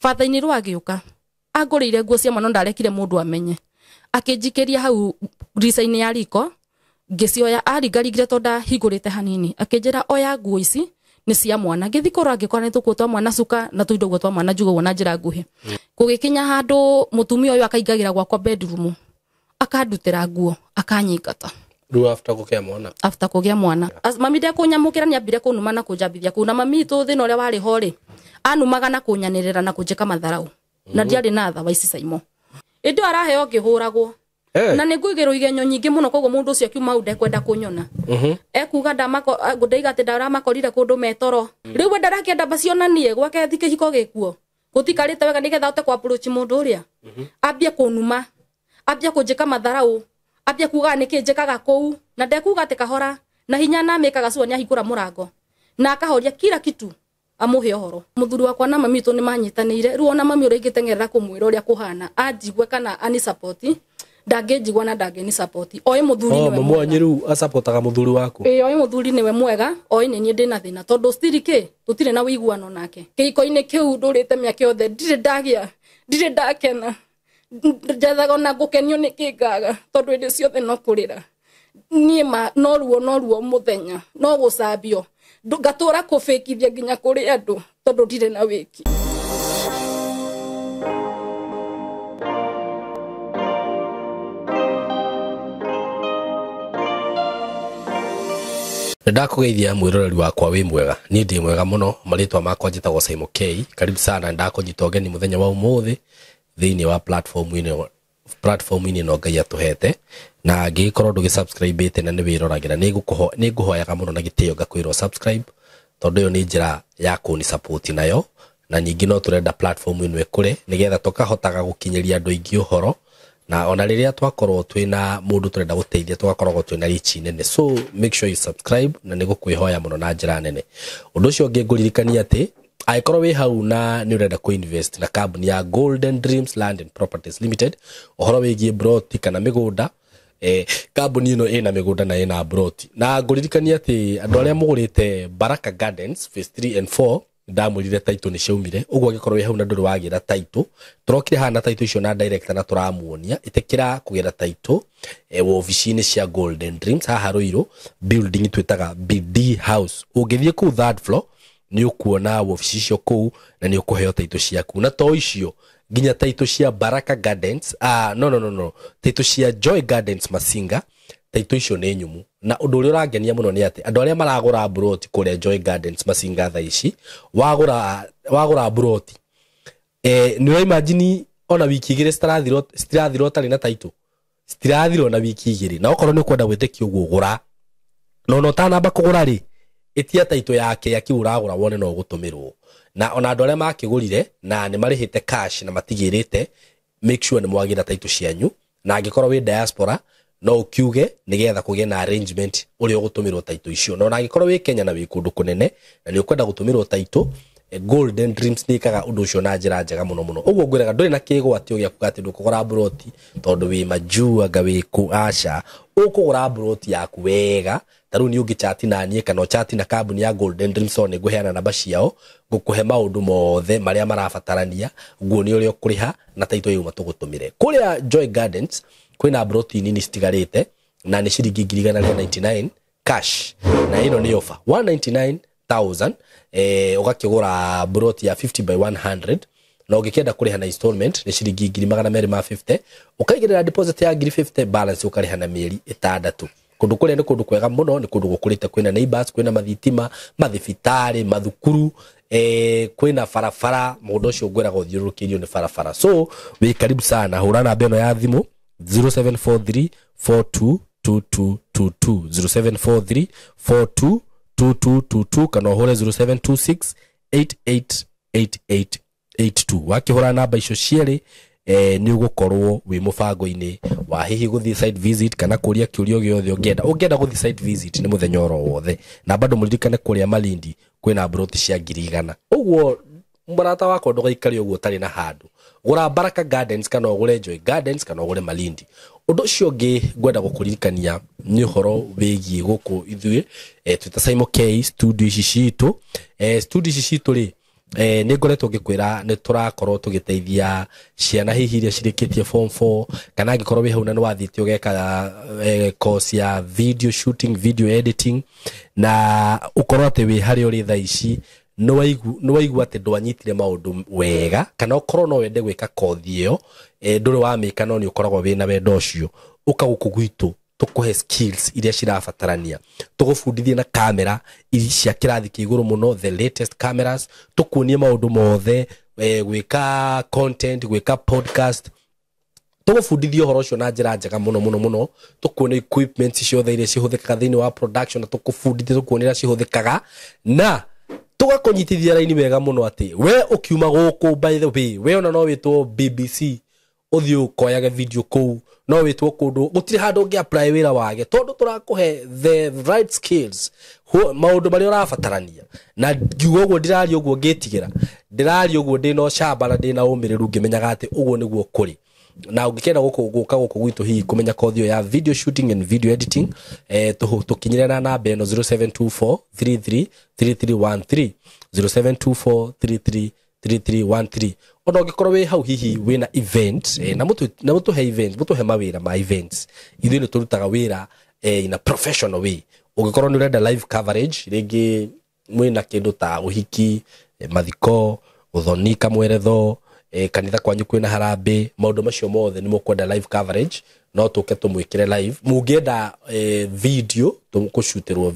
fathaini rwagiuka agurire nguo cia mwana ndarekire mundu amenye akinjikeria hau risaini ya riko ngicioya arigarigire tonda higurite hanini akinjira oya nguo ici ni cia mwana ngithikora angikora ni tukutwa mwana suka na tuindo gutwa mwana njugo wona njira nguhi kugikinya handu mutumia uyu akaingagira gwakwa bedroom akandutira nguo akanyingata ru after kugia mwana mami ndia kunyamukira ni ambire kunuma na kunjambithia kuna mami tu thina uria wari hori anumaga na kunyanirira na kunjika matharau na ndiari na tha waici saimo indo araheo ngihuragwo na niguigiro igenyo nyingi muno koguo mundu ucio akiuma ude kwenda kunyona ekuga ndamako ngudaiga ati ndaramakorire kundu metoro riu we ndarakenda bacionanie gwake thike hiko gikuo gutikarite wega nigetha ute kwa approach mundu uria ambie kunuma ambie kunjika matharau ambie kuga nikinjikaga kou na ndekuga ati kahora na hinya na mekaga suani ahikura murango na akahoria kila kitu amuhe ohoro muthuri wakwa na mami tu ni manyitanire ruona mami uri ngitengerera kumwira uria kuhana ajigwe kana ani support ndangejigwa na ndangeni support oi muthuri niwe mwanyiru asupportaga muthuri waku oi muthuri niwe mwega oi ni ndina thina tondu stirike tutire na wiguano nake kiiko-ini kiu ndurite miaka yothe ndire ndakena njathaga na gukenio ni kingaga tondu indi ciothe no kurira niema no ruo muthenya no gucambio ngatura kufekithia nginya kuri andu tondu ndire na wiki ndakugeithia mwiroreri wakwa wi mwega ni ndi mwega muno maritwa makwa njitagwo Simon K karibu sana ndakunyita ugeni muthenya wa umuthi thiini wa platform ini no ngai atuhete na ngikorwo ndugisubscribe ite na ni wiroragira ni nguhoyaga muno na gitio ngakwirwo subscribe tondu yo ni njira ya kuni support nayo na nyingi no turenda platform ino ikure nigetha tukahotaga gukinyeria andu ingi uhoro na ona riria twakorwo twina mundu turenda guteithia tugakorwo twina reach nene so make sure you subscribe na nigukwihoya muno na njira nene undu ucio ngiguririkania ati aikorwo wi hau na ni urenda kuinvest na company ya Golden Dreams Land and Properties Limited ohoro wigie broti kana migunda company ino ina migunda na ina broti na nguririkania ati andu aria mugurite Baraka Gardens phase 3 and 4 ndamurire title ni ciaumire uguo gikorwo hau na nduri wagira title turokire hana title icio na director na turamuonia itekira kugira title office-ini cia Golden Dreams haha Ruiru building twitaga BD House ungithie ku third floor ni ukuona office icio ku na ni ukuheo title ciaku na to icio ginya title cia Baraka Gardens no title cia Joy Gardens Masinga title icio ni nyumu na undu uri urangenia muno ni ati andu aria maragura broti kure Joy Gardens Masinga tha ici wagura broti ni wa imagine ona wiki igire stirathiro tari na title stirathiro na wiki igire na okorwo ni kwenda gwitekio uguo gura no tanamba kugura ri itia title yake yakiuragura wone no gutumirwo na ona andu aria makigurire na ni marihite cash na matigirite make sure ni mwagira title cianyu na angikorwo wi diaspora no ukiuge nigetha kugia na arrangement uri ugutumirwo title icio no nagikorwo wi Kenya na wi kundu kunene na ni ukwenda gutumirwo title Golden Dreams nikaga undu ucio na njira njega muno uguo ngwiraga nduri na kigwatio gia kugati ndukugura broti tondu wi majua gawi ku asha ukugura broti yaku wega taru ni ugichati na nie kana chati na company ya Golden Dreams one guheana namba ciao gukuhe maundu mothe maria marabatarania nguoni uri ukuriha na title yuma tugutumire kuria Joy Gardens kwina broti nini stigarite na ni shiringi 199 cash na ino ni offer 199,000 ugakigura broti ya 50 by 100 na ugikienda kuriha na installment ni shiringi 250 ukaigirira deposit ya 50 balance ukariha na mieri 6 kundu kuria ni kundu kwega muno ni kundu gukurite kwina neighbors kwina mathitima mathibitari mathukuru kwina farafara mundu ucio ngwiraga uthiurukirio ni farafara so wi karibu sana hura na beno ya thimu 0743 422222 0743 kana hore 0726888882 wakihora namba icio ciere ni ugukorwo wi mubango-ini wa hihi guthi site visit kana kuria kiurio giothe ungenda guthi site visit ni muthenya oro wothe na bado muririkane kuria Malindi kwina broti cia 100 uguo mbarata wako ndugaikari uguo tari na handu gura Baraka Gardens kana ugure Joy Gardens kana ugure Malindi undu ucio ngi ngwenda gukuririkania ni uhoro wigie guku ithuĩ twita Simon K studio ici citu ri nĩ ngoretwo ngĩkwĩra nĩ tũrakorwo tũgĩteithia ciana hihi iria cirĩkĩtie form 4 kana angĩkorwo wĩ hau na nĩ wathiĩte ũgeka course ya video shooting, video editing, na ũkorwo atĩ wĩ harĩa ũrĩ thaa ici nĩ waigua atĩ ndwanyitire maũndũ wega kana ũkorwo no wende gwĩka kothi ĩyo ndũrĩ wamĩka no nĩ ũkoragwo wĩna wendo ũcio, ũka gũkũ gwitũ tũkũhe skills iria cirabatarania, tũgũbundithie na kamera cia kĩrathi kĩa igũrũ mũno, the latest cameras, tũkuonie maũndũ mothe, gwĩka content, gwĩka podcast, tũgũbundithia ũhoro ũcio na njĩra njega mũno, tũkuonie equipment ciothe iria cihũthĩkaga thĩinĩ wa production, na tũgũbundithia tũkuonie iria cihũthĩkaga, na tũgakũnyitithia raini wega mũno atĩ we ũkiuma gũkũ, by the way, we ona no wĩtwo BBC ũthiĩ ũkoyage video kũu, no wĩtwo kũndũ gũtirĩ handũ ũngĩ-apply wĩra wage tondũ tũrakũhe the right skills, maũndũ marĩa ũrabatarania. Na ngiuga ũguo ndĩraria ũguo ngĩtigĩra, ndĩraria ũguo ndĩna ũcamba na ndĩna ũmĩrĩru ngĩmenyaga atĩ ũguo nĩguo kũrĩ. Na ũngĩkenda gũka gũkũ gwitũ hihi kũmenya kothi ĩyo ya video shooting and video editing, tũkinyĩre na namba ĩno 0724333313 0724333313. Ona ũngĩkorwo wĩ hau hihi wĩna event na mũtũhe events, mũtũhe mawĩra ma events, ithuĩ nĩ tũrutaga wĩra in a professional way. Ũngĩkorwo nĩ ũrenda live coverage, rĩngĩ mwĩna kĩndũ ta ũhiki, mathiko, ũthoni, kamweretho, kanitha kwanyu kwĩna harambĩ, maũndũ macio mothe nĩ mũkwenda live coverage, no tũke tũmwĩkĩre live. Mũngĩenda video, tũgũshooterwo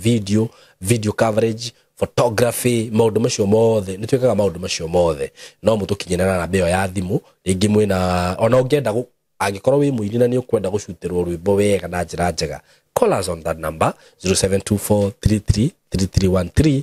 video coverage, photography, maũndũ macio mothe nĩ twĩkaga maũndũ macio mothe, no mũtũkinyĩre na namba ĩyo ya thimũ. Rĩngĩ mwĩna ona ũngĩenda angĩkorwo wĩ mũini na nĩ ũkwenda gũshooterwo rwĩmbo wega na njĩra njega, call us on that number 0724333313.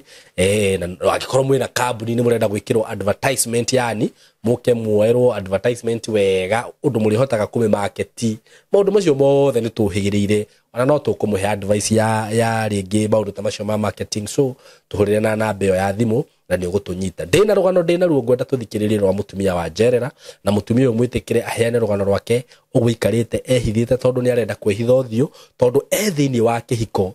Na angĩkorwo mwĩna kambuni nĩ mũrenda gwĩkĩrwo advertisement, yani mũke muoerwo advertisement wega ũndũ mũrĩhotaga kũmĩmarketi, maũndũ macio mothe nĩ tũhĩgĩrĩire, ona no tũkũmũhe advice ya rĩngĩ maũndũ ta macio ma marketing. So tũhũrĩre na namba ĩyo ya thimũ na nĩ ũgũtũnyita. Ndĩna rũgano ndĩna ruo ngwenda tũthikĩrĩrie rwa mũtumia wa Njerera, na mũtumia ũyũ mwĩtĩkĩre aheane rũgano rwake ũgũikarĩte ehithĩte tondũ nĩ arenda kwĩhitha ũthiũ, tondũ thĩinĩ wa kĩhiko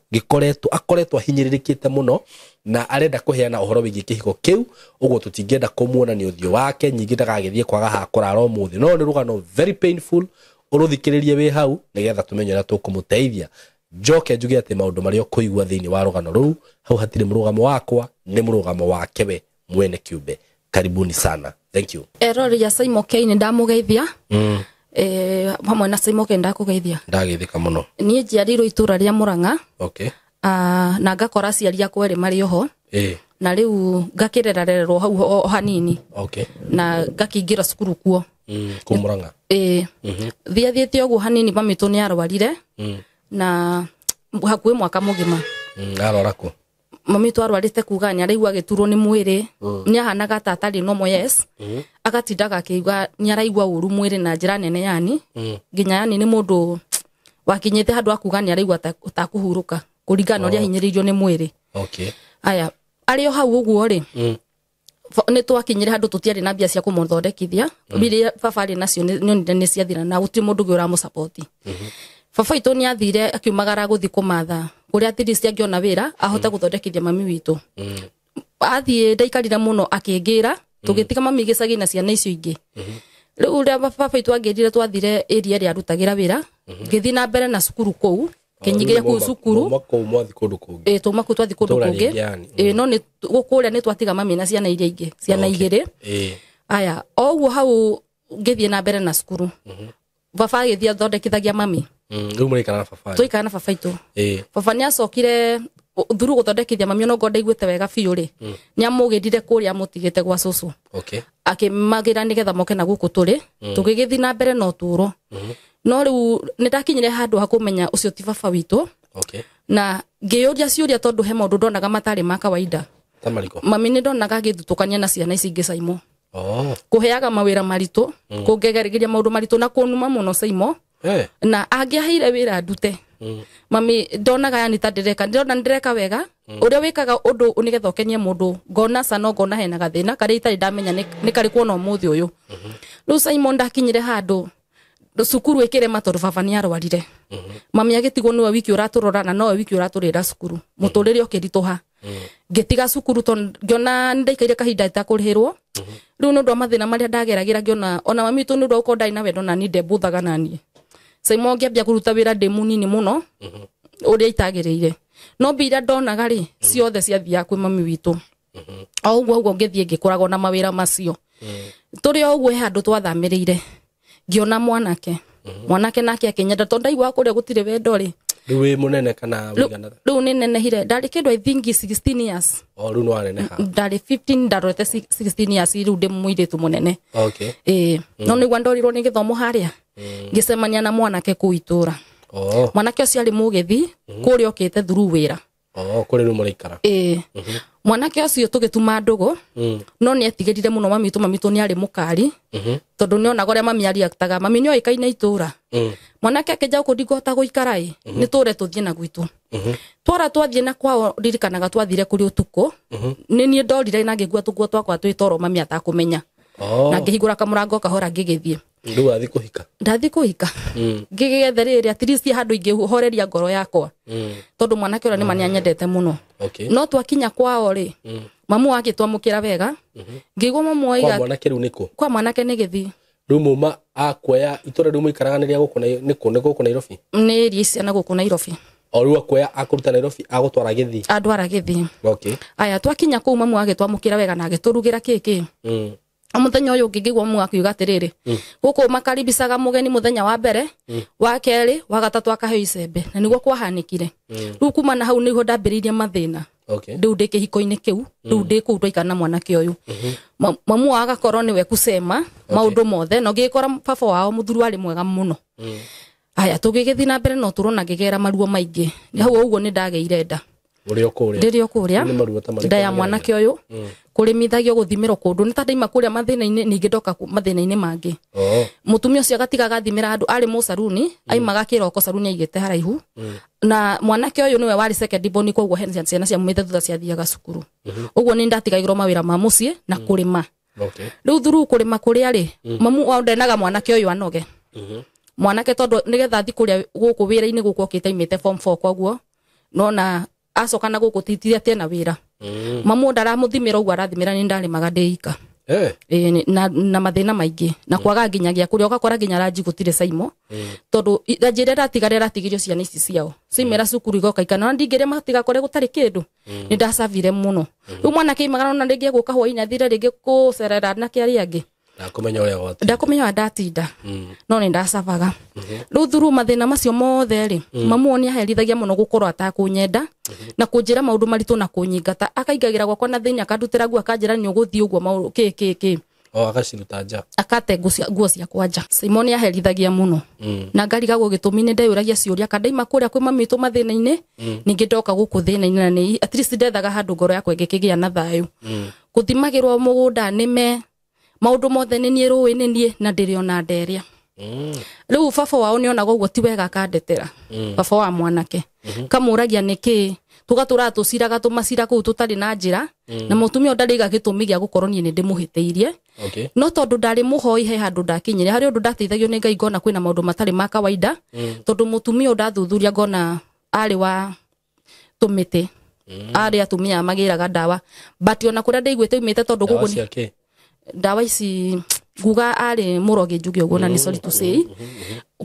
akoretwo ahinyĩrĩrĩkĩte mũno na arenda kũheana ũhoro wĩgiĩ kĩhiko kĩu. Ũguo tũtingĩenda kũmuonania ũthiũ wake, nyingĩ ndagagĩthiĩ kwaga ha kũrara ũmũthĩ, no nĩ rũgano very painful. Ũrũthikĩrĩrie wĩ hau nĩgetha tũmenye ũrĩa tũkũmũteithia. Njoke njuge atĩ maũndũ marĩa ũkũigua thĩinĩ wa rũgano rũu, hau hatirĩ mũrũgamo wakwa, nĩ mũrũgamo wake we mwene kĩũmbe. Karibuni sana. Thank you. Erori ya Simon K nĩ ndamugeithia. Hamwe na Simon K ndakũgeithia. Ndageithĩka mũno. Niĩ njiarirwo itũra rĩa Mũrang'a. Okay. Na ngakora aciari akwa erĩ marĩ oho. Na rĩu ngakĩrerererwo hau hanini. Okay. Na ngakĩingĩra cukuru kuo. Kũ Mũrang'a. Thiathiĩte ũguo hanini mamitũ nĩ arwarire. Na hakuhĩ mwaka mũgima. Arwara kũ? Mamitũ arwarĩte kuga nĩ araigua agĩturwo nĩ mwĩrĩ, nĩ ahanaga ta atarĩ normal, yes. Agatindaga akĩigua nĩ araigua ũru mwĩrĩ na njĩra nene, yani nginya yani nĩ mũndũ wakinyĩte handũ akuga nĩ araigua ta kũhurũka kũringana ũrĩa ahinyĩrĩirio nĩ mwĩrĩ. Okay. Aya arĩ o hau ũguo rĩ, nĩ twakinyire handũ tũtiarĩ na mbia cia kũmũthondekithia, mbia baba arĩ nacio nĩ ciathira na gũtirĩ mũndũ ũngĩ ũramũsupport. Baba itũ nĩ athire akiumagara gũthiĩ kũmatha kũrĩa at least angĩona wĩra ahote gũthondekithia mami witũ. Athiĩ ndaikarire mũno akĩngĩra, tũgĩtiga mami gĩcagi na ciana icio ingĩ. Rĩu rĩrĩa baba itũ angĩrire twathire area ĩrĩa arutagĩra wĩra, ngĩthiĩ na mbere na cukuru kũu, kĩnyigĩre kũu cukuru. Mwathi kũndũ kũngĩ. Tũma kũu twathi kũndũ kũngĩ. No nĩ kũrĩa nĩ twatiga mami na ciana iria ingĩ, ciana igĩrĩ. Aya o ũguo hau ngĩthiĩ na mbere na cukuru. Baba agĩthiĩ athondekithagia mami. Rĩu mũrĩikara na baba. Tũikara na baba itũ. Baba nĩ acokire thuru gũthondekithia mami, ona ngoda iguĩte wega biũ rĩ, nĩ amũgĩrire kũrĩa amũtigĩte gwa cũcũ. Okay. Akĩmagĩra nĩgetha moke na gũkũ tũrĩ, tũgĩgĩthiĩ na mbere na ũtũũro. No rĩu nĩ ndakinyire handũ ha kũmenya ũcio ti baba witũ. Okay. Na ngĩyũria ciũria tondũ he maũndũ ndonaga matarĩ ma kawaida. Mami nĩ ndonaga agĩthutũkania na ciana ici ingĩ Simon. Kũheaga mawĩra maritũ, kũngegeregeria maũndũ maritũ na kũnuma mũno Simon. Na angĩaheire wĩra ndute. Mami ndonaga yani ta ndĩreka wega, ũrĩa wĩkaga ũndũ nĩgetha ũkenie mũndũ, ngona sana ngona hena gathĩna karĩa itarĩ ndamenya nĩ karĩ kuona ũmũthĩ ũyũ. Rĩu Simon ndakinyire handũ cukuru ĩkĩrema tondũ baba nĩ arwarire. Mami agĩtigwo nĩwe wiki ũratũrora na nowe wiki ũratũrĩra cukuru. Mũtũrĩre ũkĩritũha. ngitiga cukuru to ngiona ndaikaire kahinda itakurihirwo riu no ndo mathina maria ndageragira ngiona ona mami tu ndo uko ndai na wendo na ni ndebuthaga nani Saimo ngiambia kuruta wira ndi munini muno uria itagirire no mbira ndonaga ri ciothe ciathia kwi mami witu uguo ngithie ngikurago na mawira macio turi uguo handu twathamirire ngiona mwanake nake akinyenda to ndaigwa kuria gutire wendo ri riu munene kana wigana riu ni nenehire ndari kindu I think 16 years riu no aneneha ndari 15 ndarorete 16 years riu ndi muiritu munene no nigwa ndorirwo ni githomo haria ngicemania na mwanake kuitura mwanake ucio ari mugithi kuria okite through wira kuri no muraikara mwanake ucio tugituma ndugu no ni etigirire muno mamitu ni ari mukari tondu ni ona goria mami ari aktaga mami ni oikaine itura mwanake akija kundingota guikara ni ture tuthie na gwitu twara twathie na kwao ririkanaga twathire kuri utuku ni ni ndorire na ngigua tukuo twakwa twitoro mami atakumenya na ngihigura kamurango kahora ngigithie ndu athi kuhika ndathi kuhika ngigetherere at least handu ingihoreria ngoro yakwa tondu mwanake ora ni mani anyendete muno no twakinya kwao ri mamu wake twamukira wega ngigwa mamu waiga mwanake riu niko kwa mwanake ni githi riu muma akwaya itura riu muikaraganiria guku niko Nairobi ni ricia na guku Nairobi riu akwaya akuruta Nairobi agutwara githi adwara githi aya twakinya ku mamu wake twamukira wega na agiturugira kiki muthenya uyu ngigwa mu akiuga atiriri guku makaribisaga mugeni muthenya wa mbere wa keri wa gatatu akaheo icembe na niguo kwahanikire riu kuma na hau niho ndambiririe mathina riu ndi kihiko-ini kiu riu ndi kuu twaikana mwanake uyu mamu agakorwo niwe kusema maundu mothe no ngikora baba wao muthuru ari mwega muno aya tugigithii na mbere no turona ngigera maruo maingi hau uguo ni ndageire nda ndirio kuria nda ya mwanake uyu kurimithagio guthimirwo kundu ni tandaima kuria mathina-ini ningi ndoka mathina-ini mangi mutumia ucio agatiga gathimira andu ari mu saruni aimaga kiroko saruni aigite haraihu na mwanake uyu niwe wari second born koguo hena ciana cia mumithe thutha ciathiaga cukuru uguo ni ndatigairwo mawira ma mucii na kurima riu thuru kurima kuria ri mamu wao ndenaga mwanake uyu anoge mwanake tondu nigetha thi kuria guku wira-ini guku okite imite form 4 koguo nona acokana guku titithia tena wira mamu ndaramuthimira uguo arathimira ni ndarimaga ndiika na mathina maingi na kwaga nginyagia kuria ugakora nginya ranji gutire Saimo tondu njire ratigarira tigirio ciana ici ciao cimera cukuru igoka ikana ndingire matiga kore gutari kindu ni ndacavire muno riu mwana kiimagana na ringi guka hwaini athire ringi kucerera na kiari angi ndakumenya ndatinda no ni ndacavaga riu thuru mathina macio mothe ri mamu ni aherithagia muno gukorwo atakunyenda na kunjira maundu maritu na kunyingata akaigagira gwakwa na thinya akandutira guo akanjira ni uguthii uguo maundu ki akaciruta nja akate nguo cia kwanja Saimo ni aherithagia muno na ngarigagwo gitumi ni ndeyuragia ciuria kandaima kuria kwi mamitu mathina-ini ningi ndoka guku thina-ini na ni at least ndethaga handu ngoro yakwa ngikigia na thayu kuthimagirwo mugunda nime maundu mothe ni nie ruwi ni nie na ndiri ona nderia riu baba wao ni ona guo ti wega kandetera baba wa mwanake kamuragia niki tugatura tuciraga tumacira kuu tutari na njira na mutumia ndariga gitumi gia gukorwo nie ni ndimuhiteirie no tondu ndari muhoi he handu ndakinyire hari undu ndateithagio ni Ngai ngona kwina maundu matari ma kawaida tondu mutumia ndathuthuria ngona ari wa tumite ari atumia magiraga ndawa but ona kuria ndaiguite umite tondu gugu ni ndawa ici nguga ari muroge njugi uguo na ni sorry to say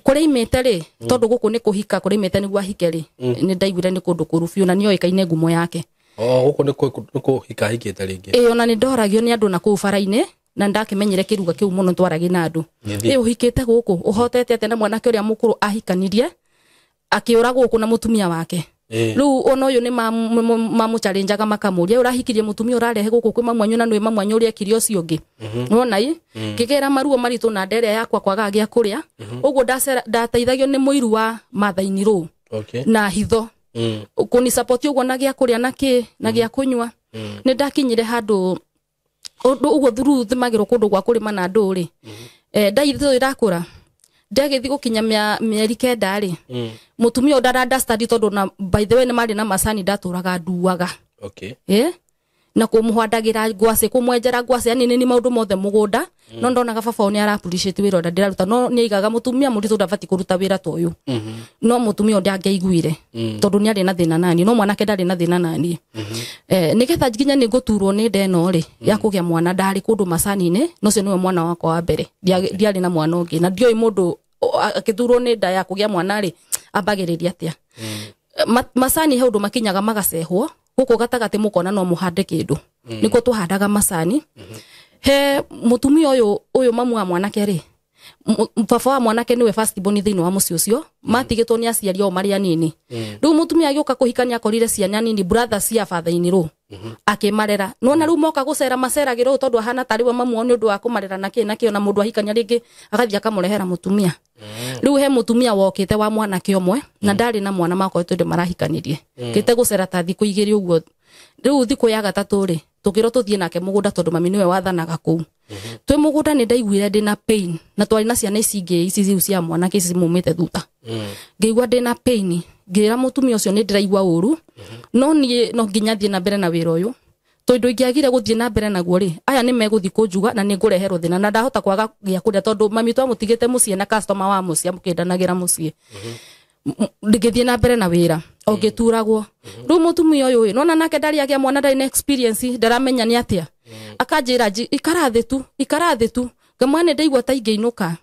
kuri imete ri tondu guku ni kuhika kuri imete ni gwahike ri ni ndaiguire ni kundu kurufio na ni oikaine ngumo yake guku ni kuhika hikite ringi ona ni ndoragio ni andu na ku bara-ini na ndakimenyire kiruga kiu muno twaragi na andu uhikite guku uhotete ate na mwanake uria mukuru ahikanirie akiura guku na mutumia wake riu ona uyu ni mamu challenge makamuria urahikirie mutumia urarehe guku kwi mamwanyu na nwi mamwanyu uria kirio cio ngi wona kigera maruo maritu na ndere yakwa kwaga gia kuria uguo ndateithagio ni muiru wa mathaini ru na hitho kuni support uguo na gia kuria na gia kunywa ni ndakinyire handu uguo thuru thimagirwo kundu gwa kurima na nduri ndaitho irakura ndagithi gukinya mieri kenda ri mutumia ndaranda study tondu na by the way ni mari na macani ndaturaga nduaga na kumuhandagira ngwacĩ kumwenjera ngwacĩ yani ni maundu mothe mugunda no ndonaga baba ni ara appreciate wira nda ndiraruta no ni aigaga mutumia muritu ndabati kuruta wira ta uyu no mutumia ndangeiguire tondu ni ari na thina nani no mwanake ndari na thina nani nigetha nginya ni nguturwo ni ndeno ri ya kugia mwana ndari kundu macani-ini no cio niwe mwana wakwa wa mbere ndiari na mwana ungi na ndioi mundu akiturwo ni nda ya kugia mwana ri ambagiriria atia macani he undu makinyaga magacehwo guku gatagati mukona no muhande kindu niko tuhandaga macani he mutumia uyu mamu wa mwanake ri baba wa mwanake niwe first born thiini wa muci ucio matigitwo ni aciari o mari anini riu mutumia agioka kuhikania akorire ciana nini brother cia father-ini ru akimarera no na riu moka gucera maceragiro tondu ahana tariwa mamu ni undu wa kumarera nakio na mundu ahikania ringi agathia akamurehera mutumia riu he mutumia wokite wa mwanake omwe na ndari na mwana makwa tundu marahikanirie kite gucera ta thiku igiri uguo riu thiku ya gatatu ri tukiro tuthie nake mugunda tondu mami niwe wathanaga kuu twi mugunda ni ndaiguire ndina pain na twari na ciana ici cia mwanake ici mumite thuta ngeigua ndina pain ngira mutumia ucio ni ndiraigua uru no nginya thie na mbere na wira uyu tondu ingiagire guthie na mbere naguo ri aya ni meguthi kunjuga na ni ngureherwo thina na ndahota kwaga gia kuria tondu mami twamutigite mucie na customer wa mucie mukindanagira mucie ndigithie na mbere na wira ogituragwo riu mutumia uyu nona nake ndari agia mwana ndari na experience ndaramenya ni atia akanjira ikarathi tu ngamwane ndaigua ta ingeinuka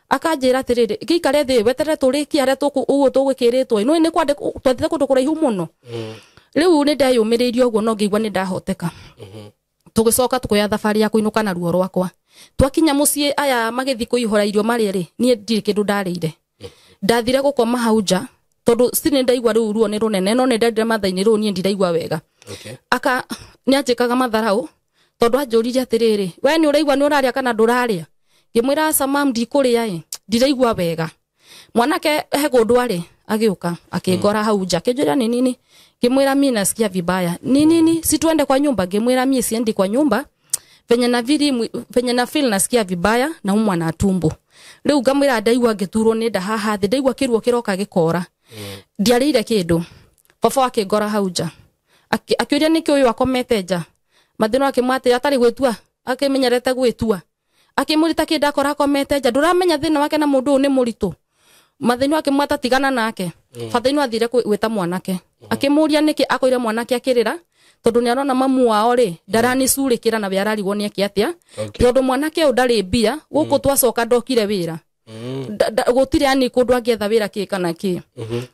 akanjira atiriri giikare thi wetere turiki aria uguo tugukiritwo no ni kwande twathize kundu kuraihu muno riu ni ndayumiririo uguo no ngeigua ni ndahoteka tugicoka tukoya thabari ya kuinuka na ruo rwakwa twakinya mucie aya magithi kuihora irio mari ri nie ndiri kindu ndarire ndathire gukoma hauja tondu sini ndaigua riu ruo ni runene no ni ndendire mathaini riu nie ndiraigua wega aka ni anjikaga matharau tondu anjuririe atiriri we ni uraigua ni uraria kana nduraria ngimwira sama ndikuria ndiraigua wega mwanake he gundu ari agiuka akingora hauja kinjira ni nini ngimwira mimi nasikia vibaya nini si tuende kwa nyumba ngimwira mimi siendi kwa nyumba venye na feel nasikia vibaya na umwa na tumbo riu ngamwira ndaigua ngiturwo ni nda haha thi ndaigua kiruo kiroka gikora ndiarire kindu baba akingora hauja akiuria niki uyu akomete nja mathino akimwate atari gwitua akimenyerete gwitua akimurita kinda akora akomete nja nduramenya thina wake na mundu ni muritu mathino akimwata tigana nake fathaino athire gwita mwanake akimuria niki akoire mwanake akirira tondu ni arona mamu wao ri ndarani curikira na biararigwo ni atia tondu mwanake udari mbia guku twacoka ndokire wira gutire ani kundu angietha wira ki kana ki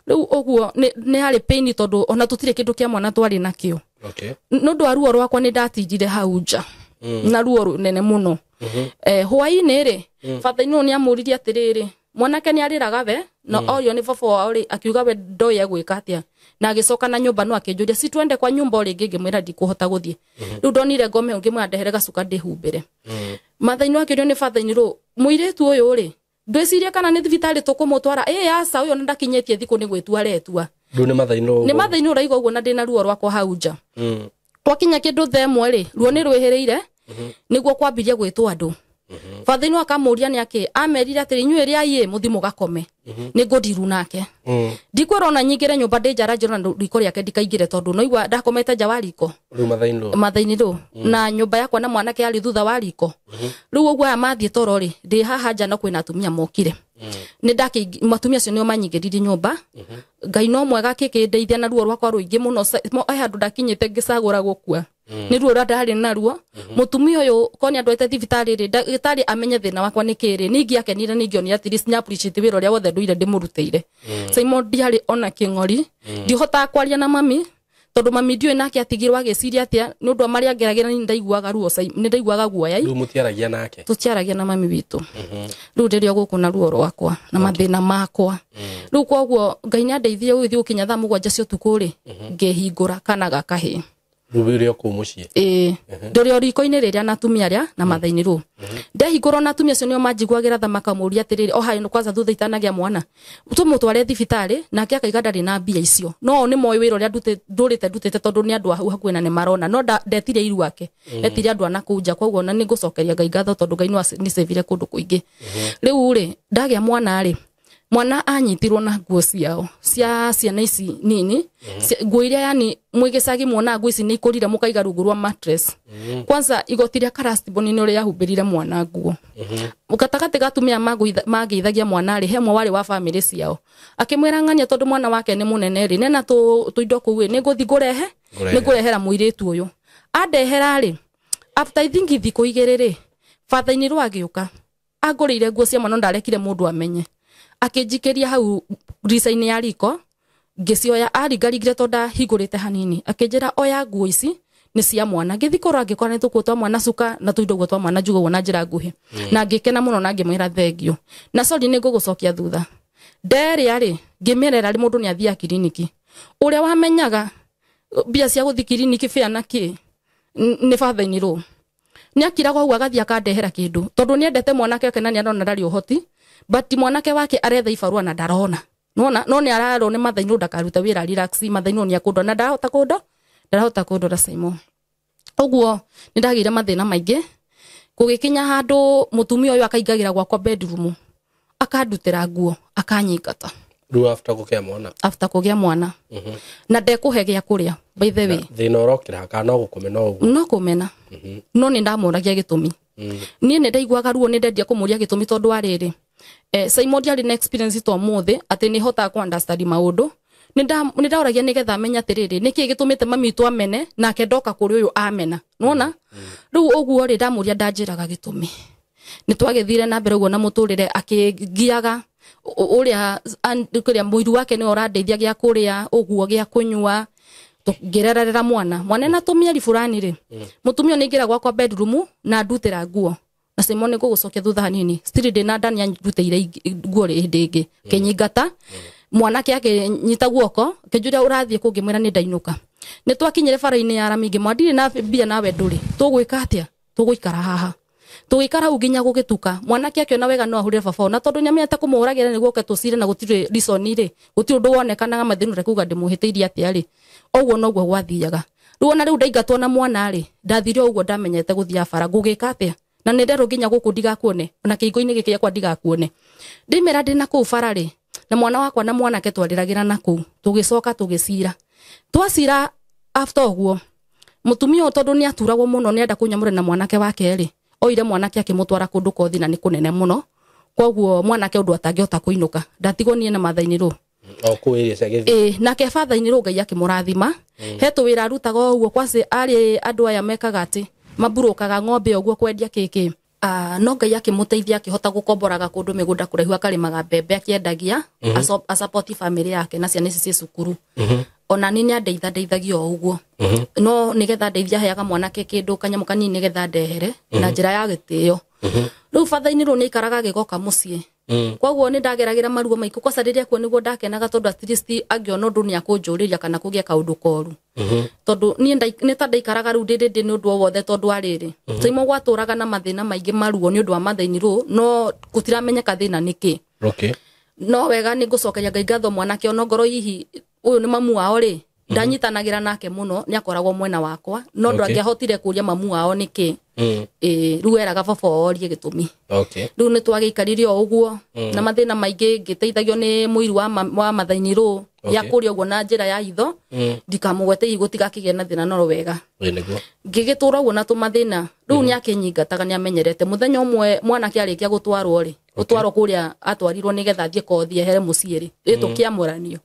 riu uguo ni hari pain tondu ona tutire kindu kia mwana twari nakio no ndo aruo rwakwa ni ndatinjire hauja na ruo runene muno hwaini ri fathaino ni amuririe atiriri mwanake ni ariraga we no orio ni baba wao ri akiuga we ndoye gwika atia na agicoka na nyumba no akinjuria si twende kwa nyumba ori ngimwira ndikuhota guthie riu ndonire ngome ngimwira ndehere gacuka ndihumbire mathaino akirio ni fathaini ru muiritu uyu ri ndwiciria kana ni thibitari tukumutwara asa uyu ndakinyetie thiku ni gwitua retua ni mathaino uraigwa uguo na ndina ruo rwakwa hauja twakinya kindu themwe ri ruo ni rwihiriire niguo kwambiria gwitwa andu fathaino akamuria ni aki amerire atiri nyuiri ai muthimu gakome ni ngodiru nake ndikwirona nyingire nyumba ndinjara njira na riko riake ndikaingire tondu no igwa ndakomete nja wa riko mathaini ru na nyumba yakwa na mwanake ari thutha wa riko riu uguo aya mathie toro ri ndi haha nja no kwina atumia mokire ni ndaki matumia cio nio manyingiririe nyumba ngai no mwega kikindeithia na ruo rwakwa ruingi muno handu ndakinyite ngicagura gukua ni ruo ndari na ruo mutumia uyu koni andwete thibitari ri ndagitari amenye thina wakwa nikiri ningi akenire ningioni at least ni appreciate wira uria wothe nduire ndimurutire Simon ndiari ona kingori ndihota kwaria na mami tondu mami ndiwe nake atigirwa agiciria atia ni undu mari angeragira ni ndaiguaga ruo ni ndaiguaga guoya riu mutiaragia nake tutiaragia na mami witu riu ndirio guku na ruo rwakwa na mathina makwa riu koguo ngai ni andeithie guthii gukinya thaa 7 cia utuku ri ngehingura kana gakahi rubirio ku mucie ndorio riko-ini riria natumia ria na mathaini ru ndehingurwo natumia cio nio manjiguagira thamaka muria atiriri o hayo kwanza thutha itanagia mwana tumutware thibitari nake akaiga ndari na mbia icio no ni moi wira uria ndutite tondu ni andu hakuhi na ni marona no ndetire iru wake etire andu anakunja koguo na ni ngucokeria ngai ngatho tondu ngai ni sevire kundu kuingi riu ri ndagia mwana ri mwana anyitirwo na nguo ciao cia ciana ici nini nguo iria yani mwigicagi muona nguo ici ni ikurire mukaiga rungu rwa mattress kwanza igotiria karastiboni ni uri yahubirire mwana nguo mukatakate gatumia magithagia mwana ari hemwe wari wa family ciao akimwira ng'ania tondu mwana wake ni munene ri nena tu indo kuwe ni guthi ngurehe ni ngurehera muiritu uyu andehera ri after I think thiko igiriri father ini rwagiuka agurire nguo cia mwana ndarekire mundu amenye akinjikiria hau risaini ya riko ngicioya arigarigire tonda higurite hanini akinjira oya nguo ici ni cia mwana ngithikora ngikora nitukutwa mwana suka na tuindo gutwa mwana njugo wona njira nguhi na ngikena muno na ngimwira thengio na sorry ni ngugucokia thutha nderi ari ngimerera ari mundu ni athia kiriniki uria wamenyaga bia cia guthi kiriniki fia na ki ni father ini ro ni akiraga uga gathia kandehera kindu tondu ni endete mwanake wake na ni arona ndari uhoti but mwanake wake aretha ibarua na ndarona no ni araro ni mathaino ndakaruta wira relax mathaino ni akundo na ndarahota kundora Simon uguo ni ndagire mathina maingi kugikinya handu mutumia uyu akaigagira gwakwa bedroom akandutira nguo akanyingata ru after kugia mwana na ndekuhegia kuria by the way thina urokira kana gukumena uguo no kumena no ni ndamuragia gitumi ni ndaiguaga ruo ni ndendia kumuria gitumi tondu ariri Simon diari na experience to mothe ati ni hota ku understand maundu ni ndauragia nigetha menya tiriri niki gitumite mami tu amene nake ndoka kuri uyu amena nona riu uguo ri ndamuria ndanjiraga gitumi ni twagithire na mbere uguo na muturire akigiaga uria kuria muiru wake ni orandeithia gia kuria uguo gia kunyua ngirerera mwana na tumieri fulani ri mutumio ni ngira gwakwa bedroom na ndutira nguo na Simon ngugucokia thutha hanini still de na ndani anduteire nguo ri ndingi kinyingata mwanake yake nyita guoko kijuria urathie kungimwira ni ndainuka ni twakinyire faraini ya ramingi mwandire na bia nawe nduri tugwika atia tuguikara haha tugikara uginya gugituka mwanake akiona wega no ahurire baba na tondu nyamete kumuragira niguo ke tucire na gutire reason ri guti undu wonekanaga mathinure kuga ndimuhitiirie atia ri oguo noguo gwathiaga riu na riu ndaigatwo na mwana ri ndathire oguo ndamenyete guthia bara ngugika atia na nindero nginya guku ndigakuone ona kiingo-ini giki yakwa ndigakuone ndimera ndina kuu bara ri na mwana wakwa na mwanake twariragira na kuu tugicoka tugicira twacira after oguo mutumia tondu ni aturagwo muno ni enda kunyamura na mwanake wake ri oire mwanake akimutwara kundu kothi na ni kunene muno koguo mwanake undu atangihota kuinuka ndatigwo nie na mathaini ru okuirie segethi nake fathaini ru Ngai akimurathima hetu wira rutaga uguo kwase ari andu aya mekaga ati maburukaga ng'ombe uguo kwendia kiki no Ngai akimuteithia akihota gukomboraga kundu migunda kuraihu akarimaga mbembe akiendagia support family yake na ciana ici cukuru ona nini andeithagio uguo no nigetha ndeithia heaga mwanake kindu kanyamu kanini nigetha ndehere na njira ya gitio riu fathaini ru ni ikaraga gigoka mucii koguo ni ndageragira maruo maiku kwa sariria kuo niguo ndakenaga tondu at least angiona undu ni akunjuriria kana kugia kaundu koru tondu ni ta ndaikaraga riu ndindi ni undu wothe tondu ariri Simon gwaturaga na mathina maingi maruo ni undu wa mathaini ru no gutiramenyeka thina niki no wega ni ngucokeria Ngai ngatho mwanake ona ngoro hihi uyu ni mamu wao ri ndanyitanagira nake muno ni akoragwo mwena wakwa no ndo angiahotire kuria mamu wao niki riu eraga baba orie gitumi riu ni twagikaririe uguo na mathina maingi ngiteithagio ni muiru wa mathaini ru ya kuria uguo na njira ya hitho ndikamugwete igutigakigia na thina no wega ngigitura uguo na tumathina riu ni akinyingataga ni amenyerete muthenya umwe mwanake arikia gutwarwo ri gutwarwo kuria atwarirwo nigetha thie kothi ehere mucii ri tukiamuranio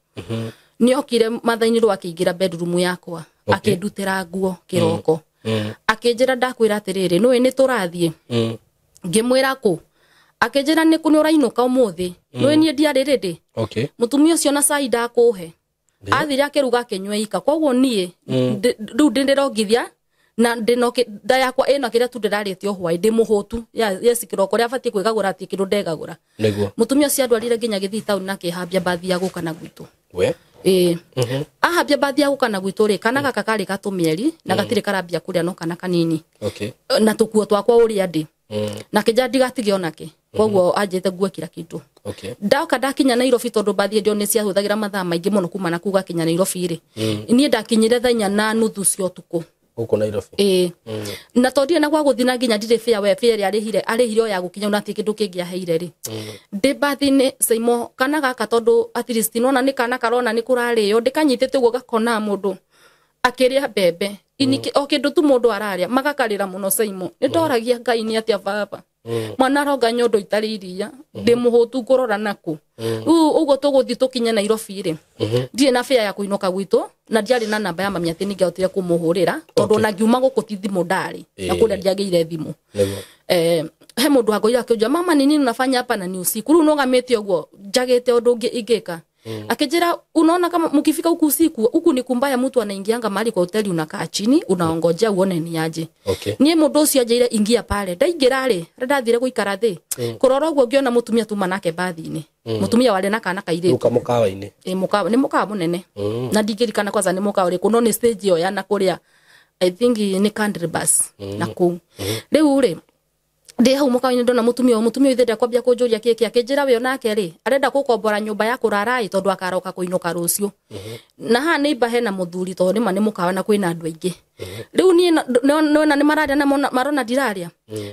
ni okire mathaini ru akiingira bedroom yakwa akindutira nguo kiroko akinjira ndakwira atiriri no ni turathie ngimwira ku akinjira ni kuni urainuka umuthi no ni ndiari ridi mutumia ucio na cai ndakuhe athire akiruga akinywe ika koguo nie riu ndirongithia na ndinoke nda yakwa ino kiria tu ndirarite hwai ndi muhutu yes kiroko ria batie kwigagura ati kindu ndegagura mutumia ucio andwarire nginya githi town na kihambia bathi ya guka na gwitu we ahabia bathi ya guka na gwitu ri kana gaka kari gatumieri na gatire karambia kuria no kana kanini na tukuo twakwa uria ndi na kija ndigatige onake koguo anjete nguo kira kindu ndauka ndakinya Nairobi tondu bathi ndio ni ciahuthagira mathaa maingi muno kuma na kuga kinya Nairobi ri nie ndakinyire thanya na nuthu cio tuku Huko Nairobi. Na tondire na gwa guthina nginya ndire fare arihire o ya gukinya na tikindu kingiaheire ri. Ndi bathine Saimo kana gaka tondu at least nona ni kana karona ni kurario ndikanyitete ugo gakona mundu akiria bebe iniki o kindu tu mundu araria magakarira muno Saimo ni ndoragia Ngai ni atia baba mwana roga nyondo itari iria ndi muhutu ngorora naku ugo tuguthi tukinye Nairobi ri ndire na fare ya kuinoka gwitu na ndiari na namba ya mami ati ningiahotire kumuhurira tondu na ngiuma guku ti thimu ndari na kuria ndiageire thimu he mundu agoira akijua mama ni nini unafanya hapa na ni usiku ru nogamete ogwo njagete undu ungi ingika akijira unaona kama mkifika huku usiku huku ni kumbaya mtu anaingianga mahali kwa hoteli unakaa chini unaongojea uone ni aje nie mundu ucio ajeire ingia pale ndaingira ri ndathire guikara thi kurora ogwo ngiona mutumia tuma nake bathi-ini mutumia wale na kana kaire uka mukawa-ini mukawa ni mukawa munene na ndingirikana kwanza ni mukawa ri kuno ni stage yo ya na kuria I think ni country bus na ku riu ri ndi hau mukawa-ini ndona mutumia ithe ndakwambia kunjuria kiki akijira we onake ri arenda gukombora nyumba ya kurarai tondu akaroka kuinuka rucio na ha ni bahe na muthuri tondu ni mukawa na kwina andu aingi riu ni nona ni mararia na marona ndiraria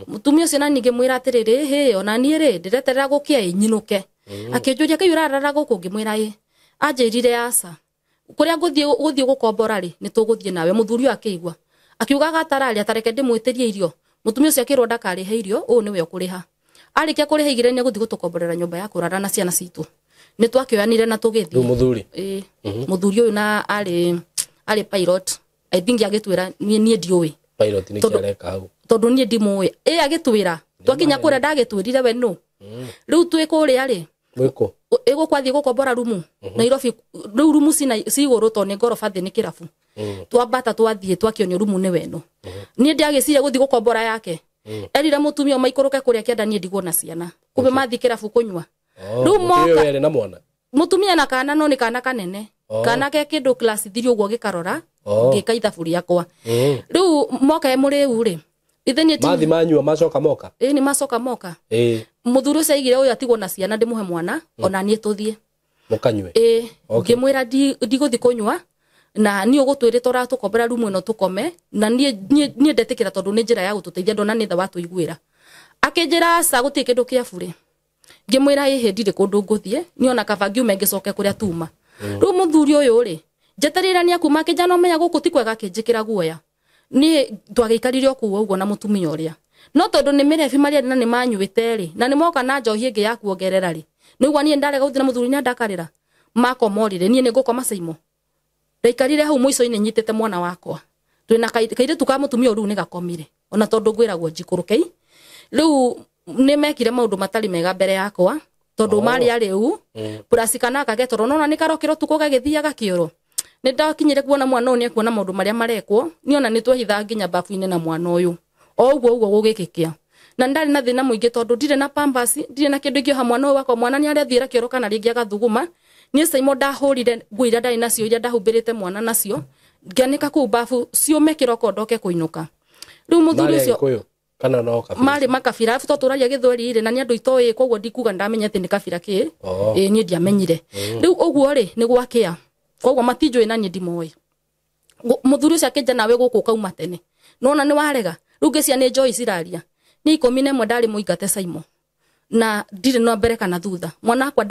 mutumia ucio na ninge mwira atiriri he ona ni ri ndireterera gukia inyinuke akijũria kai urarara guku ngimwira ĩ anjirire asa kuria guthie gukombora ri ni tuguthie nawe muthuri akigwa akiuga gatarari atareke ndimwitirie irio mutumia ucio akirwo ndakari he irio u niwe ukuriha arikia kuriha igire ni guthie gutukomborera nyumba ya kurara na ciana citu ni twakioyanire na tugithie muthuri muthuri uyu na ari pilot I think agitwira nie ndiuwi pilot ni kiareka hau tondu nie ndimuwi agitwira twakinya kuria ndagitwirire we no riu twikuria ri mwiko ego kwathie gukombora rumu Nairobi riu rumu si iguru to ni ngoroba thi ni kirabu twambata twathie twakionio rumu ni weno nie ndiagicire guthie gukombora yake erira mutumia maikuruke kuria kienda nie ndigwo na ciana kumbe mathi kirabu kunywa riu moka na mwana mutumia na kana no ni kana kanene kana ke kindu class 3 ugo gikarora ngikaitha buri yakwa riu moka emuriu ri itheni ati mathi manyua macoka moka ni macoka moka muthuru ucio aigire uyu atigwo na ciana ndimuhe mwana ona nie tuthie mukanywe ngimwira ndiguthi kunywa na ni ugutwirite uratukombera rumu ino tukome na nie ndetikira tondu ni njira ya gututeithia ndona ni tha watuiguira akinjira aca guti kindu kia bure ngimwira ĩ ndire kundu nguthie ni ona kaba ngiume ngicoke kuria tuma riu muthuri uyu ri njeterera ni akuma kijana umenya guku ti kwega kinjikira guoya ni twagikarire okuwa ugo na mutumia uria no tondu ni mirebi maria na ni manyuite ri na ni moka na njohi ingi ya kuongerera ri nigwa ni ndarega guthina muthuri ni ndakarira makomorire ni ngukoma Saimo ndaikarire hau muico-ini nyitete mwana wakwa twina kaire tuka mutumia uru ni gakomire ona tondu ngwiragwo njikuruke riu ni mekire maundu matari mega mbere yakwa tondu mari ari u purasikana kagetoro nona ni karokiro tuko gagithia gakioro ni ndakinyire kuona mwana uyu ni kuona maundu maria marekwo ni ona ni twehitha nginya bafu-ini na mwana uyu o uguo gugikikia na ndari na thina muingi tondu ndire na pampers ndire na kindu ingio ha mwana uyu wakwa mwana ni ari athira kioro kana ringi agathuguma ni Saimo ndahurire nguira ndari nacio iria ndahumbirite mwana nacio ngianika ku bafu ciume kiroko ndoke kuinuka riu muthuri ucio kana no kabira mari makabira afu turaria githweri ire na ni andu itoi kogwo ndikuga ndamenyete ni kabira ki ni ndiamenyire riu uguo ri ni gwakia kogwo matinjwe na ni ndimoi muthuri ucio akinja nawe guku kauma tene nona ni warega riu ngicia ni Joy ciraria ni 11 ndari muingate Saimo na ndire no mbere kana thutha mwana akwa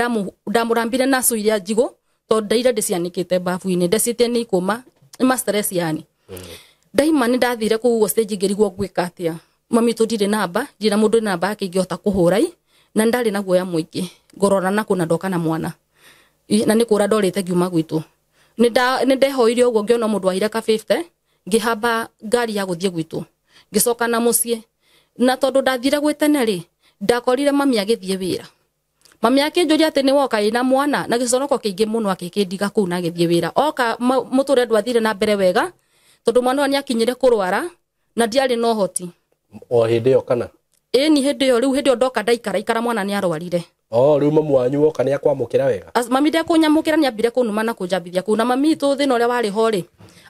ndamurambire na suiria njigo to ndaira ndicianikite bafu-ini ndecite ni ikuma ma stress yani daima ni ndathire ku stage ngirigwo gwika atia mami tudire namba ndira mundu namba yake ingihota kuhurai na ndari na guoya muingi ngorora na kuna ndoka na mwana na ni kura ndorite ngiuma gwitu ni ndehoire ugo ngiona mundu ahire ka 50 ngihamba ngari ya guthie gwitu ngicoka na mucie na tondu ndathire gwitene ri ndakorire mami agithie wira mami akinjuria ati ni woka ina mwana na gicoroko kiingi muno akikindiga ku na agithie wira oka muture ndwathire na mbere wega tondu mwana ni akinyire kurwara na ndiari no hoti o hindi yo kana ni hindi yo riu hindi ndoka ndaikara mwana ni arwarire riu mamu wanyu woka ni akwamukira wega mami ndekunyamukira ni ambire kunuma na kunjambithia kuna mami tu thina uria wari ho ri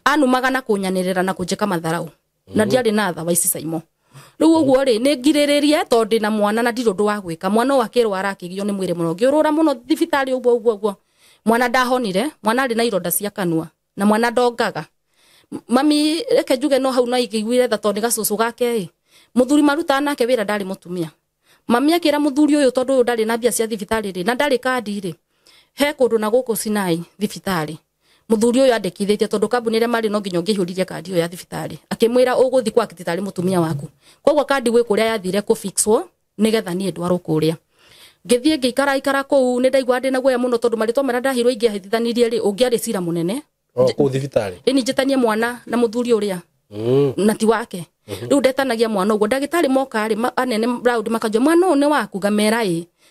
anumaga na kunyanirira na kunjika matharau na ndiari na tha waici Saimo riu uguo ri ni ngiriririe tondu na mwana na ndiru ndu wa gwika mwana wakirwara akigio ni mwire muno ngiurura muno thibitari uguo mwana ndahonire mwana ari na ironda cia kanua na mwana ndongaga mami reke njuge no hau na igiguire tha tondu gacucu gake muthuri maruta nake wira ndari mutumia mami akira muthuri uyu tondu uyu ndari na mbia cia thibitari ri na ndari kandi ri he kundu na guku Sinai thibitari muthuri uyu andikithitie tondu kambuni ria mari no nginya ngihuririe kandi uyu ya thibitari akimwira uguthi kwa kititari mutumia waku koguo kandi gwi kuria yathire ku fixwo nigetha nie ndwaro kuria ngithie ngikara kuu ni ndaigua ndina guoya muno tondu marito mara ndahirwo ingihithithanirie ri ungiari cira munene ku thibitari ni njitanie mwana na muthuri uria na ti wake riu ndetanagia mwana uguo ndagitari moka ri anene round makajo mwana uyu ni waku gamera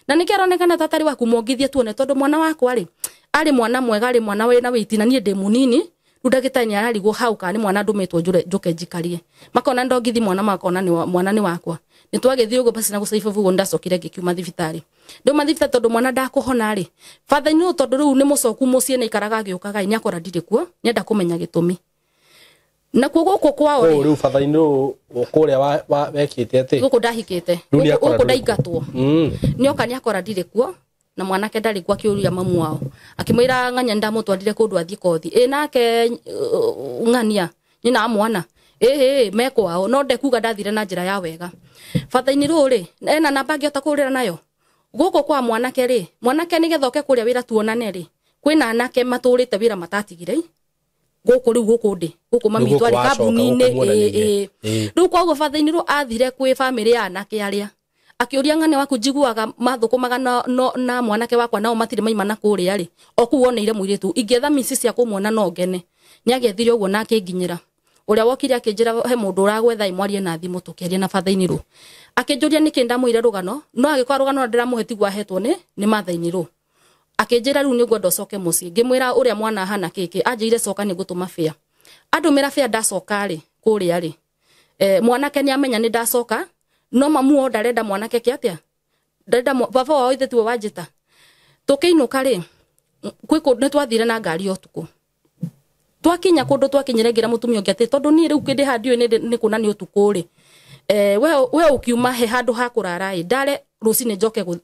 na nikiaronekana tatari waku mongithie tuone tondu mwana wakwa ri ari mwana mwega ari mwana wina witi na nie ndi munini riu ndagitari ni ararigwo hau kana ni mwana ndumetwo njuke njikarie makona ndongithi mwana makona ni mwana ni wakwa nitwagithie uguo basi na gucaifa vugo ndacokire ngikiuma thibitari ndoma thibitari tondu mwana ndakuhona ri father ni tondu riu ni mucoku mucie na ikaraga giukaga ni akora ndire kuo nyenda kumenya gitumi na guku kwao ri riu father ni kuria wekite ati guku ndahikite guku ndaigatwo nioka ni akora ndire kuo na mwanake ndari kwa kiuria mamu wao akimwira ng'anya ndamutwarire kundu athie kothi nake ng'ania nyina mwana meko wao no ndekuga ndathire na njira ya wega father ni ruri ena namba ngiota kurira nayo guku kwa mwanake ri mwanake nigethoke kuria wira tuonane ri kwina anake maturite wira matatigire guku riu guku ndi guku mami twari kambuni-ini riu koguo father ni ru athire kwi family ya anake aria akiuria ng'ane waku njiguaga mathukumaga na mwanake wakwa nao matire maimana kuria ri oku woneire muiritu ingetha misi cia kumwona no ngene ni agethire uguo na akinginyira uria wokire akinjira he mundu uragwetha imwarie na thimu tukiaria na father ni ru akinjuria niki ndamwire rugano no agikwa rugano ndiramuheti gwahetwo ni mathaini ru akinjira riu ni ngwenda coke mucii ngimwira uria mwana hana kiki anjire coka ni gutuma fia andumira fia ndacoka ri kuria ri mwanake ni amenya ni ndacoka no mamu ndarenda mwanake kiatia ndarenda baba wao ithetwo wanjita tukiinuka ri kwiko ni twathire na ngari utuku twakinya kundu twakinyire ngira mutumia ngi ati tondu ni riu kindi handio ni kuna ni utuku ri we ukiuma he handu ha kurara ndare rucini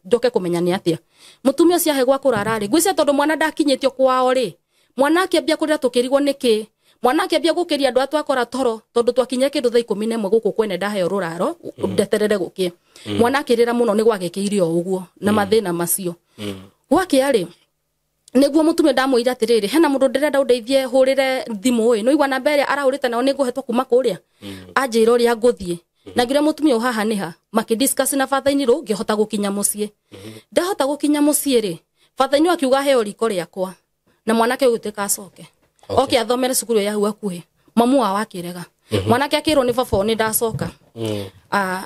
njoke kumenya ni atia mutumia cia he gwa kurara ri ngwicia tondu mwana ndakinyitio kwao ri mwana akiambia kurira tukirigwo niki mwana akiambia gukiria andu atwakora toro tondu twakinya kindu thaa 11 guku kwene ndaheo ruraro ndeterere gukie mwana akirira muno ni gwagikiire o uguo na mathina macio gwake ari niguo mutumia ndamwira atiriri hena mundu ndirenda undeithie hurire thimu no igwa na mbere arahurite nao niguhetwo kuma kuria anjira uria nguthie na ngira mutumia haha niha makidiscuss na father ni ru ngihota gukinya mucie ndahota gukinya mucie ri father ni akiuga heo riko riakwa na mwanake ugutika acoke okay athomere cukuru ya huwa kuhe mamu wa wakirega mwanake akirwo ni baba ni ndacoka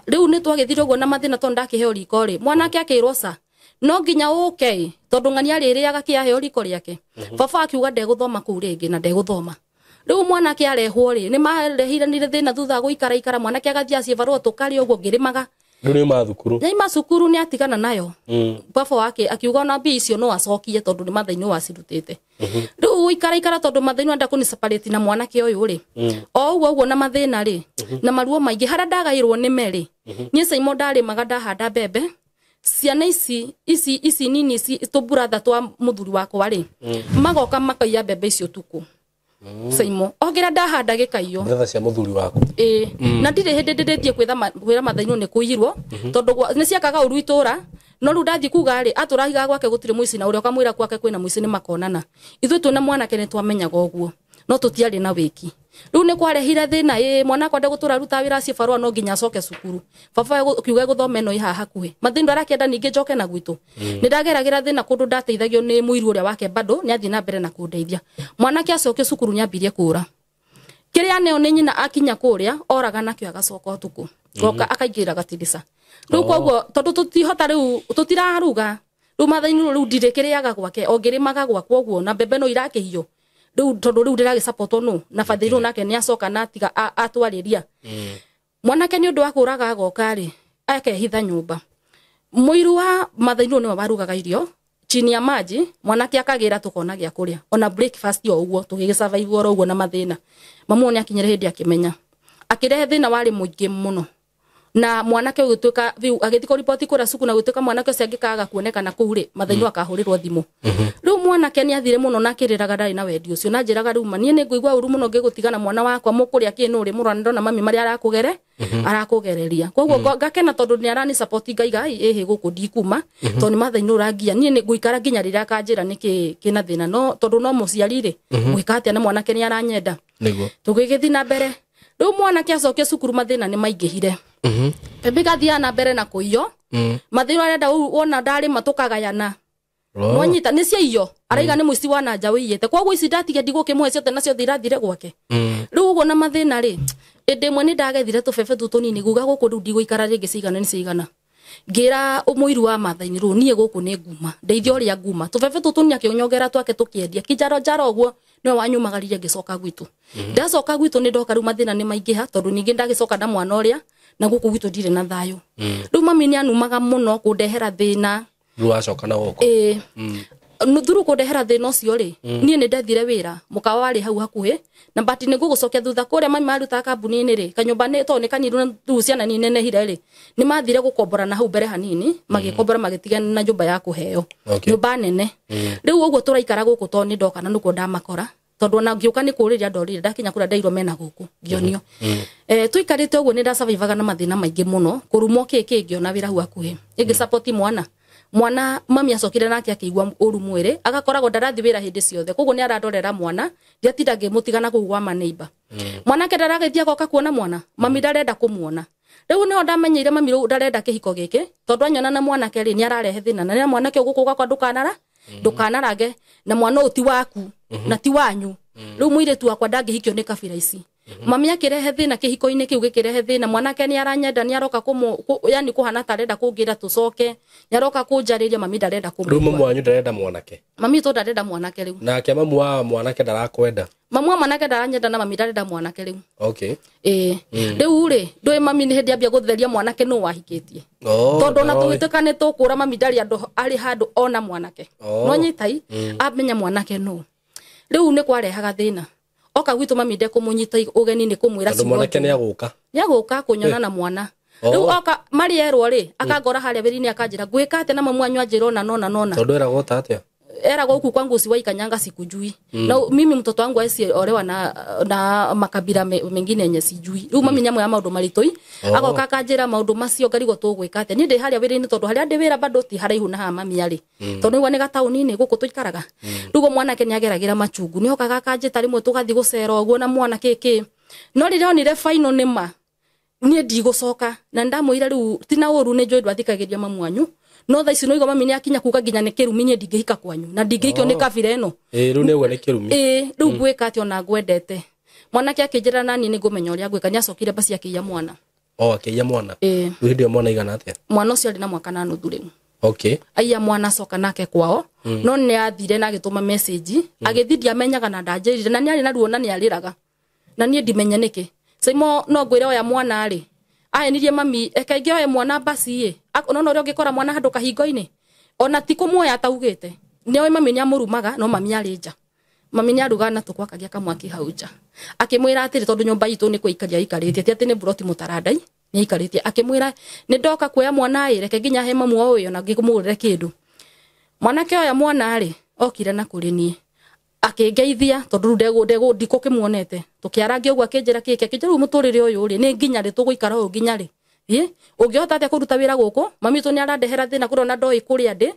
riu ni twagithire uguo na mathina tondu ndakiheo riko ri mwanake akirwo sa no nginya okay tondu ng'ania ririaga kiaheo riko riake baba akiuga ndeguthoma kuu ringi na ndeguthoma riu mwanake arehwo ri ni marehiranire thina thutha guikara mwanake agathia acie barua tukari uguo ngirimaga riu mathukuru cukuru ni atigana nayo baba wake akiuga na mbi icio no acokie tondu ni mathaini wacirutite riu ikara tondu mathaini anda kuni separate na mwanake uyu ri o uguo na mathina ri na maruo maingi hara ndagairwo ni meri nie Simon ndari maga ndahanda bebe ciana ici nini ici tuburatha twa muthuri wakwa ri magoka makaiya bebe icio tuku Simon ogira ndahanda gikaiyo mbetha cia muthuri waku na ndire hindi ndithie kwira mathaino ni kuirwo tondu ni ciakaga uru itura no ru ndathi kuga ri aturahiga gwake gutire muici na uria kamwira kwake kwina muici ni makonana ithu tuna mwanake ni twamenyaga uguo no tutiari na wiki riu ni kwarehire thina mwana kwa ndegutura ruta wira acie barua no nginya acoke cukuru baba kiuga guthome no iha hakuhi mathindo arakienda ningi njoke na gwitu ni ndageragira thina kundu ndateithagio ni muiru uria wake bado ni athi na mbere na kundeithia mwanake acoke cukuru nyambirie kura kiria neo ni nyina akinya kuria oraga nakio agacoka utuku goka akaingira gatirisa riu koguo tondu tutihota riu tutiraruga riu mathaini riu ndirikiriaga gwake ongirimaga gwakwa uguo na bebe no irakihio riu tondu riu ndiragi support no na fathiru nake ni acoka na tiga atwariria mwanake ni undu wa kuraga agoka ri akehitha nyumba muiru wa mathaini ni warugaga irio chini ya maji mwanake akagira tukona gya kuria ona breakfast yo uguo tugigisurvive oro uguo na mathina mamu ni akinyere hindi akimenya akirehe thina wari muingi muno na mwanake ugituika viu agithiko report kura suku na gutuika mwanake ucio angikaga kuonekana kuhure mathaini akahurirwo thimu riu mwanake ni athire muno na kiriraga ndari na wendi ucio na njiraga riu manie ni nguigwa uru muno ngigutigana mwana wakwa mukuria kinu ri murwana ndona mami mari arakugereria koguo ngakena tondu ni arani support ngaiga ehe guku ndikuma tondu mathaini urangia nie ni nguikara nginya rira kanjira niki kina thina no tondu no muciari ri gwikate na mwanake ni aranyenda niguo tugigithina mbere riu mwanake acoke cukuru mathina ni maingihire bebe gathia na mbere na kuiyo mathina arenda wona ndari matukagayana no nyita ni cia iyo araiga ni muici wa nanja wiyete koguo ici ndatige ndigukimwe cio nacio thirathire gwake riu uguo na mathina ri ndimwe ni ndagethire tubebe tutu nini guga guku riu ndigũikara ringi cigana ni cigana ngira umuiru wa mathaini ru nie guku ni nguma ndeithio ria nguma tubebe tutu ni akionyogera twake tukiendia kijaro jaro guo no wanyumagaririe ngicoka gwitu ndacoka gwitu ni ndoka ru mathina ni maingiha tondu ningi ndagicoka na mwana uria na guku gwitu ndire na thayo riu mami ni anumaga muno kundehera thina ru acoka na guku thuru kundehera thina ucio ri nie ni ndathire wira mukawa wari hau hakuhe na bati ni gugucokia thutha kuria mami maruta kambuni ni ri kanyumba ni to ni kanyiru na ciana ni nene hire ri ni mathire gukombora na hau mbere hanini magikombora magitigana na nyumba ya kuheo nyumba nene riu uguo turaikara guku to ni ndoka na nuko ndamakora tondu ona ngiuka ni kuriria ndorire ndakinya kuria ndairo mena guku ngionio tuikarite uguo ni ndasurvivaga na mathina maingi muno kurumo kiki ngiona wira hau hakuhe ingi support mwana mami acokire nake akigwa uru mwire agakoragwo ndarathi wira hindi ciothe koguo ni arandorera mwana ndiatinda ngimutigana kuu gwa maneiba mwanake ndaragethia goka kuona mwana mami ndarenda kumuona riu no ndamenyeire mami riu ndarenda kihiko giki tondu anyona na mwanake ri ni ararehe thina na mwanake gukuga kwa ndukanarage na mwana uti waku na ti wanyu riu muiretu wakwa ndangihikio ni kabira ici mami akirehe thina kihiko-ini kiu gikirehe thina mwanake ni aranyenda ni aroka yani kuhana tarenda kungira tucoke ni aroka kunjariria mami ndarenda kumugwa riu mamu wanyu ndarenda mwanake mami to ndarenda mwanake riu nake mamu wa mwanake ndarakwenda mamu wa mwanake ndaranyenda na mami ndarenda mwanake riu okay riu ri ndui mami ni hindi ambia gutheria mwanake no wahikitie tondu na tugitukane tukura mami ndari andu ari handu ona mwanake no nyitai amenya mwanake no riu ni kwarehaga thina oka gwitu mami ndekumunyita ugeni ni kumwira ciugo mwanake ni aguka kunyona na mwana riu oka mari erwo ri akagora haria wiri ni akanjira gwika ate na mamu anyu anjira nona tondu era gota atia era huku kwangu si waikanyanga sikujui na mimi mtoto wangu aisi olewa na makabila mengine yenye sijui riu mami nyamwe ya maundu maritoi agoka akanjira maundu macio ngarigo tugwika ate ni ndi haria wiri ni tondu haria ndi wira bado ti haraihu na ha mami ari tondu igwa ni gatauni ni guku tuikaraga rugo mwanake ni ageragira machungu ni okaga akanjita rimwe tugathi gucera oguo na mwana kiki no ririo ni re final ni ma ni ndigucoka na ndamuira riu tina uru ni njoi ndwathikagiria mamu wanyu no tha ici no igo mami ni akinya kuga nginya ni kirumi ni ndingihika kwanyu na ndingihikio ni kabira ino riu ni ugo ni kirumi riu gwika ati ona ngwendete mwanake akinjira nani ni ngumenya uria gwika ni acokire basi akiya mwana akiya mwana riu hindi mwana igana atia mwana ucio ari na mwaka na nuthu riu okay aiya mwana coka nake kwao no ni athire na agituma message agithidia amenyaga na ndanjirire na ni ari na ruo na ni ariraga na ni ndimenya niki saimo no ngwire oya mwana ari nirie mami ekainge oya mwana basi ye no rio ngikora mwana handu kahingo-ini ona ti kumuoya taugite ni oya mami ni amurumaga no mami ari nja mami ni aruga na tukwakagia kamwaki hau nja akimwira atiri tondu nyumba itu ni kuikaria ikaritie ati ni buroti mutarandai ni ikaritie akimwira ni ndoka kuoya mwana ai reke nginya he mamu oyo na ngimugurire kindu mwanake oya mwana ari okire na kuri nie akingeithia tondu ndego ndiko kimuonete tukiarangia uguo akinjira kiki akinjira muturire uyu ri ni nginya ri tuguikara uyu nginya ri ungihota atia kuruta wira guku mami tu ni arandehera thina kurona ndoi kuria ndi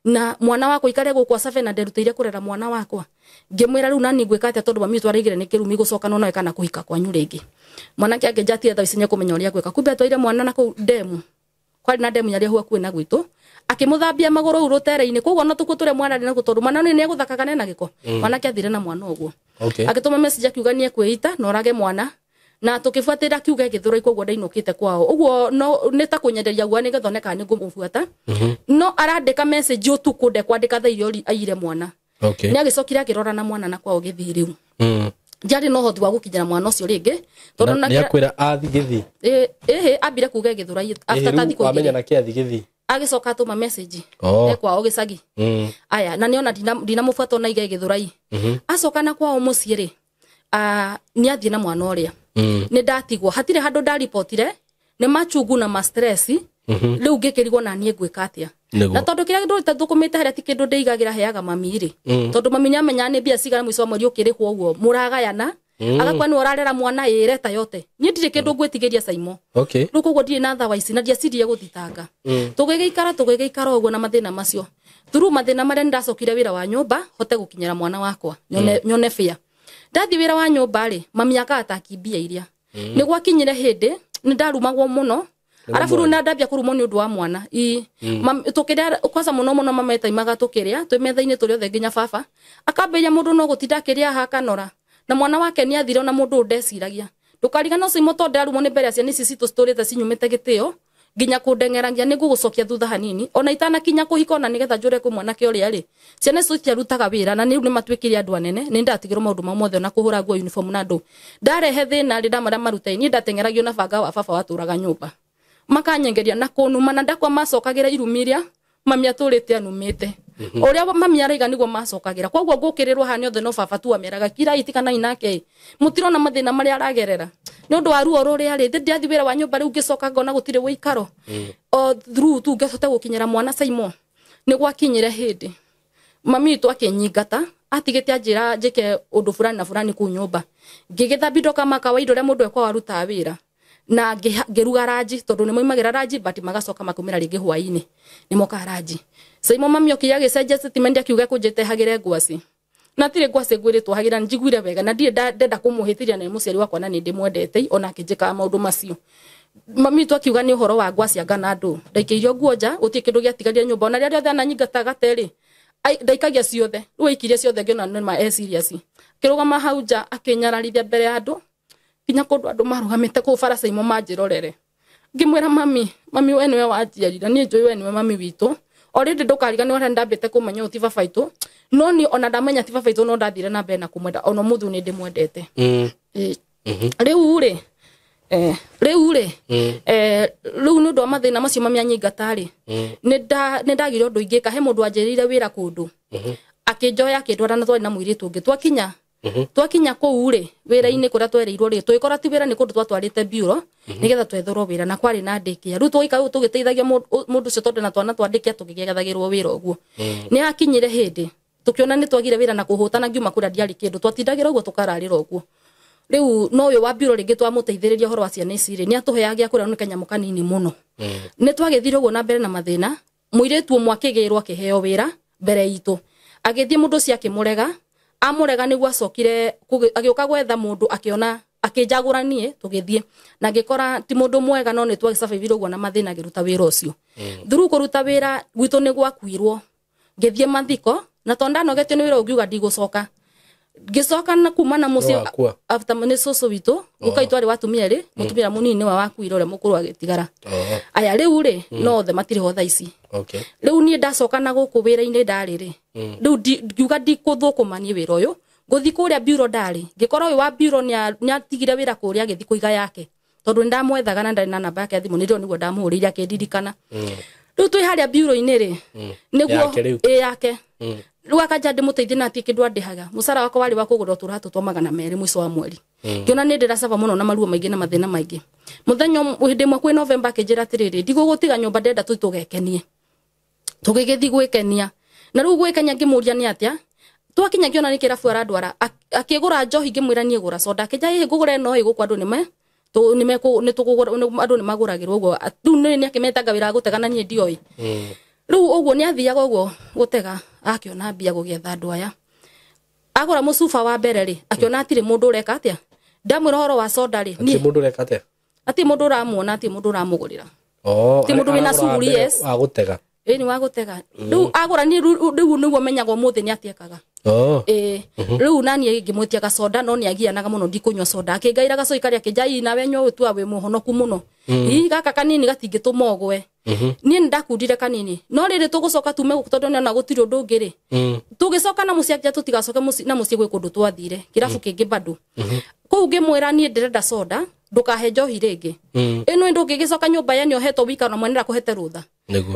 na mwana wako ikare guku asafe na nderutire kurera mwana wakwa ngimwira riu nani gwika atia tondu mami tu arigire ni kirumi gucoka no kana kuhika kwanyu ringi mwanake akinjatia tha icinye kumenya uria gwika kumbe atwaire mwana na ku demu kwari na demu yaria huwa kwina gwitu akimuthambia maguru rutere-ini koguo no tukuture mwana rina gutondu mwana ni eguthakaga na giko mwana kiathire na mwana uguo agituma message akiuga ni ekwita no rage mwana na tukifuatira kiuga githura koguo ndainukite kwao uguo no nita kunyenderia gwa ni githoneka ni ngumufuata no arandika message utuku nde kwandika tha irio aire mwana ni agicokira akirora na mwana na kwao githiriu jari no hoti wa gukinyira mwana ucio ringi tondu na akwira athi githi ambire kuga githura after tathi ko amenya na kiathi githi agicoka tuma message kwao gicagi aya na niona ndina mufuato na iga githurai acoka na kwao mucii ri ni athie na mwana uria ni ndatigwo hatire handu ndaripotire ne machungu na ma stress riu ngikirigwo na nie gwika atia na tondu kira ndu tathukumite haria ti kindu ndeigagira heaga mami ri tondu mami nyamenya ni bia cigara mwico mweri ukirihwo uguo muragayana agakwa ni urarera mwana ireta yote ni ndire kindu gwitigiria Saimo riu koguo ndire na thawa ici na ndia cirie guthitanga tugigeikara uguo na mathina macio through mathina maria ndacokire wira wa nyumba hote gukinyira mwana wakwa nyone fia ndathi wira wa nyumba ri mami akatakimbia iria ni gwakinyire hindi ni ndarumagwo muno arafu ru na ndambia kurumwo ni undu wa mwana tukiria kwanza muno mama etaimaga tukiria twimethaine turi othe nginya baba akamberia mundu no gutinda kiria ha kanora na mwana wake ni athire na mundu ndeciragia ndukarigana Saimo to ndarumwo ni mbere ya ciana ici citu citurite cinyumite gitio nginya kundengeragia ni gugucokia thutha hanini ona itana kinya kuhika ona nigetha njure ku mwana ke uria ri ciana ici ciarutaga wira na ni matwikire andu anene ni ndatigirwo maundu mamothe na kuhura nguo uniform na ndu ndarehe thina ri ndamara maruta ni ndatengeragio na banga wa baba waturaga nyumba makanyengeria na kunuma na ndakwa macokagira irumiria mami aturite anumite uria mami araiga niguo macokagira koguo ngukirirwo hani othe no baba tu ameraga kira itikana inake mutiro na mathina maria aragerera ni undu wa ruo ruria ri ndiathi wira wa nyumba riu ngicoka ngona gutire wikaro o through tu ngicote gukinyira mwana Saimo ni gwakinyire hindi mami tu akinyingata atigite ajira njike undu fulani na fulani ku nyumba ngigitha bindo kama kawaida ria mundu ekwa waruta wira na ngeruga raji tondu ni moimagira raji but magacoka makumira ringi hwaini ni moka raji Saimo mami okiya gicenje statement akiuga kunjite hagire ngwasi na tire ngwasi ngwiritwo hagira njiguire wega na ndie ndenda kumuhitiria na muciari wakwa na ni ndimwendete ona akijika maundu macio mami tu akiuga ni uhoro wa ngwasi angana ndu ndaikirio nguonja utie kindu giatigaria nyumba ona ria riothe ananyingataga teri ndaikagia ciothe riu ikiria ciothe ngiona ni ma serious kirugama hauja akinyararithia mbere ya andu kinya kundu andu marugamite ku bara Saimo manjirorere ngimwira mami we niwe wanjiarira ni njui we niwe mami witu already ndukarigani ora ndambite kumenya uti baba itu no ni ona ndamenya ti baba itu no ndathire na mbere na kumwenda ona muthu ni ndimwendete riu ri riu nundu wa mathina macio mami anyingatari ni ndagire undu ingika he mundu anjirire wira kundu akinjoya akindwara na twari na mwiritu ungi twakinya kuu ri wira-ini kuria twereirwo ri twikora ti wira ni kundu twatwarite bureau nigetha twethorwo wira na kwari na ndikia riu twika tugiteithagia mundu cio tondu na twana twandikia tugigathagirwo wira uguo ni akinyire hindi tukiona ni twagire wira na kuhutana ngiuma kuria ndiari kindu twatindagira uguo tukararira uguo riu no uyu wa bureau ringi twamuteithiriria horo wa ciana ici ri ni atuheagia kuria ni kanyamu kanini muno ni twagithire uguo na mbere na mathina muiritu umwe akigirwo akiheo wira mbere itu agithie mundu cia kimurega amurega niguo acokire agioka gwetha mundu akiona akijaguranie tugithie na ngikora ti mundu mwega no ni twagicabaibire uguo na mathina giruta wira ucio thuru kuruta wira gwitu ni gwakuirwo ngithie mathiko na tonda no getio ni wira ugiuga ndigucoka gicoka na kuma na mucio after mane soso witu ukaitwari watumia ri mutumira munini wa wakuira ure mukuru agitigara aya riu ri no the matire ho thaici riu ni ndacoka na guku wira-ini ndari ri riu ngiuga ndikuthukumanie wira uyu nguthi kuria bureau ndari ngikora uyu wa bureau ni atigire wira kuria agithi kuiga yake tondu ndamwethaga na ndari na namba yake thimu nirio niguo ndamuhuriria akindirikana riu twi haria bureau-ini ri niguo yake riu akaja ndimuteithie na atie kindu andihaga musara wakwa wari wa kugura turatu twa 200 mwico wa mweri ngiona ni ndiracaba muno na maruo maingi na mathina maingi muthenya hindi mwe kwi November akinjira atiriri ndigugutiga nyumba ndenda tugekenie tugigithi gwikenia na riu gwikenia ngimuria ni atia twakinya ngiona ni kirabu aradwara akigura njohi ngimwira ni igura soda akija hi ngugura no igukwa andu ni tugugura andu ni maguragirwo uguo riu ni akimetanga wira gutegana ni ndioi riu uguo ni athiaga uguo gutega akiona mbia gugietha andu aya agura mucuba wa mbere ri akiona atire mundu ureka atia ndamwira horo wa soda ri ni mundu ureka atia ati mundu uramuona ati mundu uramugurira ti mundu wina suguri yes agutega ni wa gutega riu agura ni riu niguo menyagwo muthi ni atiekaga riu nani ngimwitia ga soda no ni agianaga muno ndikunywa soda akingaira gacoi karia kijai nawe nywa utua we muhonoku muno gaka kanini gatingituma ogwe ni ndakundire kanini no riri tugucoka tume tondu na gutiri undu ngiri tugicoka na mucia kya tutigacoke na mucie gwe kundu twathire kirabu kingi bado kuu ngimwira ni ndirenda soda ndukahe njohi ringi ino ndungigicoka nyumba yani ohetwo wikaro mwenera kuhete rutha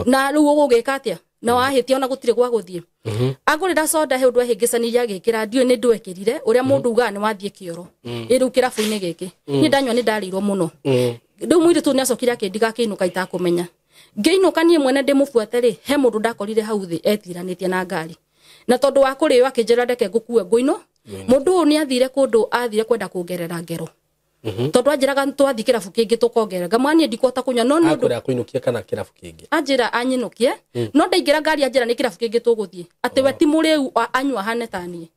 na riu ugugika atia na wahitia ona gutire gwa guthie agurira soda he undu ehingicaniria agikira ndio ni ndwekirire uria mundu uga ni wathie kioro riu kirabu-ini giki ni ndanywa ni ndarirwo muno ndu mwiritu ni acokire akindiga kiinuka itakumenya ngeinuka nie mwene ndimubuate ri he mundu ndakorire hau thi etiranitie na ngari na tondu wa kuriyo akinjira ndeke ngukue nguino mundu ni athire kundu athire kwenda kuongerera ngero tondu anjiraga twathi kirabu kingi tukongerera ngamwani ndikota kunya no ndu akura kuinukia kana kirabu kingi anjira anyinukie no ndaingira ngari anjira ni kirabu kingi tuguthie ati we ti muriu anywa hane tani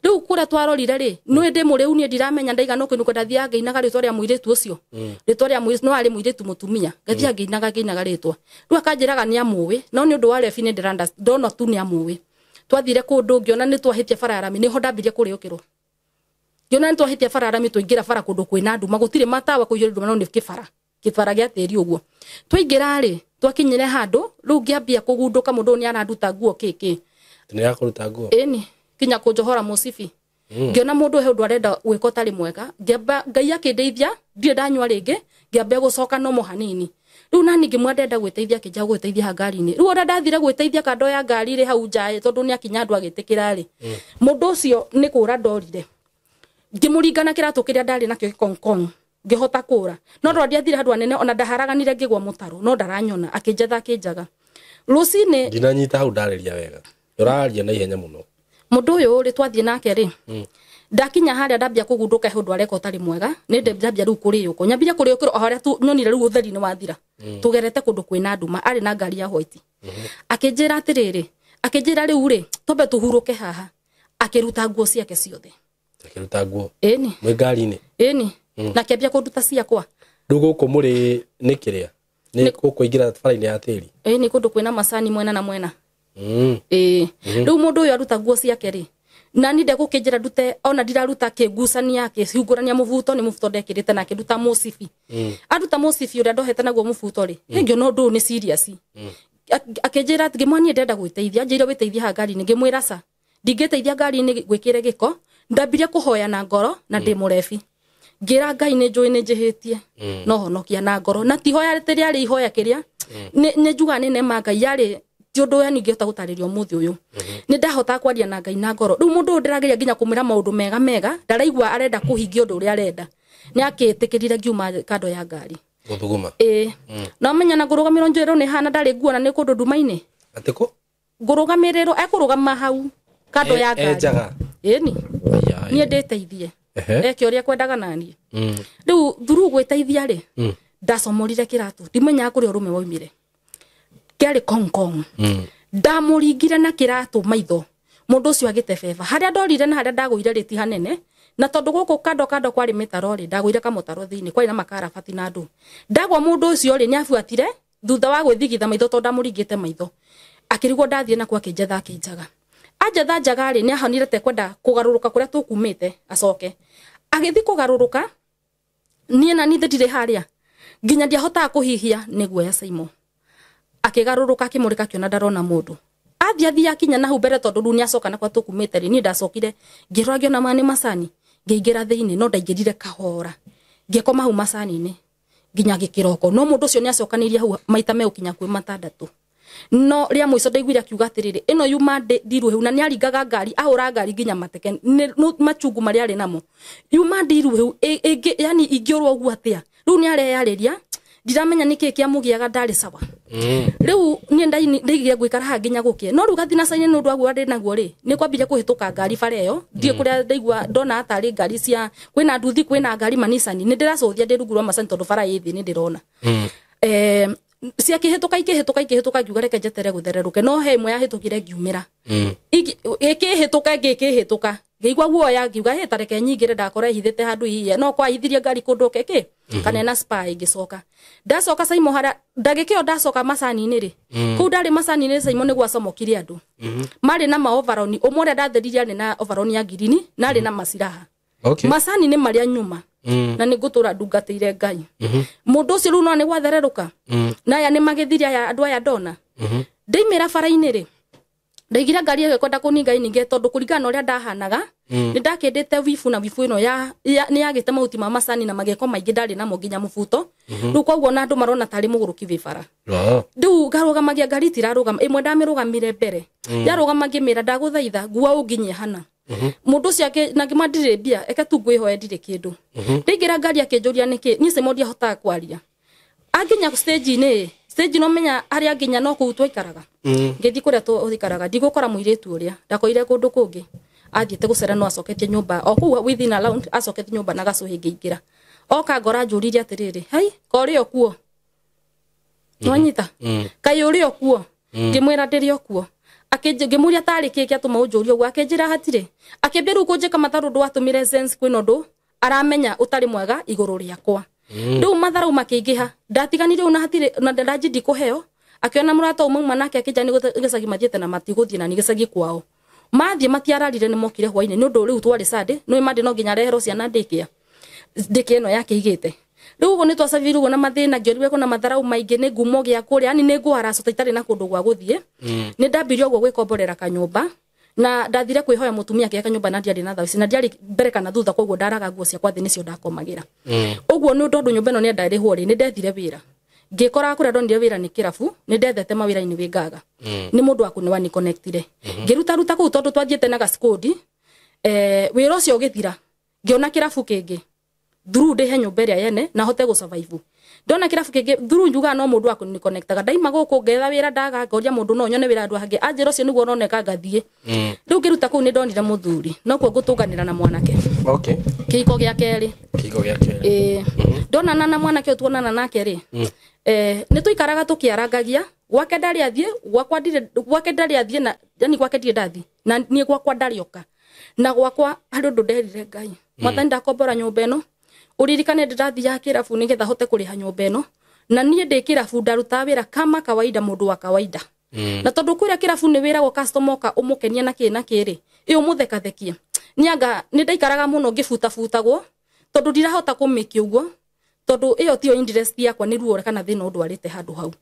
riu kura twarorire ri no ndi muriu ni ndiramenya ndaiga no kuinuka ndathia ngeinaga ritwa ria muiritu ucio ritwa ria muiritu no ari muiritu mutumia ngathia ngeinaga ritwa riu akanjiraga ni amuwi no ni undu wa refi ni ndiranda ndono tu ni amuwi twathire kundu ngiona ni twahitie fararami ni ho ndambirie kuriukirwo ngiona ni twahitie fararami tuingira fara kundu kwina nduma gutire matawa kuiyura nduma no ni kifara gia tiri uguo twaingira ri twakinyire handu riu ngiambia kugunduka mundu ni aranduta nguo kiki ni yakuruta nguo eni kinya kunjohora musibi ngiona mundu he undu arenda gwiko tari mwega ngiamba ngai akindeithia ndire ndanywa ringi ngiamba gucoka no mo hanini riu nani ngimwendenda gwiteithia kinja gwiteithia ngari-ini riu ora ndathire gwiteithia kando ya ngari ri hau njae tondu ni akinya andu agitikira ri mundu ucio ni kura ndorire ngimuringana kiratu kiria ndari nakio gikonkong ngihota kura no ndo ndiathire handu anene ona ndaharaganire ngigwa mutaro no ndaranyona akinjetha akinjaga rucine ndinanyita hau ndariria wega uraria na ihenya muno mundu uyu ri twathie nake ri ndakinya haria ndambia kugunduka he undu areka utari mwega ni ndambia riu kuriyuko nyambia kuriyukiro haria tu nyonire riu utheri ni wathira tugerete kundu kwina nduma ari na ngari ya white akinjira atiriri akinjira riu ri tobe tuhuruke haha akiruta nguo ciake ciothe akiruta nguo eni mwe ngari-ini eni na kiambia kunduta ciakwa nduguko muri ni kiria ni kuingira fara-ini ya tiri eni kundu kwina macani mwena na mwena riu mundu uyu aruta nguo ciake ri nani ndegukijira ndute ona ndiraruta kigucania kihingurania mubuto ni mubuto ndekirite na kiruta musibi aruta musibi uria ndohete naguo mubuto ri hingio no ndu ni serious akinjira ati ngimwani ndenda gwiteithia njira witeithia ha ngari ningi mwira sa ndingiteithia ngari ni gwikire giko ndambiria kuhoya na ngoro na ndi murefi ngira ngai ni njui ni njihitie no honokia na ngoro na tihoya ritiria ari ihoya kiria ni njuga ni nema ngai yari tiondo ya ningihota gutaririo muthi uyu ni ndahota kwaria na ngai na ngoro riu mundu ndirageria nginya kumira maundu mega ndaraigwa arenda kuhingia undu uria arenda ni akitikirire ngiuma kando ya ngari guthuguma no menya na ngurugamiro njero ni hana ndari nguona ni kundu nduma-ini atiko ngurugamiriro ekurugama hau kando ya ngari eni ni nditeithie eke uria kwendaga nani riu thuru gwiteithia ri ndacomorire kiratu ndimenya kuri urume waumire kiari konkong ndamuringire na kiratu maitho mundu ucio agite beba haria ndorire na haria ndaguire riti hanene na tondu guku kando kwari mitaro ri ndaguire kamutaro thiini kwari na makarabati na ndu ndagwa mundu ucio ri ni afuatire thutha wa gwithigitha maitho tondu ndamuringite maitho akirigwo ndathie na kwa kinjetha akinjaga anjetha njaga ri ni ahonire te kwenda kugaruruka kuria tukumite acoke agithi kugaruruka nie na nithe ndire haria nginya ndiahota kuhihia ni guoya Saimo akigaruruka akimurika kiona ndarona mundu athia kinya na mbere tondu ru ni acoka na kwa tukumite ri ni ndacokire ngiragio na mani macani ngiingira thiini no ndaingirire kahora ngikoma hau macani-ini nginya gikiroko no mundu ucio ni acokanirie hau maita me ukinya kwi matandatu no ria muico ndaiguire akiuga atiriri ino yuma ndiru heu na ni aringaga ngari ahura ngari nginya mateke no machungu mari ari namo yuma ndiru heu yani ingiorwo ugu atia riu ni areyariria ndiramenya niki kiamugiaga ndari sawa riu ni ndaigire gwikara ha nginya gukie no ruga thina saini nundu agwa ndi naguo ri ni kwambire kuhituka ngari fare yo ndie kuria ndaigua ndona atari ngari cia kwina nduthi kwina ngari manisani ni ndiracuthia ndirugurwa macani tondu fara yithi ni ndirona cia kihituka ngiuga reke njetere guthereruke no he imwe yahitukire ngiumira ikihituka ngeigua guoya ngiuga he tareke nyingire ndakora ihithite handu hiye no kwa ithirie ngari kundu keke kana na spy ngicoka ndacoka Saimo haria ndagikio ndacoka macani-ini ri ku ndari macani-ini Saimo ni gwacomokire andu mari na maovaroni umwe ndatheriria ni na overoni ya girini na ari na maciraha macani-ini maria nyuma na ni gutura ndungateire ngai mundu ucio ru no ni gwathereruka na ya ni magithiria ya andu aya ndona ndaimira fara-ini ri ndaigira ngari ege kwenda kuninga ininge tondu kuringana uria ndahanaga ni ndakendete wifu na wifu ino ya ni yagite mauti ma macani na mageko maingi ndari namo nginya mubuto riu koguo na andu marona tari muguruki vibara riu ngarugamagia ngari tirarugama imwe ndamirugamire mbere yarugamagia mira ndaguthaitha ngua unginye hana mundu ciake na ngimandire bia eke tu ngwihoe ndire kindu ndingira ngari akinjuria niki ni se modi ahota kwaria aginya stage no menya ari aginya no kutwa ikaraga ngithi kuria tu ikaraga ndigukora muiretu uria ndakoire kundu kungi athiete gucera no acoketie nyumba o ku within around acoketie nyumba na gacuhi ngiingira oka ngora njuririe atiriri hai kori okuo nwanyita kai uri okuo ngimwira ndiri okuo ngimuria tari kiki atuma unjurio gwake njira hatire akimbiru kunjika matharu ndu atumire sense kwino ndu aramenya utari mwega iguru riakwa ndu matharu makiingiha ndatiganire una hatire na ndajidi kuheo akiona murata umwe nake akijani gicagi mathiete na matiguthie na ni gicagi kwao mathie matiararire ni mokire hwaine ni ndu riu twari sade no imande no nginya rehero ciana ndike no yake igite riu go ni twacaviru na mathina ngioriwe kuna matharau maingi ni ngumo gia kuria ani ni nguhara so taitari na kundu gwa guthie ni ndambirio gwo gwikomborera kanyumba na ndathire kwihoya mutumia kia kanyumba na ndiari na thauci na ndiari mbere kana thutha kogwo ndaraga nguo ciakwa thi nicio ndakomagira ugwo ni ndu nyumba ino ni ndarihwo ri ni ndethire wira ngikora kuria ndonire wira ni kirabu ni ndethete mawira ini wingaga ni mundu waku ni wani connectire ngiruta ku tondu twathiete na gaskodi wira ucio githira ngiona kirabu kingi through de nyumba ria yene na hote go survive ndona kirabu kingi through njuga no mundu waku ni connectaga ndaima guku ngetha wira ndaga ngoria mundu no nyone wira andu hangi anjiro cio niguo roneka ngathie riu ngiruta ku ni ndonire muthuri no kuo ngutunganira na mwanake kiko gia keri ndonana na mwanake tuonana nake ri ni tuikaraga tukiarangagia gwake ndari athie gwake ndari athie na yani gwake ndie ndathi na nie gwakwa ndarioka na gwakwa andu nderire Ngai mwathani ndakombora nyumba ino uririkane ndathi ya kirabu nigetha hote kuriha nyumba ino na nie ndi kirabu ndaruta wira kama kawaida mundu wa kawaida na tondu kuria kirabu ni wira go customer ka umukenia na kiri iyo muthekathekie nianga ni ndaikaraga muno ngifutagwo tondu ndirahota kumiki uguo tondu iyo tio interest yakwa ni ruo kana thina ndwarite handu hau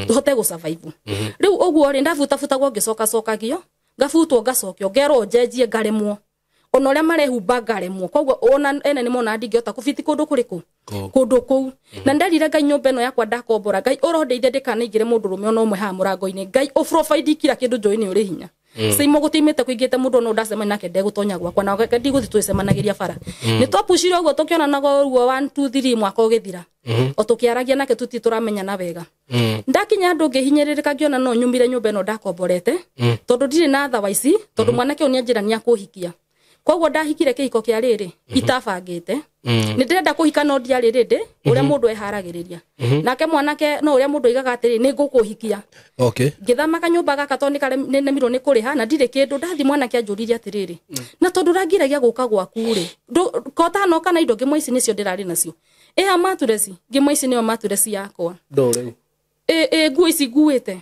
tuhote go survive riu uguo ri ndafutagwo ngicoka ngafutwo ngacokio ngero njejie ngaremwo ona uria marehumba ngaremwo kogwo ona ene ni mona ndingihota kubiti kundu kuriku kundu kuu na ndarire Ngai nyumba ino yakwa ndakombora Ngai urondeithia ndikana igire mundu rume ona umwe ha murango-ini Ngai provide kira kindu njoini uri hinya Simo gutimite kuigite mundu no ndacema nake ndegutonya gwakwa na gake ndiguthi twicemanagiria bara ni twapushire uguo tukiona nago ruo 1 2 3 mwaka ugithira o tukiaragia nake tuti turamenya na wega ndakinya andu ngihinyiririka ngiona no nyumire nyumba ino ndakomborete tondu ndiri na otherwise tondu mwanake oni anjira ni akuhikia kogwo ndahikire kihiko kia riri itabangite ni ndirenda kuhika no ndiari rindi uria mundu eharagiriria nake mwanake no uria mundu igaga atiri ni ngukuhikia ngithama kanyumba gaka toni kare nemirwo ni kuriha na ndire kindu ndathi mwanake anjuririe atiriri na tondu rangiragia guka gwaku ri kota no kana indo ngimwe ici nicio ndirari nacio maturesi ngimwe ici nio maturesi yakwa ndore nguo ici nguite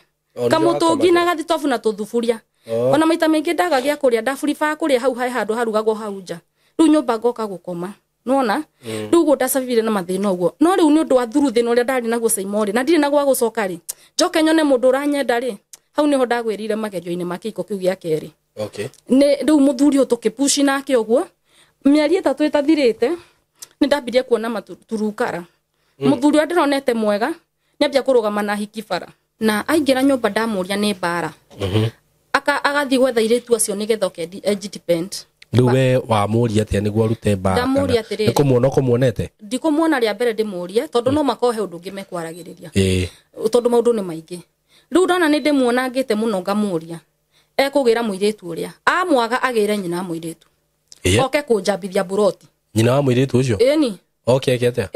kamutungi na gathitofu na tuthufuria ona maita maingi ndagagia kuria ndafuriba kuria hau hai handu harugagwo hau nja riu nyumba ngoka gukoma nona riu go ndacavire na mathina uguo no riu ni undu wa thuru thina uria ndari naguo Saimori na ndiri nagwa gucoka ri njoke nyone mundu uranyenda ri hau niho ndagwirire magerio-ini makiko kiu gia keri ni riu muthuri u tukipushi nake uguo mieri 3 itathirite ni ndambirie kuona maturukara muthuri wa ndironete mwega ni ambia kurugama na hiki bara na aingira nyumba ndamuria ni bara agathi gwetha iretu acio nigetha depend riwe wa muria atia niguo rute bara ni kumuona kumuonete ndikumuona ria mbere ndimurie tondu no makohe undu ngime kwaragiriria tondu maundu ni maingi riu ndona ni ndimuona ngite muno ngamuria ekugira muiretu uria amwaga agire nyina muiretu oke kunjambithia buroti nyina wa muiretu ucio ni kete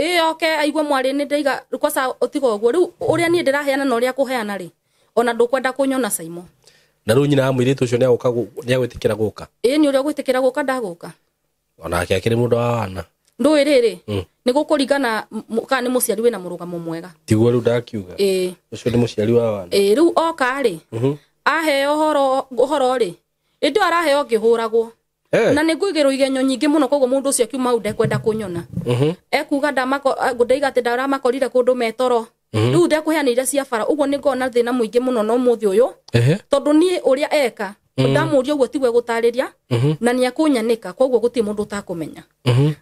aigua mwari ni ndaiga kosa otigo uguo riu uria ni ndiraheana na uria kuheana ri ona ndukwenda kunyona Saimo na riu nyina wa muiretu ucio ni agwitikira guka ni uria gwitikira guka ndaguka ona ake akiri mundu wa wana ndu iriri ni gukurigana kana ni muciari wina murugamo mwega tiguo riu ndakiuga ucio ni muciari wa wana riu oka ri ahe uhoro ri indu araheo ngihuragwo na ni nguigirwo igenyo nyingi muno kogwo mundu ucio akiuma u ndekwenda kunyona ekuga ndaiga ati ndaramakorire kundu metoro riu ndekuheanire cia bara uguo ni ngona thina muingi muno no muthi uyu tondu ni uria eka ndamuria uguo tigwe gutariria na ni akunyanika kogwo guti mundu utakumenya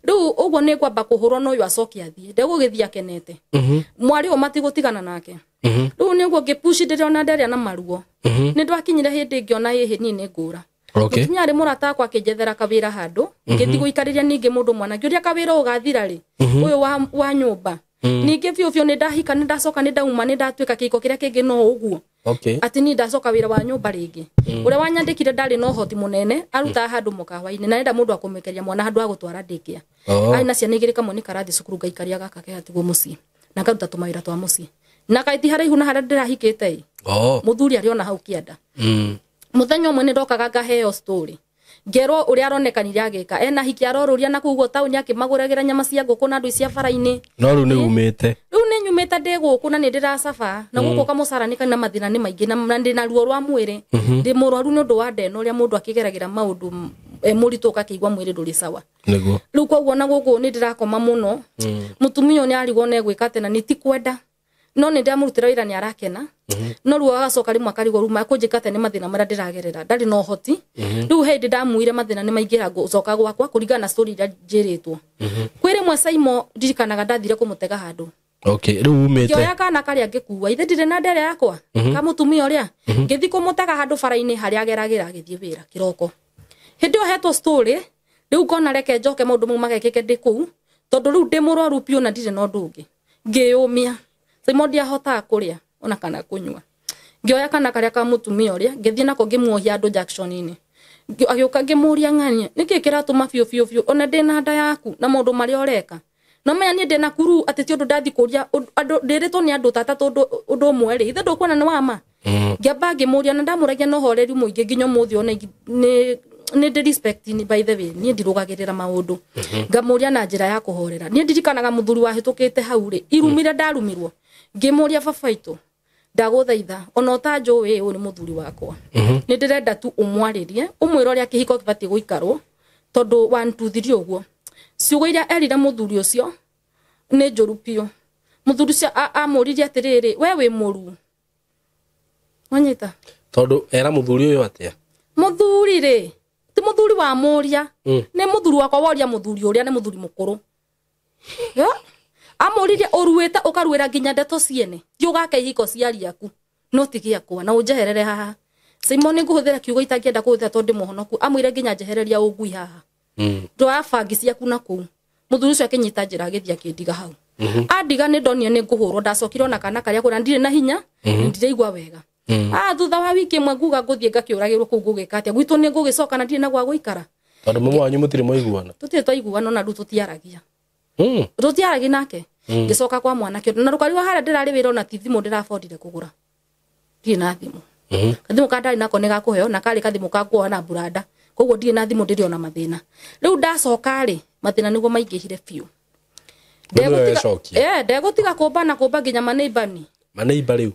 riu uguo ni ngwamba kuhurwo no uyu acoki athie ndegugithia kenete mwari o matigutigana nake riu ni nguo ngipushi ndiriona nderia na maruo ni ndwakinyire hindi ngiona hihi ni ngura Okay. Mutumia ari murata akwa akijethera kawira handu ngithi guikariria ningi mundu mwana ngiuria kawira ugathira ri uyu wa nyumba ningi biu ni ndahika ni ndacoka ni ndauma ni ndatwika kiko kiria kingi no uguo Okay. ati ni ndacoka wira wa nyumba ringi uria wanyandikire ndari no hoti munene aruta handu mukawa-ini na nenda mundu akumekeria mwana handu agutwara ndikia aina ciana igiri kamwe ni karathi cukuru ngaikaria gaka ke atiguo mucii na karuta tumawira twa mucii na kaiti haraihu na haria ndirahikite muthuri ariona hau kianda muthenya umwe ni ndokaga ngaheo story ngero uria aronekanire agika ena hiki aroruria na kuguo tauni akimaguragira nyama cia nguku na ndu cia bara-ini no ru ni umite nyumite ndi guku na ni ndiracaba na guku kamucara ni kana mathina ni maingi na ndina ruo rwa mwiri ndi murwaru ni undu wa ndeno uria mundu akigeragira maundu murito kakigwa mwiri nduri sawa niguo riu koguo na guku ni ndirakoma muno mutumia ni arigwo ne gwika tena ni ti kwenda no ni ndamurutira wira ni arakena no ruo agacoka rimwe akarigwo ruma akunjika tene mathina maria ndiragerera ndari no hoti riu hindi ndamuire mathina ni maingira gucoka gwakwa kuringana na story iria njiritwo kwire mwe Saimo ndirikanaga ndathire kumutega handu okay riu umite kioya kana karia ngikuwa ithe ndire na ndere yakwa kamutumia uria ngithi kumutega handu bara-ini haria ageragira agithie wira kiroko hindi ohetwo story riu kona reke njoke maundu mau magekeke ndi kuu tondu riu ndi murwaru piu na ndire no ndungi ngiyumia Saimo ndiahota kuria ona kana kunywa ngioya kana karia ka mutumia uria ngithie nako ngimuohia andu Jackson-ini agioka ngimuria ng'ania niki kiratuma fiu ona ndina nda yaku na maundu maria ureka no menya ni ndina kuru ati ti undu ndathi kuria andu ndiritwo ni andu tata tondu undu umwe ri ithe ndukuona ni wama ngiamba ngimuria na ndamuragia no horeri muingi nginya muthi ona ni respect ni by the way ni ndirugagirira maundu ngamuria na njira ya kuhorera ni ndirikanaga muthuri wa hitukite hau ri irumire ndarumirwo ngimuria babaitu ndaguthaitha ona utanjui uyu ni muthuri wakwa ni ndirenda tu umwaririe umwira uria kihiko kibati guikarwo tondu 1 2 3 uguo ciugo iria erire muthuri ucio ni njuru piu muthuri ucio amuririe atiriri we wi muru wanyita tondu era muthuri uyu atia muthuri ri ti muthuri wa muria ni muthuri wakwa woria muthuri uria ni muthuri mukuru ya amuririe uruite ukaruira nginya ndeto ciene thiugake ihiko ciari aku no tigiakwa na unjeherere haha Saimo ni nguhuthira kiugo itakienda kuhuthira tondu muhonoku amwire nginya njehereria ugui haha ndwa bangi ciaku na kuu muthuri ucio akinyita njira agithia kindiga hau andiga ni ndonio ni nguhurwo ndacokire ona kana karia kuna ndire na hinya ndiraigwa wega thutha wa wiki imwe nguga nguthie ngakiuragirwo kuu ngugika atia gwitu ni ngugicoka na ndire na gwa guikara tondu mumu wanyu mutire mwaiguana tutire twaiguana na ndu tutiaragia tutiaragia nake ngicoka kwa mwanake na rukari wa haria ndirari wira ona ti thimu ndirafondire kugura ndire na thimu kathimu kandari nako ni gakuheo na kari kathimu kakuoha na burada koguo ndire na thimu ndiri ona mathina riu ndacoka ri mathina niguo maingihire fiu ndegutiga kumba na kumba nginya maneibani riu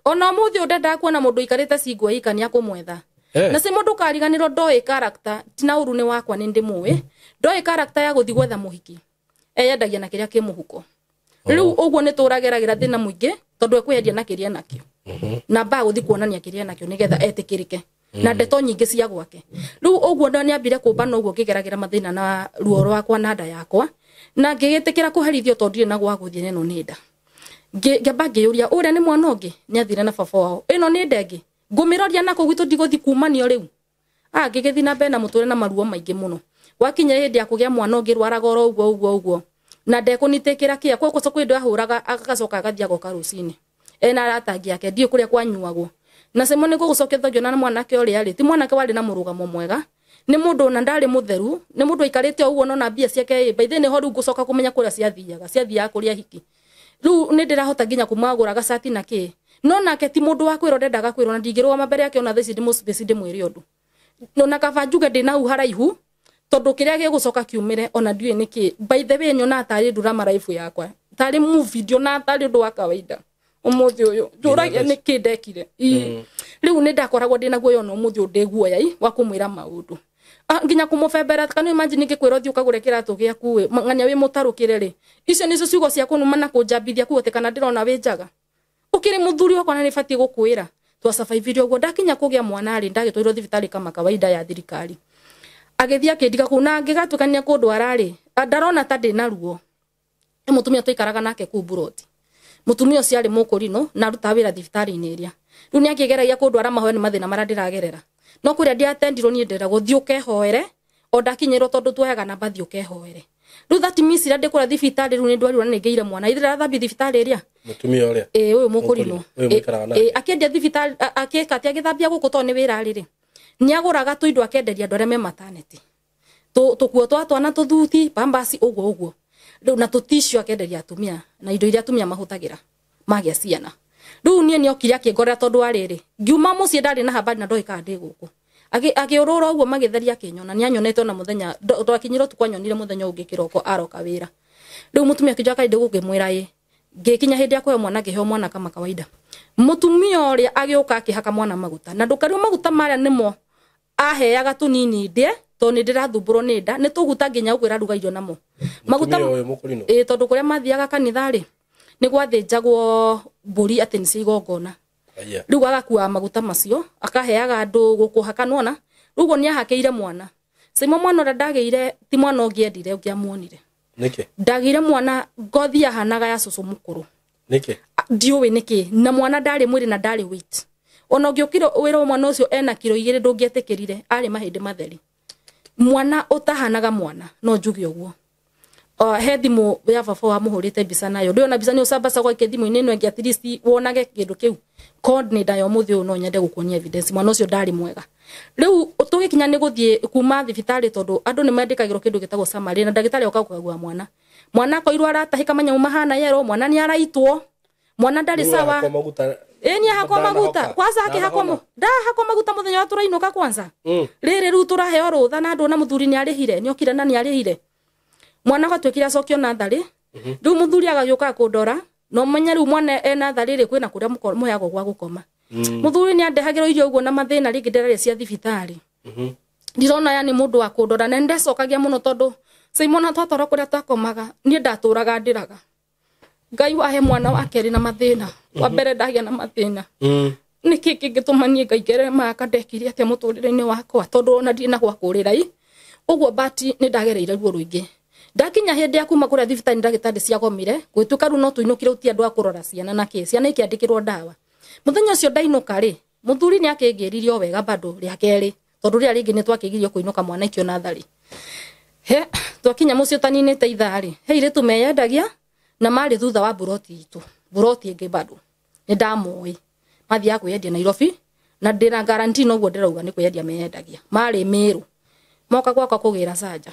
ona muthi ndenda kuona mundu ikarite cingwa ikania kumwetha na Saimo ndukariganirwo ndoi character tina uru ni wakwa ni ndimuwe ndoi character ya guthi gwetha muhiki eyendagia na kiria kimuhuko riu uguo ni turageragira thina muingi tondu ekwedia na kiria nakio na ba guthi kuonania kiria nakio nigetha etikirike na ndeto nyingi cia gwake riu uguo ndo ni ambire kumba no uguo ngigeragira mathina na ruo rwakwa na nda yakwa na ngigitikira kuherithio tondu na gwa guthie neno ni nda ngamba ngiyuria uria ni mwana ungi ni athire na baba wao ino ni ndengi ngumiroria nako gwitu ndiguthi kumanio riu ngigithi na mbere na muture na maruo maingi muno wakinya hindi akugia mwana ungi rwaraga oro uguo na ndekunitikira kia kwa kucoka ndo ahuraga agacoka agathia goka rucini ena aratangi yake ndie kuria kwanyuagwo na Saimo ni gugucokethagio na mwanake uria ri ti mwanake wari na murugamo mwega ni mundu na ndari mutheru ni mundu ikarite uguo no na bia ciake by the ne horu gucoka kumenya kuria ciathiaga kuria hiki riu ni ndirahota nginya kumagura gacati na ki no nake ti mundu wa kwiro ndendaga kwiro na ndingirwa mambere yake ona theci ndimuspace ndimwire undu no nakaba njuge ndina hu haraihu tondu kiria gigucoka kiumire ona ndiwe niki by the way nyona atari drama life yakwa tari mu video na atari ndu wa kawaida umuthi uyu njuragia niki ndekire riu ni ndakoragwo ndina guoya no umuthi ndeguoya wa kumwira maundu nginya kumufembera kana imagine ngikwira thi ukagure kiratu giaku ng'anya wi mutarukire ri icio nicio ciugo cia kunuma na kunjambithia kuote kana ndirona wi njaga ukiri muthuri wakwa na nifati gukwira twa survive uguo ndakinya kugia mwana ri ndagitwirwo thibitari kama kawaida ya thirikari agithia kindiga kuna ngigatukania kundu arari ndarona ta ndina ruo mutumia tuikaraga nake ku buroti mutumia ucio ari mukurino na ruta wira thibitari-ini iria riu ni akigeragia kundu ara mahoya ni mathina mara ndiragerera no kuria ndiatendirwo nie ndera guthii ukehoere o ndakinyirwo tondu tuheaga namba thii ukehoere riu that means ira ndikura thibitari riu ni ndwarirwo na ningeire mwana ithira thambi thibitari iria mutumia uria uyu mukurino akendia thibitari akikati agithambia guku to ni wira riri ni aguraga tuindo akenderia andu aria me maternity tukuo twana tuthuti pambasi uguo riu na tutishu akenderia atumia na indo iria atumia mahutagira magia ciana riu nie ni okire akingorera tondu ariri ngiuma mucie ndari na habari na ndoika ndi guku agiurura uguo magitheria kinyona ni anyonete na muthenya twakinyiro tukwanyonire muthenya ungi kiroko aroka wira riu mutumia kijwa kaide gukimwira ye ngikinya hindi ya kuhe mwana ngiheo mwana kama kawaida mutumia uria agiuka akihaka mwana maguta na ndukariu maguta maria nimo aheaga tunini ndie to ni ndirathumburo ni nda ni tuguta nginya ukwira ruga irio namo maguta tondu kuria mathiaga kanithari ni gwathinjagwo mburi ati ni cigongona riu agakua maguta macio akaheaga andu gukuhaka nona rugo ni ahakeire mwana simo mwana ora ndageire ti mwana ongiendire ungiamuonire niki ndageire mwana ngothi ahanaga ya cucu mukuru niki ndiuwe niki na mwana ndari mwiri na ndari weight ona ngiukiro wira mwana ucio ena kilo 2 ndungietikirire ari mahindi matheri mwana utahanaga mwana no njugi uguo he thimu ya baba wa muhurite mbica nayo ndio na mbica ni ucambasa kwa thimu-ini ino ngi at least wonage kindu kiu code ni ndayo muthi no nyende gukuonia evidence mwana ucio ndari mwega riu tugikinya ni guthie kuma thibitari tondu andu ni mendikagirwo kindu gitagwo summary na ndagitari okagua mwana koirwo aratahika manya mahana yero mwana ni araitwo mwana ndari sawa ni hakwa maguta kwanza hakihakwa hakwa maguta muthenya wa turainuka kwanza riri ru turaheo rutha na andu na muthuri ni arihire ni okire na ni arihire mwana gatwekira acokio na thari riu muthuri agagioka kundora no menya riu mwana ena thari ri kwina kuria muheagwo gwa gukoma muthuri ni andehagirwo irio uguo na mathina ringi nderere cia thibitari ndirona yani mundu wa kundora na ndecokagia muno tondu Simona twatwara kuria twakomaga ni ndaturaga ndiraga Ngai wahe mwana wake ri na mathina wa mbere ndagia na mathina niki kingitumanie ngaigere maka ndekire atia muturire-ini wakwa tondu ona ndi na gwa kurira uguo bati ni ndagereire ruo ruingi ndakinya hindi akuma kuria thibitari ndagitari cia gomire gwituka ru no tuinukire uti andu akurora ciana na ke ciana ikiandikirwo ndawa muthenya ucio ndainuka ri muthuri ni akingiririo wega bado ria keri tondu ria ringi ni twakigirio kuinuka mwana ikio na thari he twakinya mucio taninite ithari he ire tumeyendagia na mari thutha wa buroti itu buroti ingi bado ni ndamoi mathia kuyendia Nairobi na ndira guarantee no guo ndirauga ni kuyendia meyendagia mari miru moka gwakwa kugira sanja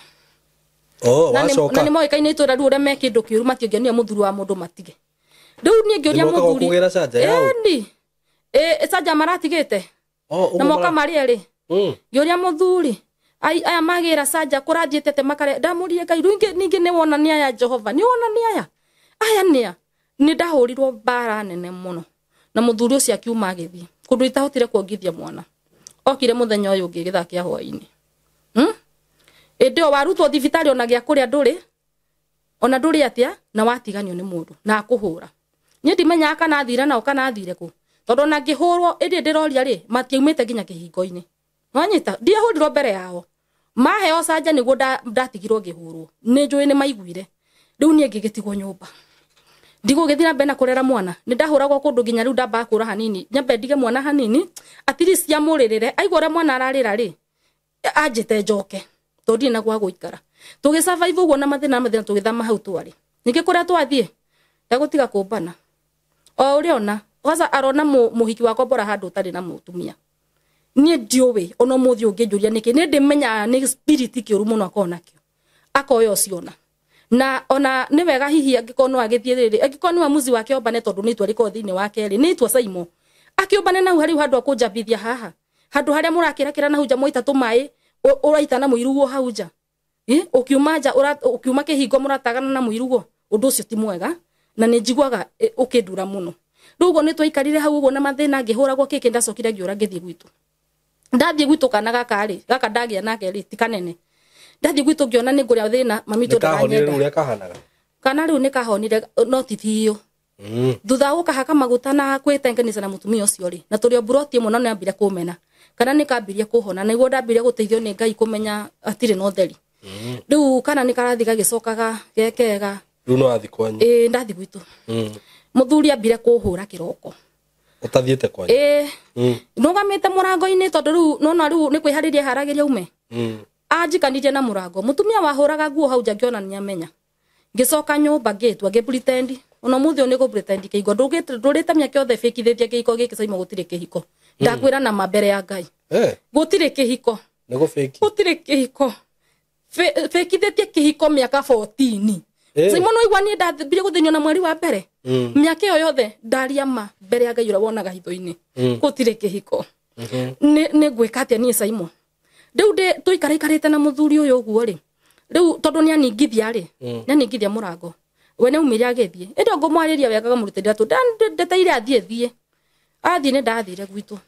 wacoka na ni moikaine itura ru uria mekindu kiuru mationgia muthuru wa mundu matige riu ni ngioria muthuri kugira sanja yao sanja maratigite na moka mari eri ngioria muthuri aya magira sanja kurathiete te makare ndamurie Ngai ru ningi ni wona ni aya Jehova ni wona ni aya nia ni ndahurirwo bara nene muno na muthuri ucio akiuma agithii kundu itahotire kuongithia mwana okire muthenya uyu ungi githakia hwaini ndio warutwo thibitari ona gia kuria nduri ona nduri atia na watiganio ni mundu na akuhura ni ndimenya kana athira na kana athire ku tondu na ngihurwo indi ndiroria ri matiumite ginya kihingo-ini wanyita ndiehurirwo mbere yao maheo sanja niguo ndatigirwo ngihurwo ni njui ni maiguire riu nie ngigitigwo nyumba ndigo githira mbena kurera mwana ni ndahuragwo kundu ginya riu ndamba kura hanini nyambe ndige mwana hanini at least ya muririre aigora mwana ararira ri ajite njoke todi na gwa guikara tugi survive uguo na mathina tugithama hau twari ningi kuria twathie ndagutiga kumbana o uriona waza arona muhiki wako bora handu tari na mutumia nie ndiuwe ono muthi ungijuria niki ni ndimenya ni spirit kiuru muno akona kio akoyo ciona na ona ni wega hihi angikono agithie riri angikono amuzi wake obane tondu ni twari ko thini wake ri ni twa Saimo akiobane na hari handu akunjambithia haha handu haria murakira na huja moita tumai uraita na muirugo hauja ukiumaja ukiuma kihingo muratagana na muirugo undu ucio ti mwega na ni njiguaga ukindura muno rugo ni twaikarire hau uguo na mathina ngihuragwo kiki ndacokire ngiura ngithie gwitu ndathie gwitu kana gaka ndagia nake ri ti kanene ndathie gwitu ngiona ni nguria thina mamitu ndanyenda kana riu ni kahonire no tithio thutha ukahaka maguta na kwitengeneza na mutumia ucio ri na turio buroti muno na ambire kumena kana ni kambiria kuhona niguo ndambire guteithio ni Ngai kumenya atire no theri riu kana ni karathi gagicokaga gekega riu no athi kwanyu ndathi gwitu muthuri ambire kuhura kiroko utathiete kwa nugamite murango-ini tondu riu nona riu ni kwihariria haragiria ume anjikanire na murango mutumia wahuraga nguo hau nja ngiona ni amenya ngicoka nyumba ngitua ngipretend ona muthio ni go pretend kiigo ndurite miaka yothe fikithitie kiiko giki Saimo gutire kihiko ndakwira na mambere ya Ngai gutire kihiko nego fake gutire kihiko fikithitie kihiko miaka 14 Saimo no igwa ni ndathibire guthinyo na mweri wa mbere miaka yo yothe ndaria ma mbere ya Ngai ura wonaga hitho-ini gutire kihiko ni gwika atia ni Saimo riu de tuikarikarite na muthuri uyu uguo ri riu tondu ni aningithia ri ni aningithia murango we ne umire agethie endo ngomwariria wega gamurutira tu ndeteire athie ni ndathire gwitu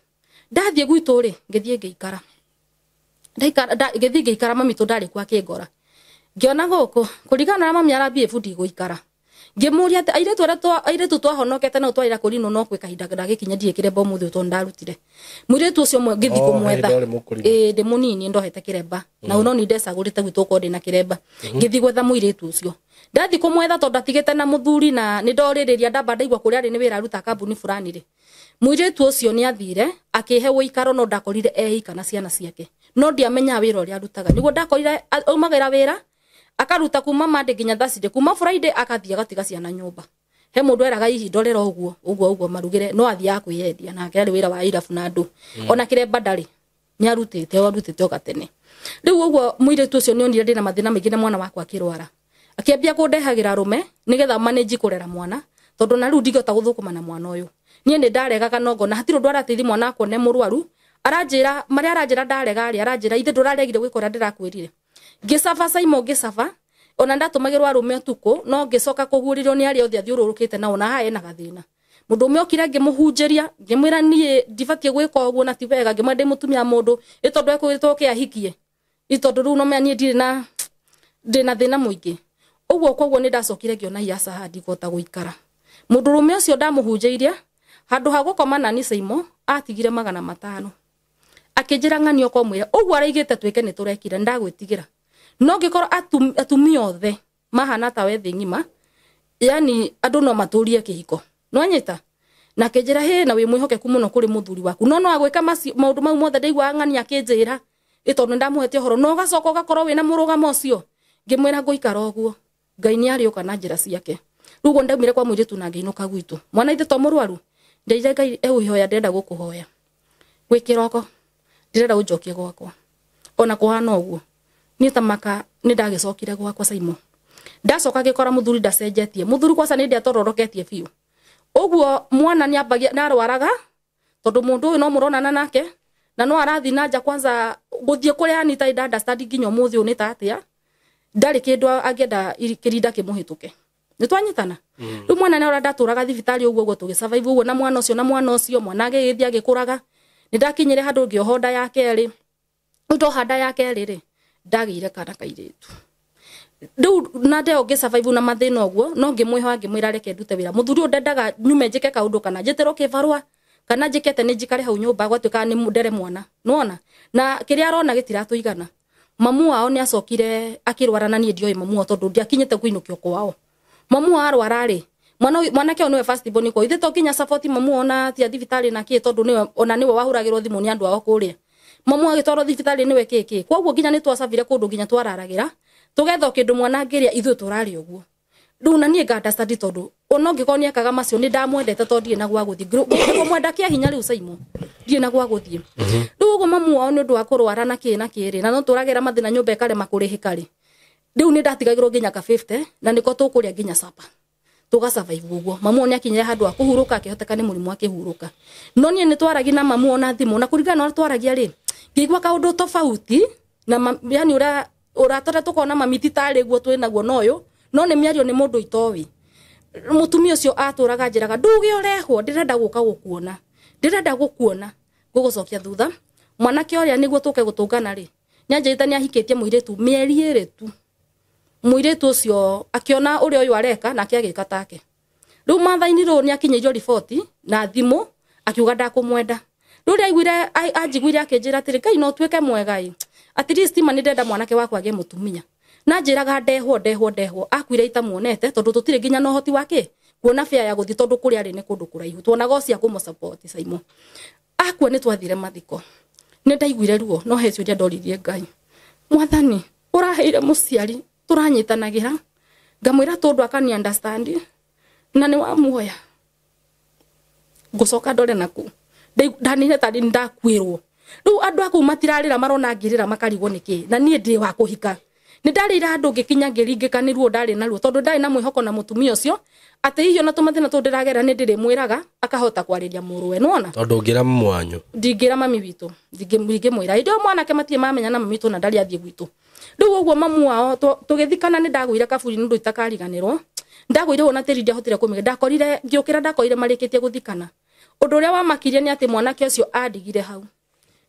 ndathie gwitu ri ngithie ngeikara ngithie ngeikara mami tu ndari kwa kingora ngiona guku kurigana na mami arambie fundi guikara ngimuria airetu twahonokete na twaira kurino no kwika hinda ndagikinya ndiekire bomu thu ndarutire mwiretu ucio ngithi kumwetha ndi munini ndohete kiremba na uno ni ndecagurite gwitu ko ndi na kiremba ngithi gwetha mwiretu ucio ndathi kumwetha tondu atigite na muthuri na ni ndoririria ndamba ndaigwa kuria ari ni wira aruta kambuni fulani ri mwiretu ucio ni athire akihe uikaro no ndakorire ehika na ciana ciake no ndiamenya wira uria arutaga niguo ndakorire umagira wira akaruta kuma mande ginya thacide kuma Friday akathia agatiga ciana nyumba he mundu eraga ihi ndorera uguo marugire no athia kwiyendia na akari wira wa irabu na andu ona kiremba ndari ni arutite ogatene riu uguo mwiretu ucio ni onire ndina mathina maingi na mwana wakwa akirwara akiambia kundehagira rume nigetha manage kurera mwana tondu na riu ndigota guthukuma na mwana uyu nie ni ndaregaga no ngona hatiro ndwara tithi mwana akwa ne murwaru aranjira maria aranjira ndarega ari aranjira ithe nduraregire gwikora ndirakwirire ngicafa Saimo ngicafa ona ndatumagirwa rume tuko no ngicoka kugurirwo ni ari othe athiururukite na ona hae na gathina mundu ume okira ngimuhunjeria ngimwira nie ndibatie gwika uguo na ti wega ngimwende mutumia mundu itondu ekwitwo kiahikie itondu ru no me nie ndina thina muingi uguo koguo ni ndacokire ngiona yasa hadi gota guikara mundu rume ucio ndamuhunjeirie handu ha gukoma na ni Saimo atigire 500 akijira ng'anio kwa mwira uguo araigite twike ni turekire ndagwitigira no ngikora atumia othe mahana ta we thi ngima yani andu no maturie kihiko no nyita na kijira he na wi mwihokeku muno kuri muthuri waku no agwika maundu mau mothe ndaigwa ng'ania kinjira itondu ndamuhete horo no gacoka gakorwo wina murugamo ucio ngimwira nguikara uguo Ngai ni ari ukana njira ciake rugo ndaumire kwa mwiretu na ngeinuka gwitu mwana ithe to murwaru ndeire Ngai ewihoya ndenda gukuhoya gwikiroko ndirenda unjokie gwakwa ona kuhana uguo ni tamaka ni ndagicokire gwakwa Saimo ndacoka gikora muthuri ndacenjetie muthuri kwasa ni ndiatororoketie biu uguo mwana ni ambagia narwaraga tondu mundu uyu no muronana nake na no arathi na nja kwanza guthie kuria ni ta understand nginya muthi uni tatia ndari kindu agenda kirinda kimuhituke ni twanyitana riu mwana ni ora ndaturaga thibitari uguo tugisurvive uguo na mwana ucio mwana agithia gikuraga ni ndakinyire handu ngiohonda yake ri uto handa yake ri ndagire kana kairetu riu na ndeo ngisurvive na mathina uguo no ngimwiha ngimwira reke ndute wira muthuri ndendaga nyume njike kaundu kana njitero kivarwa kana njikete ni njikare hau nyumba gwatuika ni ndere mwana nona na kiria arona gitiratuigana mamu wao ni acokire akirwara na ni ndioi mamu tondu ndiakinyete kuinukio kwao mamu arwara ri mwana ke onwe first born ko ithe to kinya support mamu ona ti thibitari na ki tondu ni ona niwe wahuragirwo thimu ni andu ao kuria mamu agitwaro thibitari niwe kiki koguo ginya ni twacabire kundu ginya twararagira tugetho kindu mwana ngiria ithu turari uguo riu na nie nganda study tondu ono ngikonia kaga macio ni ndamwendete tondu ndie na gwa guthi ngiko mwenda kia hinya riu Saimo ndie na gwa guthi riu uguo mamu wao ni ndu akurwara na kiri na no turagira mathina nyumba ikare makurihika ri riu ni ndatigagirwo ginya ka 50 na niko tukuria ginya sapa tugasurvive uguo mamu ni akinyira handu akuhuruka akihoteka ni murimu akihuruka no nie ni twaragi na mamu ona thimu na kurigana na twaragia ri ngigwa kaundu tofauti na yani uratora tukona mamiti tare guo twinaguo noyo no ni miario ni mundu itowi mutumia ucio aturaga njiraga nduge urehwo ndirenda guka gukuona gugucokia thutha mwanake uria niguo tuke gutungana ri nyanjirite ni ahikitie muiretu mieri iri tu muiretu ucio akiona uria uyu areka na akiagika take riu mathaini ru ni akinyirio report na thimu akiuga ndakumwenda riu aiguire anjiguire akinjira atiri Ngai no tweke mwega at least mani ndenda mwanake wakwa age mutumia na njiraga ndehwo akwire itamuonete tondu tutire ginya no hoti wake kuona fare ya guthi tondu kuri ari ni kundu kuraihu tuona gocia kumo support Saimo akua ni twathire mathiko ni ndaiguire ruo no he ciuria ndoririe Ngai mwathani uraheire muciari turanyitanagira ngamwira tondu akani understand na ni wa muoya gucoka ndore naku ndanire tari ndakwirwo riu andu aku matirarira marona ngirira makarigwo niki na nie ndi wa kuhika ni ndarira andu ngikinya ngiringikanirwo ndari na ruo tondu ndari na mwihoko na mutumia ucio ate hiyo na tumathina tu ndiragera ni ndiri mwiraga akahota kwariria muruwe nona tondu ngira mwanyu ndingira mami witu ndingimwira ndio mwanake matie mamenya na mami witu na ndari athie gwitu riu uguo mamu wao tugithikana ni ndagwira kaburi ndu itakariganirwo ndagwire wona tiri ndiahotire kumiga ndakorire ngiukira ndakorire marikitie guthikana undu uria wamakirie ni ati mwanake ucio andigire hau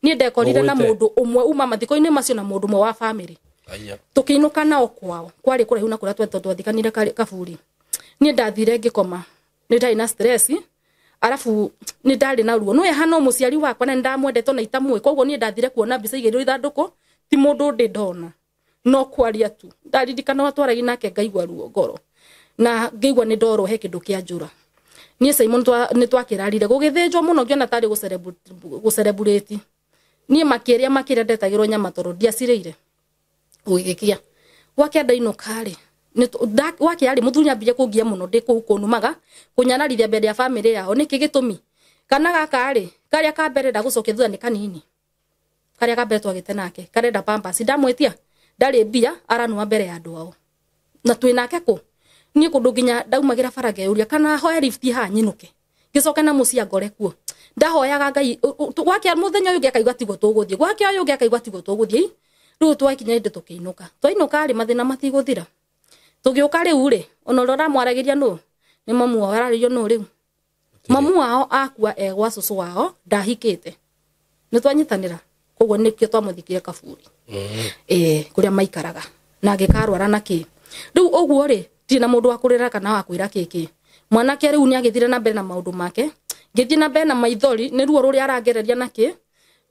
ni ndekorire na mundu umwe uma mathiko-ini macio na mundu umwe wa family tukiinuka nao kwao kwari kuraihu na kuria twathikanire kaburi ni ndathire ngikoma ni ndari na stress arafu ni ndari na ruo no hano muciari wakwa na ndamwendete na itamwe koguo ni ndathire kuona mbica igiri ithanduku ti mundu ndi ndona no kwaria tu ndaririkana watwaragi nake ngaigua ruo ngoro na ngaigua ni ndoro he kindu kia njura ni Simon ni twakirarire gugithinjwo muno ngiona tari gucelebrate ni makiria ndetagirwo nyama toro ndiacirire ugigikia wake ndainuka ri wake ari muthunya mbije kungia muno ndi kunumaga kunyanarithia mbere ya family yao niki gitumi kana gaka ri karia ka mbere ndagucokia thutha ni kanini karia ka mbere twagite nake karenda pampers ndamwetia ndari mbia aranua mbere ya andu ao na twinake ku ni kundu nginya ndaumagira faraga yuria kana hoya lift ha nyinuke gicoka na mucia ngore kuo ndahoyaga Ngai gwake muthenya uyu ngekaigwa tigo tuguthie gwake uyu ngekaigwa tigo tuguthie riu twakinya inde tukiinuka twainuka ri mathina matiguthira tugiuka riu ri ona rora mwaragiria no ni mamu wao araririo no riu mamu wao akua egwa cucu wao ndahikite ni twanyitanira koguo nikio twamuthikire kaburi kuria maikaraga na ngikarwara naki riu oguo ri tina mundu akurira kana wakwira kiki mwanake riu ni agithire na mbere na maundu make ngithie na mbere na maithori ni ruo ruria arangereria naki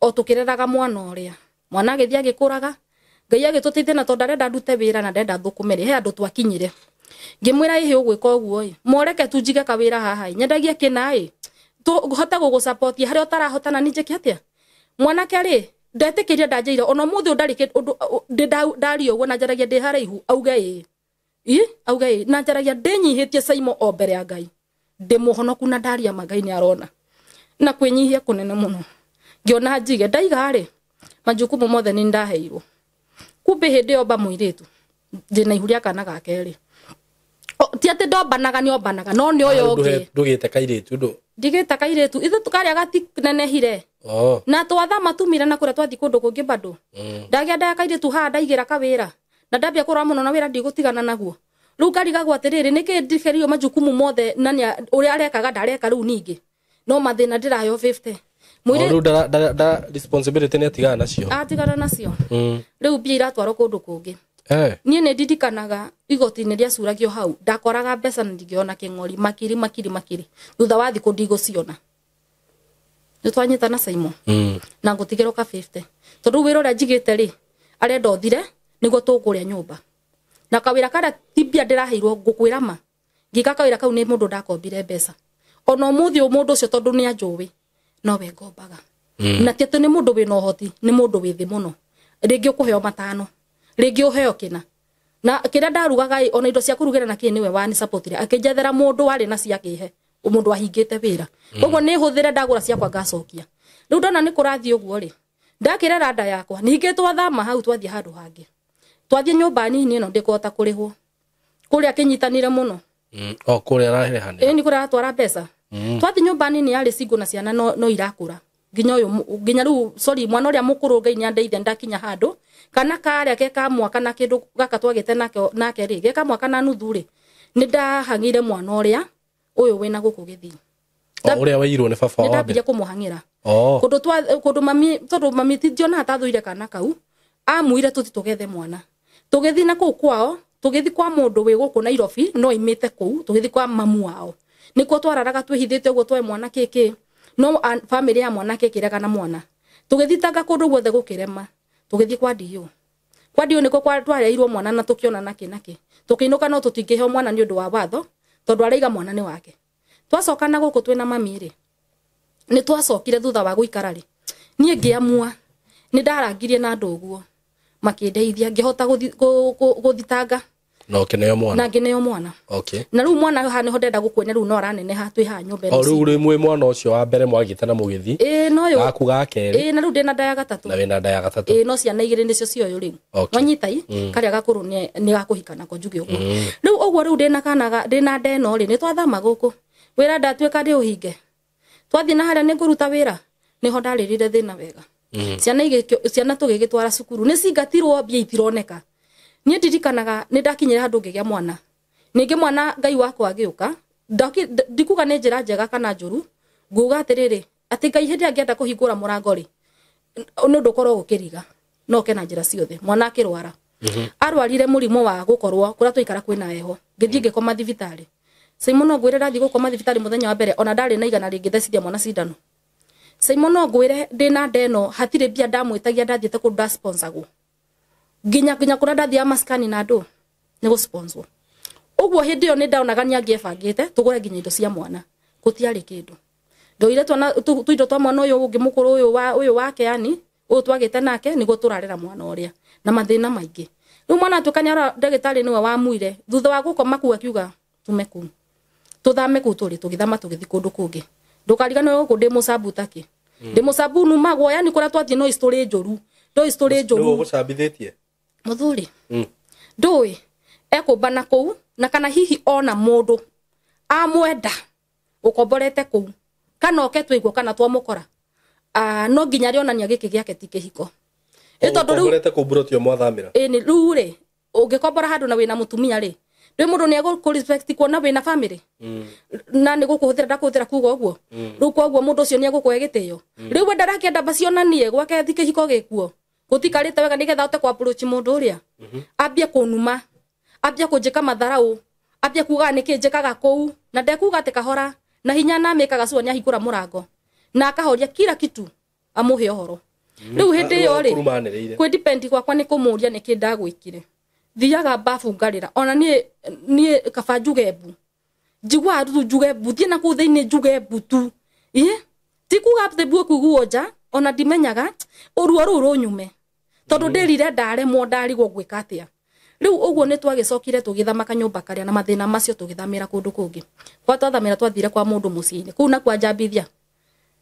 o tukireraga mwana uria mwana agithie agikuraga Ngai agitutithia na tondu arenda ndute wira na ndenda thukumere he andu twakinyire ngimwira ihe ugwika uguo moreke tunjige kawira haha nyendagie kina hota gugusupport hari utarahota na ninje kiatia mwanake ri ndetikiria ndanjeire ona muthi ndarike ndari uguo na njaragia ndi haraihu auge auge na njaragia ndinyihitie Saimo o mbere ya Ngai ndi muhonoku na ndaria Ngai ni arona na kwinyihia kunene muno ngiona njige ndaiga ri majukumu mothe ni ndaheirwo kumbe hinde oba muiritu ndina ihuria kana gake ri ti ati ndombanaga ni ombanaga no ni uyu ungi ndugite kairitu ndu ndigite kairitu ithu tukaria gati nenehire na twatha matumire na kuria twathi kundu kungi bado ndagia ndaya kairitu ha ndaigira kawira na ndambia kurwa muno na wira ndigutigana naguo riu ngarigagwo atiriri niki ndikerio majukumu mothe nania uria arekaga ndareka riu ningi no mathina ndirayo 50 riu da responsibility ni atigana nacio riu mbia iratwarwo kundu kungi nie ni ndidikanaga igoti-ini ria curagio hau ndakoraga mbeca na ndingiona king'ori makiri thutha wa thiku ndigũciona ni twanyitana Saimo na ngutigirwo ka 50 tondu wira uria njigite ri arenda uthire niguo tukuria nyumba na kawira kada tibia ndiraheirwo ngukwira ma ngika kawira kau ni mundu ndakombire mbeca ona muthi mundu ucio tondu ni anjuwi no we ngombaga na tieto ni mundu wina uhoti ni mundu withi muno ringi ukuheo matano ringi uheo kina na kira ndarugaga ona indo cia kurugera na kini we wani supportire akinjethera mundu wari na cia kihe mundu ahingite wira koguo ni huthire ndagura ciakwa ngacokia riu ndona ni kurathi uguo ri ndakirera nda yakwa ningi twathama hau twathie handu hangi twathie nyumba nini no ndikuhota kurihwo kuria kinyitanire muno kuria arahehane ni kuria atwara mbeca twathie nyumba nini yari singo na ciana no irakura nginya riu sorry mwana uria mukuru Ngai ni andeithia ndakinya handu kana karia ke ka mwaka na kindu gaka twagite nake ri ge ka mwaka na nuthu ri ni ndahangire mwana uria uyu wina guku githii uria wairwo ni baba wa ndambia kumuhangira kundu mami tidiona atathuire kana kau amuire tuti tugethe mwana tugithi na kuu kwao tugithi kwa mundu wi guku Nairobi no imite kuu tugithi kwa mamu wao nikuo twararaga twihithite uguo twa mwana kiki no family ya mwana kekiraga na mwana tugithitaga kundu guothe gukirema tugithi kwa dio niko kwa twareirwo mwana na tukiona naki tukiinuka no tutingiheo mwana ni undu wa watho tondu araiga mwana ni wake twacoka na guku twina mami ri ni twacokire thutha wa guikara ri nie ngiamua ni ndarangirie na nduguo makindeithia ngihota guthitanga no kineo mwana na ngineo mwana okay na riu mwana ha niho ndenda gukwenya riu no raneneha twi ha nyumba ino riu rimwe mwana ucio wa mbere mwagite na mugithi no yo gaku gakeri na riu ndina ndaya gatatu na wina ndaya gatatu no ciana igiri nicio cioyo riu wanyitai karia gakuru ni gakuhikana ko njuge uguo riu uguo riu ndina kanaga ndina ndeno ri ni twathama guku wira ndatweka ndi uhinge twathi na haria ni nguruta wira niho ndaririre thina wega ciana tugigitwara cukuru ni cingatirwo mbia itironeka nie ndirikanaga ni ndakinyira handu ngigia mwana ningi mwana ngai wakwa agiuka ndikuga ni njira njega kana njuru nguga atiriri ati ngai hindi angienda kuhingura murango ri no ndukorwo gukiriga no kena njira ciothe mwana akirwara arwarire murimo wa gukorwo kuria tuikara kwina heho ngithii ngikoma thibitari Simon no ngwire ndathi gukoma thibitari muthenya wa mbere ona ndari na igana ringi thecithia mwana cindano Simon no ngwire ndina ndeno hatire bia ndamwitagia ndathiete ku nda sponsor go ginya kuria ndathia maskani na ndu ni go sponsor uguo hindi yo ni ndaonaga ni angiebangite tugure ginya indo cia mwana gutiari kindu ndoire twana tuindo twa mwana uyu ungi mukuru uyu wake yani uyu twagite nake nigo turarera mwana uria na mathina maingi riu mwana tukanyara ndagitari niwe wa muire thutha wa gukoma ku akiuga tumeku tuthame ku turi tugithama tugithi kundu kungi ndukarigana guku ndi musabu taki ndi musabu numagwo yani kuria twathi no history njuru ndu gucambithitie muthuri ndui ekumbana kuu na kana hihi ona mundu amwenda ukomborete kuu kana oketwigwo kana twamukora no nginya rionania giki giake ti kihiko tondu riu ukomborete kuburotio mwathamira ni riu ri ungikombora handu na wina mutumia ri ndui mundu ni ego respect kuona wina family na ni gukuhuthira ndakuhuthira kuga uguo riu kwa uguo mundu ucio ni egukwe gitio riu wenda rakienda bacionanie gwake ti kihiko gikuo gutikarite wega nigetha ute kwa approach mundu uria ambia kunuma ambia kunjika matharau ambia kuga niki njikaga kuu na ndekuga ati kahora na hinya na mekaga cua ni ahingura murango na akahoria kila kitu amuhe ohoro riu hindi yo ri kwi depend gwakwa ni kumuria niki ndagwikire thiaga bafu ngarira ona nie kaba njugebu njigwa rutu njugebu thie na ku thiini njugebu tu ti kuga ati bu kuguo nja ona ndimenyaga uruo ruru runyume tondu ndirire ndaremwo ndarigwo gwika atia riu uguo ni twagicokire tugithama kanyumba karia na mathina macio tugithamira kundu kungi kwa twathamira twathire kwa mundu muciini ku na kwa njambithia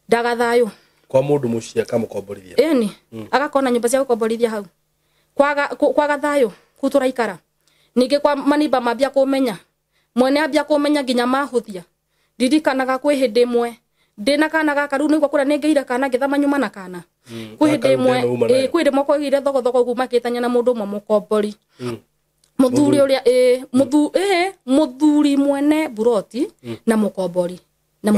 ndagathayo kwa mundu mucie akamukomborithia eni agakona nyumba cia gukomborithia hau kwaga thayo ku turaikara ningi kwa maniba mambia kumenya mwene ambia kumenya nginya mahuthia ndirikanaga kwi hindi imwe ndina kana gaka riu niguo kuria ningeire kana ngithama nyuma na kana kwi hindi imwe kwi ndi moko igire thogo kumakitanya na mundu umwe mukombori muthuri uria muthuri mwene buroti na mukombori na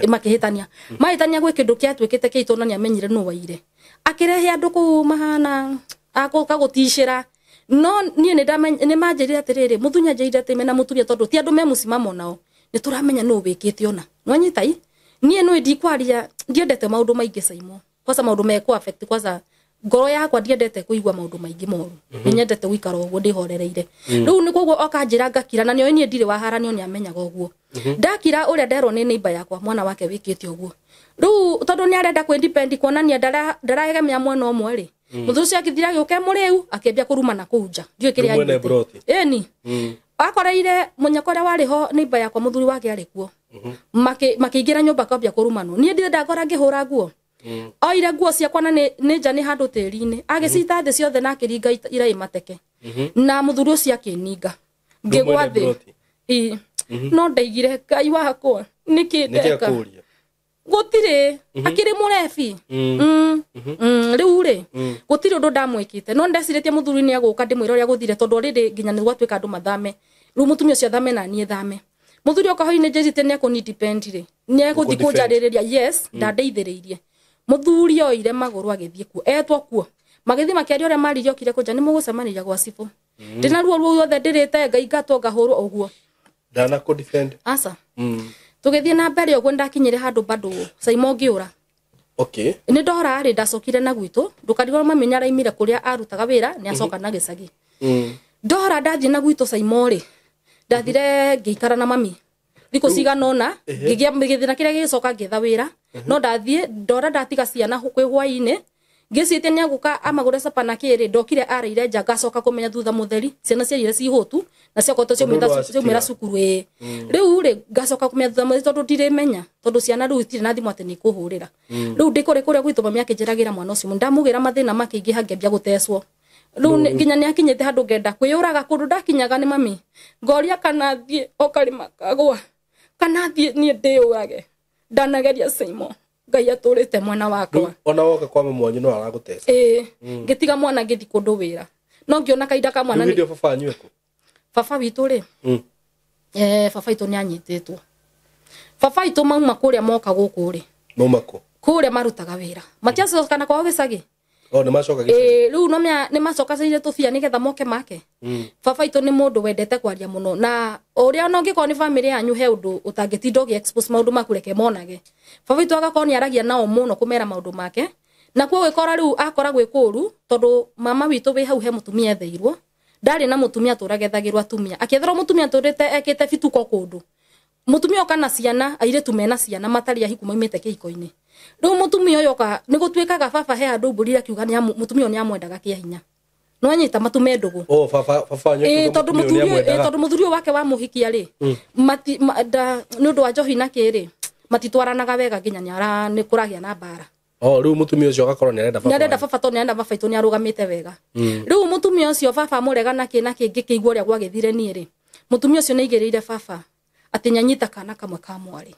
makihitania mahitania gwi kindu kia twikite kiitona ni amenyire no waire akirehe andu ku mahana akoka gutishira no nie ni manjirire atiriri muthunya njirire ati mena muturia tondu ti andu me musimamo nao ni turamenya no wikite ona nwanyitai nie no ndikwaria ndiendete maundu maingi Saimo kwanza maundu meko affect kwanza ngoro yakwa ndiendete kuigwa maundu maingi moru nyendete guikara uguo ndihorereire riu ni koguo okanjira ngakira na nio nie ndire waharanio ni amenyaga uguo ndakira uria ndero ni neighbor yakwa mwana wake wikite uguo riu tondu ni arenda ku independent kuonania ndaraegemia mwana omwe ri muthuci akithira giuke muriu akiambia kuruma na kunja ndiwe kiria eni akoreire munyakore wariho neighbor yakwa muthuri wake arikuo makiingira nyumba kwambia kurumano nie ndire ndakora ngihura nguo oire nguo ciakwa na ni nja ni handu tiri-ini agicita thi ciothe na akiringa irai mateke na muthuri ucio akininga ngigwa thi no ndaigire Ngai wakwa niki ndeka gutire akiri murefi riu ri gutire undu ndamwikite no ndeciritie muthuri ni aguka ndimwira uria guthire tondu riri nginya ni gwatwika andu mathame riu mutumia ucio thame na nie thame muthuri okahoine njirite ni akuni depend ri ni aguthi kunjaririria yes ndandeithiriirie muthuri oire maguru agithie kuo etwo kuo magithi makiaria uria maririo kire kunja ni mugucemaniria gwa cifu ndina ruo ruothe ndirite Ngai ngato ngahurwo uguo ndana ku defend asa tugithie na mbere uguo ndakinyire handu bado Saimo ngiura okay ni ndora ri ndacokire na gwitu ndukarigwo mamenya araimire kuria arutaga wira ni acoka na gicagi ndora ndathie na gwitu Saimo ri ndathire ngĩikara na mami thikũ ciganona ngĩthina kĩrĩa gĩgĩcoka ngĩetha wĩra no ndathie ndora ndatiga ciana kwĩ hwaĩ-inĩ ngĩciĩtia nĩ agũka amagũre capa na kĩrĩ ndokire areire nja ngacoka kũmenya thutha mũtheri ciana ciarire cihũtu na ciakoto ciaumĩra cukuru rĩu rĩ ngacoka kũmenya thutha mũtheri tondũ ndirĩmenya tondũ ciana rĩu itirĩ na thimũ atĩ nĩ ikũhũrĩra rĩu ndĩkore kũrĩa gwitũ mami akĩnjeragĩra mwana ũcio ndamũgĩra mathĩna makĩingĩha ngĩambia gũtecwo rĩu nginya nĩ akinyĩte handũ ngenda kwĩyũraga kũndũ ndakinyaga nĩ mami ngoria kana thiĩ o karĩma kagwa kana thiĩ niĩ ndĩyũrage ndanageria Saimo Ngai atũrĩte mwana wakwa ona woka kwa mwanyu no aragũteca ngĩtiga mwana ngĩthi kũndũ wĩra no ngĩona kaida ka mwana nĩ baba nyueko baba witũ rĩ baba itũ nĩ anyitĩtwo baba itũ mauma kũrĩa moka gũkũ rĩ maumako kũrĩa marutaga wĩra matiacokana kwao gĩcagi nĩ macoka gĩcagi rĩu no nĩ macokaceire tũbia nĩgetha moke make baba itũ nĩ mũndũ wendete kwaria mũno na ũrĩa no ngĩkorwo nĩ family yanyu he ũndũ ũtangĩtinda ũgĩ-expose maũndũ maku reke monage baba itũ agakorwo nĩ aragia nao mũno kũmera maũndũ make na kuo gĩkora rĩu akora gwĩ kũũru tondũ mama witũ wĩ hau he mũtumia etheirwo ndarĩ na mũtumia tũragethagĩrwo atumia akĩetherwo mũtumia tũrĩte ekĩte bituko kũndũ mũtumia oka na ciana airĩtu mena ciana matarĩ ahiku maimĩte kĩhiko-inĩ rĩu mũtumia ũyũ oka nĩ gũtuĩkaga baba he andũ mbũrire akiuga mũtumia ũyũ nĩ amwendaga kĩa hinya no anyita matume ndũgũ tondũ mũthuri ũyũ wake wa mũhikia rĩ nĩ ũndũ wa njohi na kĩrĩ matitwaranaga wega nginya nĩ kũragĩa na mbara rĩu mũtumia ũcio agakorwo nĩ arenda baba tondũ nĩ arenda baba itũ nĩ arũgamĩte wega rĩu mũtumia ũcio baba mũrega na kĩngĩ kĩigua ũrĩa gwagĩthire niĩ rĩ mũtumia ũcio nĩ aigĩrĩire baba atĩ nyanyita kana kamwe ka mwarĩ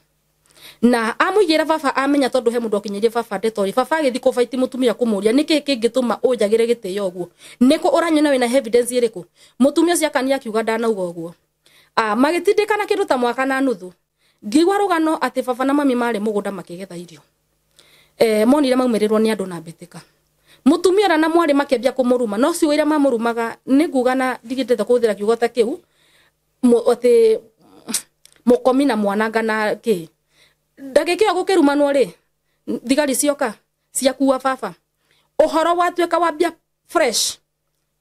na amũigĩra baba amenya tondũ he mũndũ akinyĩrie baba ndetori baba agĩthi kũbaiti mũtumia kũmũria nĩkĩ kĩngĩtũma ũnjagĩre gĩtĩo ũguo nĩkũ ũranyona wĩna evidence ĩrĩkũ mũtumia ũcio akania akiuga ndanauga ũguo magĩtindĩkana kĩndũ ta mwaka na nuthu ngĩigua rũgano atĩ baba na mami marĩ mũgũnda makĩgetha irio monire maumĩrĩrwo nĩ andũ na mbĩtĩka mũtumia na mwarĩ makĩambia kũmũruma no ciugo iria mamũrumaga nĩ nguga na ndigĩtete kũhũthĩra kiugo ta kĩu atĩ mũkomi na mwananga na kĩ ndagĩkĩo gũkĩrumanwo rĩ thigari cioka ciakua baba ũhoro watuĩka wambia fresh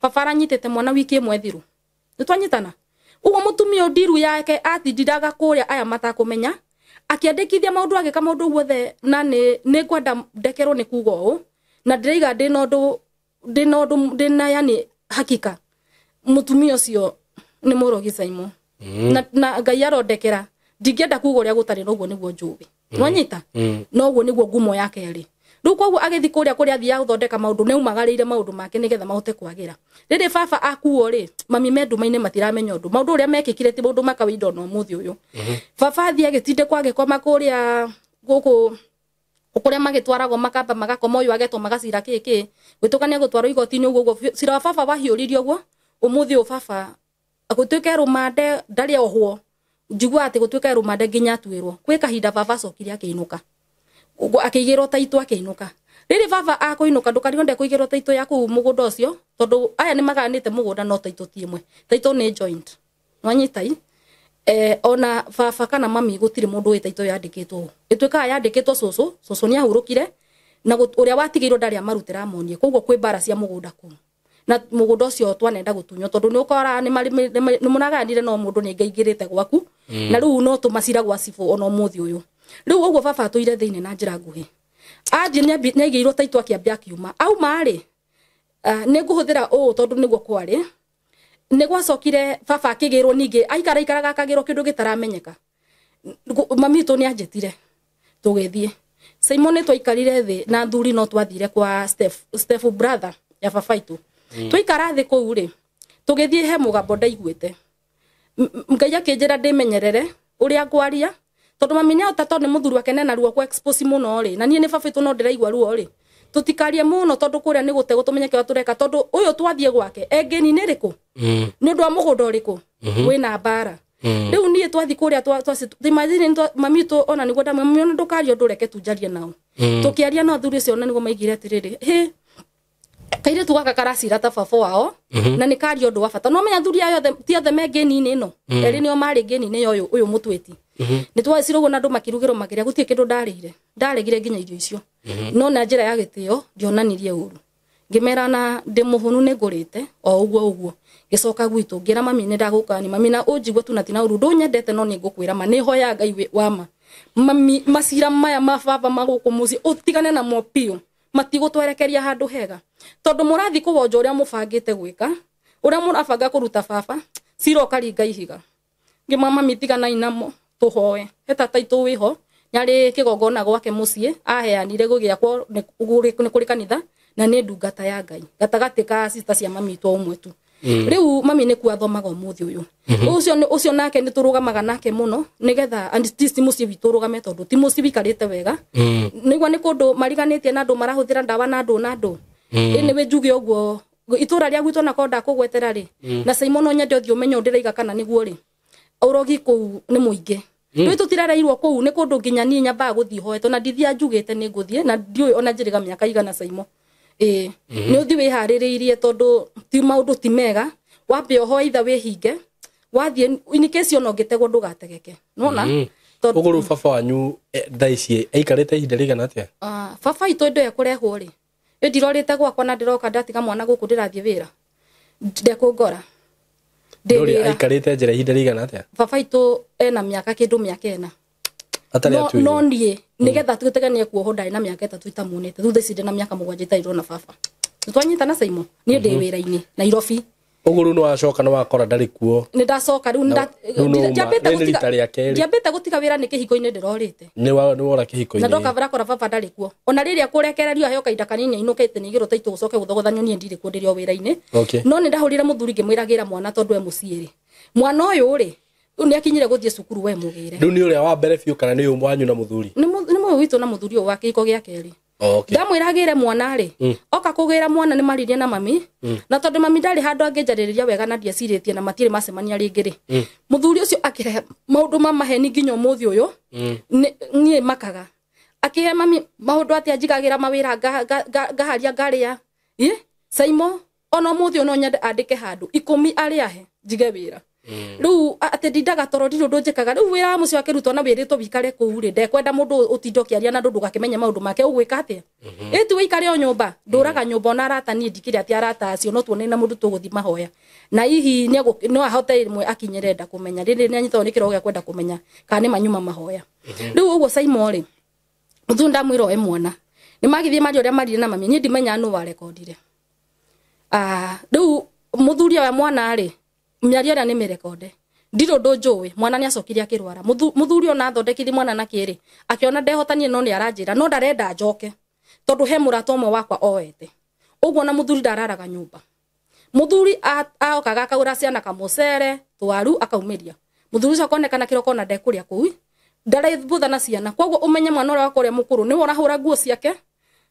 baba aranyitĩte mwana wiki ĩmwe thiru nĩtwanyitana ũguo mũtumia ndiru yake atindiraga kũrĩa aya matakũmenya akĩandĩkithia maũndũ agĩka maũndũ guothe na nĩ ngwenda ndekerwo nĩ kuga ũũ na ndĩraiga ndĩna yani hakika mũtumia ũcio nĩ mũrogi Saimo na Ngai arondekera ndingĩenda kuga ũrĩa gũtarĩ na ũguo nĩguo njũĩ nwanyita na ũguo nĩguo ngumo yake rĩ rĩu koguo agĩthi kũrĩa athiaga gũthondeka maũndũ neumagarĩire maũndũ make nĩgetha mahote kwagĩra rĩrĩ baba akuo rĩ mami me nduma-inĩ matiramenya ũndũ maũndũ ũrĩa mekĩkire ti maũndũ makawaida ona ũmũthĩ ũyũ baba athiĩ agĩtinde kwagĩkoma kũrĩa gũkũ kũrĩa magĩtwaragwo makamba magakoma ũyũ agetwo magacira kĩkĩ gwĩtũkania gũtwarwo igoti-inĩ ũguo cira wa baba wahiũririe ũguo ũmũthĩ ũyũ baba agũtuĩka rũmande ndarĩ ohwo njigua atĩ gũtuĩka rũmande nginya atuĩrwo kwĩ kahinda baba acokire akĩinũka akĩigĩrwo taitũ akĩinũka rĩrĩ baba akũinũka ndũkaringo ndekũigĩrwo taitũ ya kũu mũgũnda ũcio tondũ aya nĩ magayanĩte mũgũnda no taitũ ti ĩmwe taitũ nĩ joint nwanyitai ona baba kana mami gũtirĩ mũndũ wĩ taitũ yandĩkĩtwo ĩtuĩkaga yandĩkĩtwo cũcũ nĩ ahurũkire na ũrĩa watigĩirwo ndarĩ amarutĩra amonie koguo kwĩ mbara cia mũgũnda kũu na mũgũnda ũcio twanenda gũtunywo tondũ nĩ ũkora nĩ mũnagayanire no mũndũ nĩ ngaingĩrĩte gwaku na rĩu no tũmacira gwa cibũ ona ũmũthĩ ũyũ rĩu ũguo baba atũire thĩinĩ na njĩra nguhĩ athiĩ nĩ aigĩirwo taitũ akĩambia akiuma auma rĩ nĩ ngũhũthĩra ũũ tondũ nĩguo kwarĩ nĩ gwacokire baba akĩgĩrwo ningĩ aikaraga akagĩrwo kĩndũ gĩtaramenyeka mami witũ nĩ anjĩtire tũgĩthiĩ Saimo nĩ twaikarire thĩ na thuri no twathire kwa Steph brother ya baba itũ twaikara thĩ kũu rĩ tũgĩthiĩ he mũgambo ndaiguĩte Ngai akĩnjĩra ndĩmenyerere ũrĩa ngwaria tondũ mami nĩahota tondũ nĩ mũthuri wake nena ruo kwa expose mũno rĩ na niĩ nĩ baba itũ no ndĩraigua ruo rĩ tutikarie mũno tondũ kũrĩa nĩ gũtegwo tũmenyeke wa tũreka tondũ ũyũ twathiĩ gwake engeni nĩ rĩkũ nĩ ũndũ wa mũgũnda ũrĩkũ wĩna mbara rĩu niĩ twathi kũrĩa mami witũ ona nĩguo ndamwĩra ndũkarie ũndũ reke tunjarie nao tũkĩaria na athuri acio na nĩguo maigire atĩrĩrĩ kairĩtu gaka karacira ta baba wao na nĩ karia ũndũ wa bata no menya athuri ayo ti othe me ngeni-inĩ ĩno erĩ nĩo marĩ ngeni-inĩ ya ũyũ mũtwĩti nĩ twacirwo ũguo na andũ makirugĩrwo makĩrĩa gũtirĩ kĩndũ ndaregire nginya irio icio no na njĩra ya gĩtĩo ndionanirie ũru ngimera na ndimuhunu ne ngurite o uguo gicoka gwitu ngira mami ne ndagukani mami na unjigwe tu natina urundo nyendete no ningukwira ma ni hoya Ngai wama mami masira maya mababa maguku muci utigane na mopio matigutwerekeria handu hega tondu murathi kuwonja uria mubangite gwika uria murabanga kuruta baba ciro karinga ihiga ngimama mitigana inamo tuhoe heta taitu wiho nyari kigogona gwake mucie aheanire gugiakwo ni kuri kanitha na ni ndungata ya Ngai gatagati ka sister cia mami to umwe tu riu mami ni ku athomaga umuthi uyu ucio nake ni turugamaga nake muno nigetha and this mucie witu rugame tondu ti mucie bikarite wega nigwa ni kundu mariganitie na andu marahuthira ndawa na andu ni we njuge uguo itura ria gwitu na konda kugwetera ri na Simon no nyende uthio menyo ndiraiga kana niguo ri urogi ku ni muingi Rĩu tutirareirwo kũu nĩ kũndũ nginya niĩ nyambaga gũthiĩ hoeto na ndithia njugĩte nĩ ngũthiĩ na ndiũĩ ona njĩrĩga mĩaka igana Saimo nĩ ũthi wĩharĩrĩirie tondũ ti maũndũ ti mega wambe oho itha wĩhinge wathiĩ in case ona ũngĩtegwo ndũgategeke nona ũgũrũ baba wanyu thaa ici aikarĩte ihinda rĩigana atĩa baba itũ ĩndo ekũrehwo rĩ ndirorĩte gwakwa na ndĩroka ndatiga mwana gũkũ ndĩrathiĩ wĩra ndekũngora Ndori aikarite njira ihinda rigana atia baba itu ena miaka kindu miaka ena atari atu no nie nigetha tutegania kuoho ndari na miaka 3 itamunite thutha icinde na miaka 7 itairo na baba twanyitana Saimo ni ndi wira-ini Nairobi uguru no acoka no wakora ndari kuo ni ndacoka riu ndiambite gutiga wira ni kihiko-ini ndirorite ni wora kihiko-ini na ndoka bara kora baba ndari kuo ona riria kurekererio aheo kainda kanini inukite ni igiro taitu gucoke guthogothanyo ni ndiri kuo ndirio wira-ini no ni ndahurire muthuri ngimwiragira mwana tondu e muciiri mwana uyu ri ni akinyire guthie cukuru we mugire riu ni uria wa mbere fiu kana ni umwanyu na muthuri ni mwe witu na muthuri wa kiko gia keri ndamwiragire mwana ri oka kugira mwana ni maririe na mami na tondu mami ndari handu angenjaririria wega na ndiaciritie na matire macemania ringi ri muthuri ucio akirehe maundu mamaheni nginya umuthi uyu nie makaga akihe mami maundu atia njigagira mawira ngaharia ngaria Saimo ona umuthi no nyende andike handu 10 ari ahe njige wira riu ati ndindaga toro ndirå ndå njäkaga rä u wä ra må cio akä na wä rä two wikare kå u rä ndekwenda må ndå å tindo kä aria na ndå ndågakĩmenya maå ndå make å gwä ka atä a tu wikare o nyå mba ndå raga nyå mba ona arata niä ndikä rä atä arata acio no tuone na må ndå tå gå thi mahoya na hihi no ahote mwe akinyerenda kå menya rä rä nä anyitagwo nä kä rogo gä a kwenda kå menya kana nä manyuma mahoya rä u å guo Saimo rä må thu ndamwä ra e mwana nä magithie mari å rä a marire na mami niä ndimenyaga nå warekondire rä u må thuri wa mwana rä mĩario ĩrĩa nĩ mĩrekonde ndirũ ndũ njũĩ mwana nĩ acokire akĩrwara mũthuri ona athondekithie mwana na kĩrĩ akĩona ndehotanie no nĩ aranjĩra no ndarenda njoke tondũ he mũrata ũmwe wakwa oete ũguo na mũthuri ndararaga nyũmba mũthuri aokaga akaura ciana kamũcere twaru akaumĩria mũthuri ũcio akonekana kĩroko na ndekũrĩa kũu ndaraithutha na ciana koguo ũmenye mwana ũrĩa wakwa ũrĩa mũkũrũ nĩ ũrahũra nguo ciake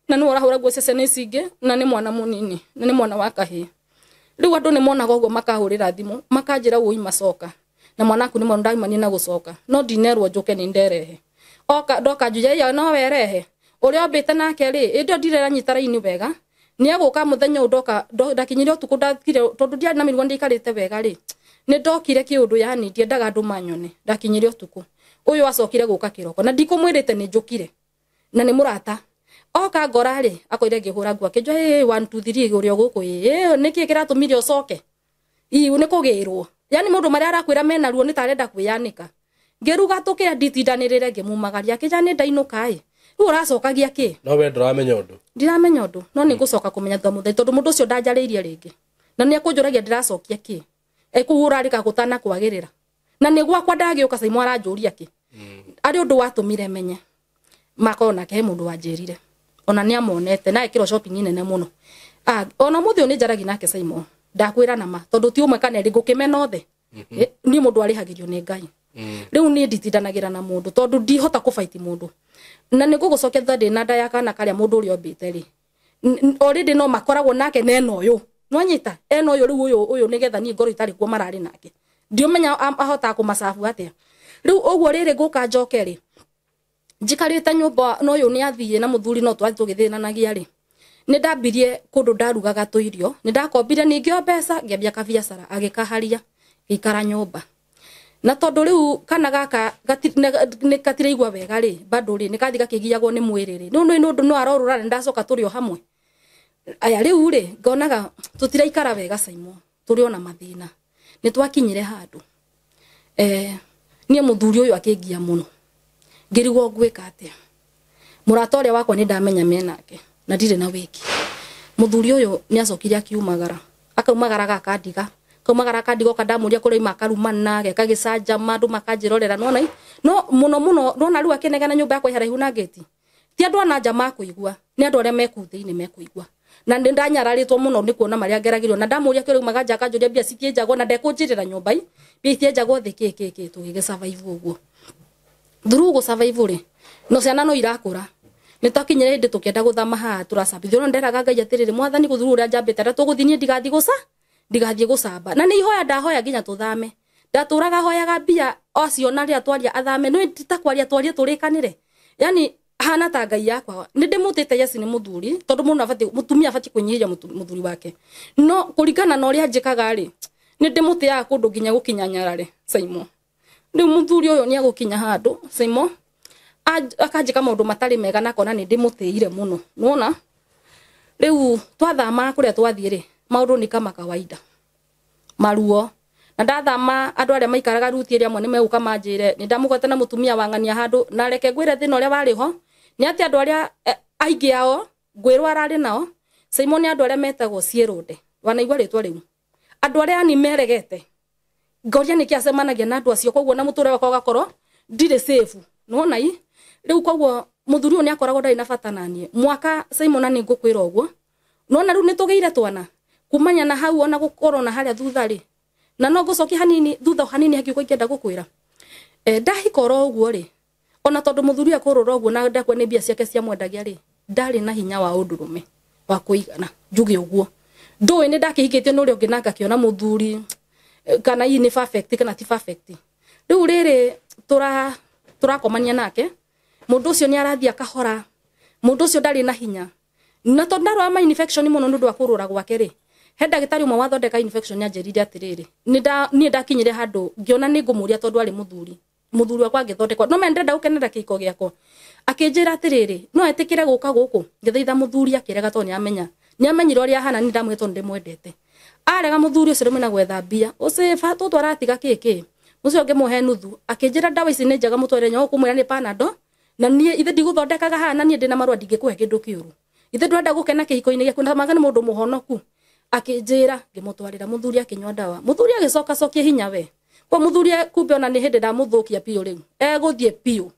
na nĩ ũrahũra nguo cia ciana ici ingĩ na nĩ mwana mũnini na nĩ mwana wa kahĩĩ riu andu ni monaga uguo makahurira thimu makanjira woi macoka na mwanaku ni mwana ndaimani na gucoka no ndinerwo njuke ni nderehe oka ndoka njuya ya no werehe uria obite nake ri indio ndirera nyita raini wega ni aguka muthenya ndoka ndakinyire utuku ndathire tondu ndiari na mirwo ndikarite wega ri ni ndokire kiundu yani ndiendaga andu manyone ndakinyire utuku uyu acokire guka kiroko na ndikumwirite ni njukire na ni murata oka ngora ri akoire ngihura ngwa kinjo 1 2 3 gurio guku niki kiratumire ucoke ni kugirwo yani mundu maria arakwira mena ruo ni tarenda kwiyanika ngiruga tukira nditindanirire ngimumagaria kijani ndainuka riu uracokagia ki no we nduramenya undu ndiramenya undu no ni gucoka kumenya thutha muthenya tondu mundu ucio ndanjariirie ringi na ni akunjuragia ndiracokia ki ekuhura rika gutana kwagirira na ni gwakwa ndagiuka Saimo aranjuria ki ari undu watumire menye makona ke mundu wanjirire ona ni amonete na ekiro shopping nene muno ona muthi oni jaragi nake Saimo ndakwira nama tondu ti umwe kana ri ngukimena othe ni mundu arihagirio ni Ngai riu ni nditindanagira na mundu tondu ndihota ku fight mundu na ni gugucokia thade na ndaya kana karia mundu uri obite ri already no makoragwo nake neno uyu nwanyita eno uyu riu uyu nigetha ni ngoro itari kuo marari nake ndiumenya ahota ku masafu atia riu uguo riri guka njoke ri njikarite nyumba no uyu ni athie na muthuri no twathi tugithinanagia ri ni ndambirie kundu ndarugaga tuirio ni ndakombire ningio mbeca ngiambia ka biacara agikaharia ikara nyumba na tondu riu kana gaka katire igwa wega ri bado ri ni kathi gakigiagwo ni mwiri ri no arorura ndacoka turio hamwe aya riu ri ngonaga tutiraikara wega Saimo turi ona mathina ni twakinyire handu nie muthuri uyu akingia muno ngirigwo ngwika atia murata uria wakwa ni ndamenya menake na ndire na wiki muthuri uyu ni acokire akiumagara akaumagara gakandiga kaumagara kandigo kandamuria kuri makarumana ge kagicaja mandu makanjirorera nona no muno nona riu akinegana nyumba yakwa haraihu na geti ti andu ana nja makuigua ni andu aria meku thiini mekuigua na ndanyararitwo muno ni kuona maria ngeragirio na ndamuria kuri magaja kanjuria bia cikienjagwo na ndekunjirira nyumba ii bia cienjagwo thi tugige survive uguo through go survive ri no ciana no irakura ni twakinyire ndi tukienda guthama ha turacambithio no nderaga Ngai atiriri mwathani guthuru uria njambite ra tuguthinie ndigathie gucamba na ni ihoya ndahoya nginya tuthame ndaturaga hoyaga mbia ocio ria twaria athame no nditakwaria twaria turikanire yani hana ta Ngai yakwa ni ndimutite yes ni muthuri tondu mundu afati mutumia afati kunyiria muthuri wake no kurikana na uria njikaga ri ni ndimutia kundu nginya gukinyanyarare Saimo ndi muthuri uyu ni agukinya handu Saimo akanjika maundu matari mega na kona ni ndimutiire muno nona riu twathama kuria twathie ri maundu ni kama kawaida maruo na ndathama andu aria maikaraga ruti ria amwe ni meguka manjire ni ndamugweta na mutumia wangania handu na reke ngwire thina uria wari ho ni ati andu aria aingi ao ngwirwa arari nao Saimo ni andu aria metagwo cierunde wanaigwa ritwa riu andu aria ni meregete ngoria ni kiacemanagia na andu acio koguo na muture wakwa gakorwo ndire safe nona ii riu koguo muthuri uyu ni akoragwo ndari na bata nanie mwaka Saimo na ni ngukwira uguo nona riu ni tugeire twana kumanya na hau ona gukorwo na haria thutha ri na no gucoki hanini thutha hanini hakiko ikienda gukwira ndahikoro uguo ri ona tondu muthuri akurura uguo na ndakwa ni bia ciake cia mwendagia ri ndari na hinya wa undurume wa kuigana njuge uguo ndui ni ndakihikitio nuri ungi nanga kiona muthuri kana ii ni perfect kana ti perfect riu riri turakomania nake mundu ucio ni arathia kahora mundu ucio ndari na hinya na tondu ndarwa ma infection muno nundu akurura gwake ri he ndagitari umwe wathondeka infection yanjerire atiriri ni ndakinyire handu ngiona ni ngumuria tondu ari muthuri wakwa ngithondekwa no mendenda gukenera kiko giako akinjira atiriri no etikire guka guku ngithaitha muthuri akirega tondu ni amenyire uria hana ni ndamwita ndimwendete arega muthuri ucio rimwe na gwetha mbia ucifa tutwaratiga kiki mucio ngimuhe nuthu akinjira ndawa ici ni njega mutware nyo kumwira ni panado na nie ithe ndiguthondekaga hana nie ndina marua ndingikuhe kindu kiuru ithe ndwenda gukena kihiko-ini giaku na magana mundu muhonoku akinjira ngimutwarira muthuri akinywa ndawa muthuri agicoka cokia hinya we kwa muthuri kumbe ona ni hindi ndamuthukia piu riu guthie piu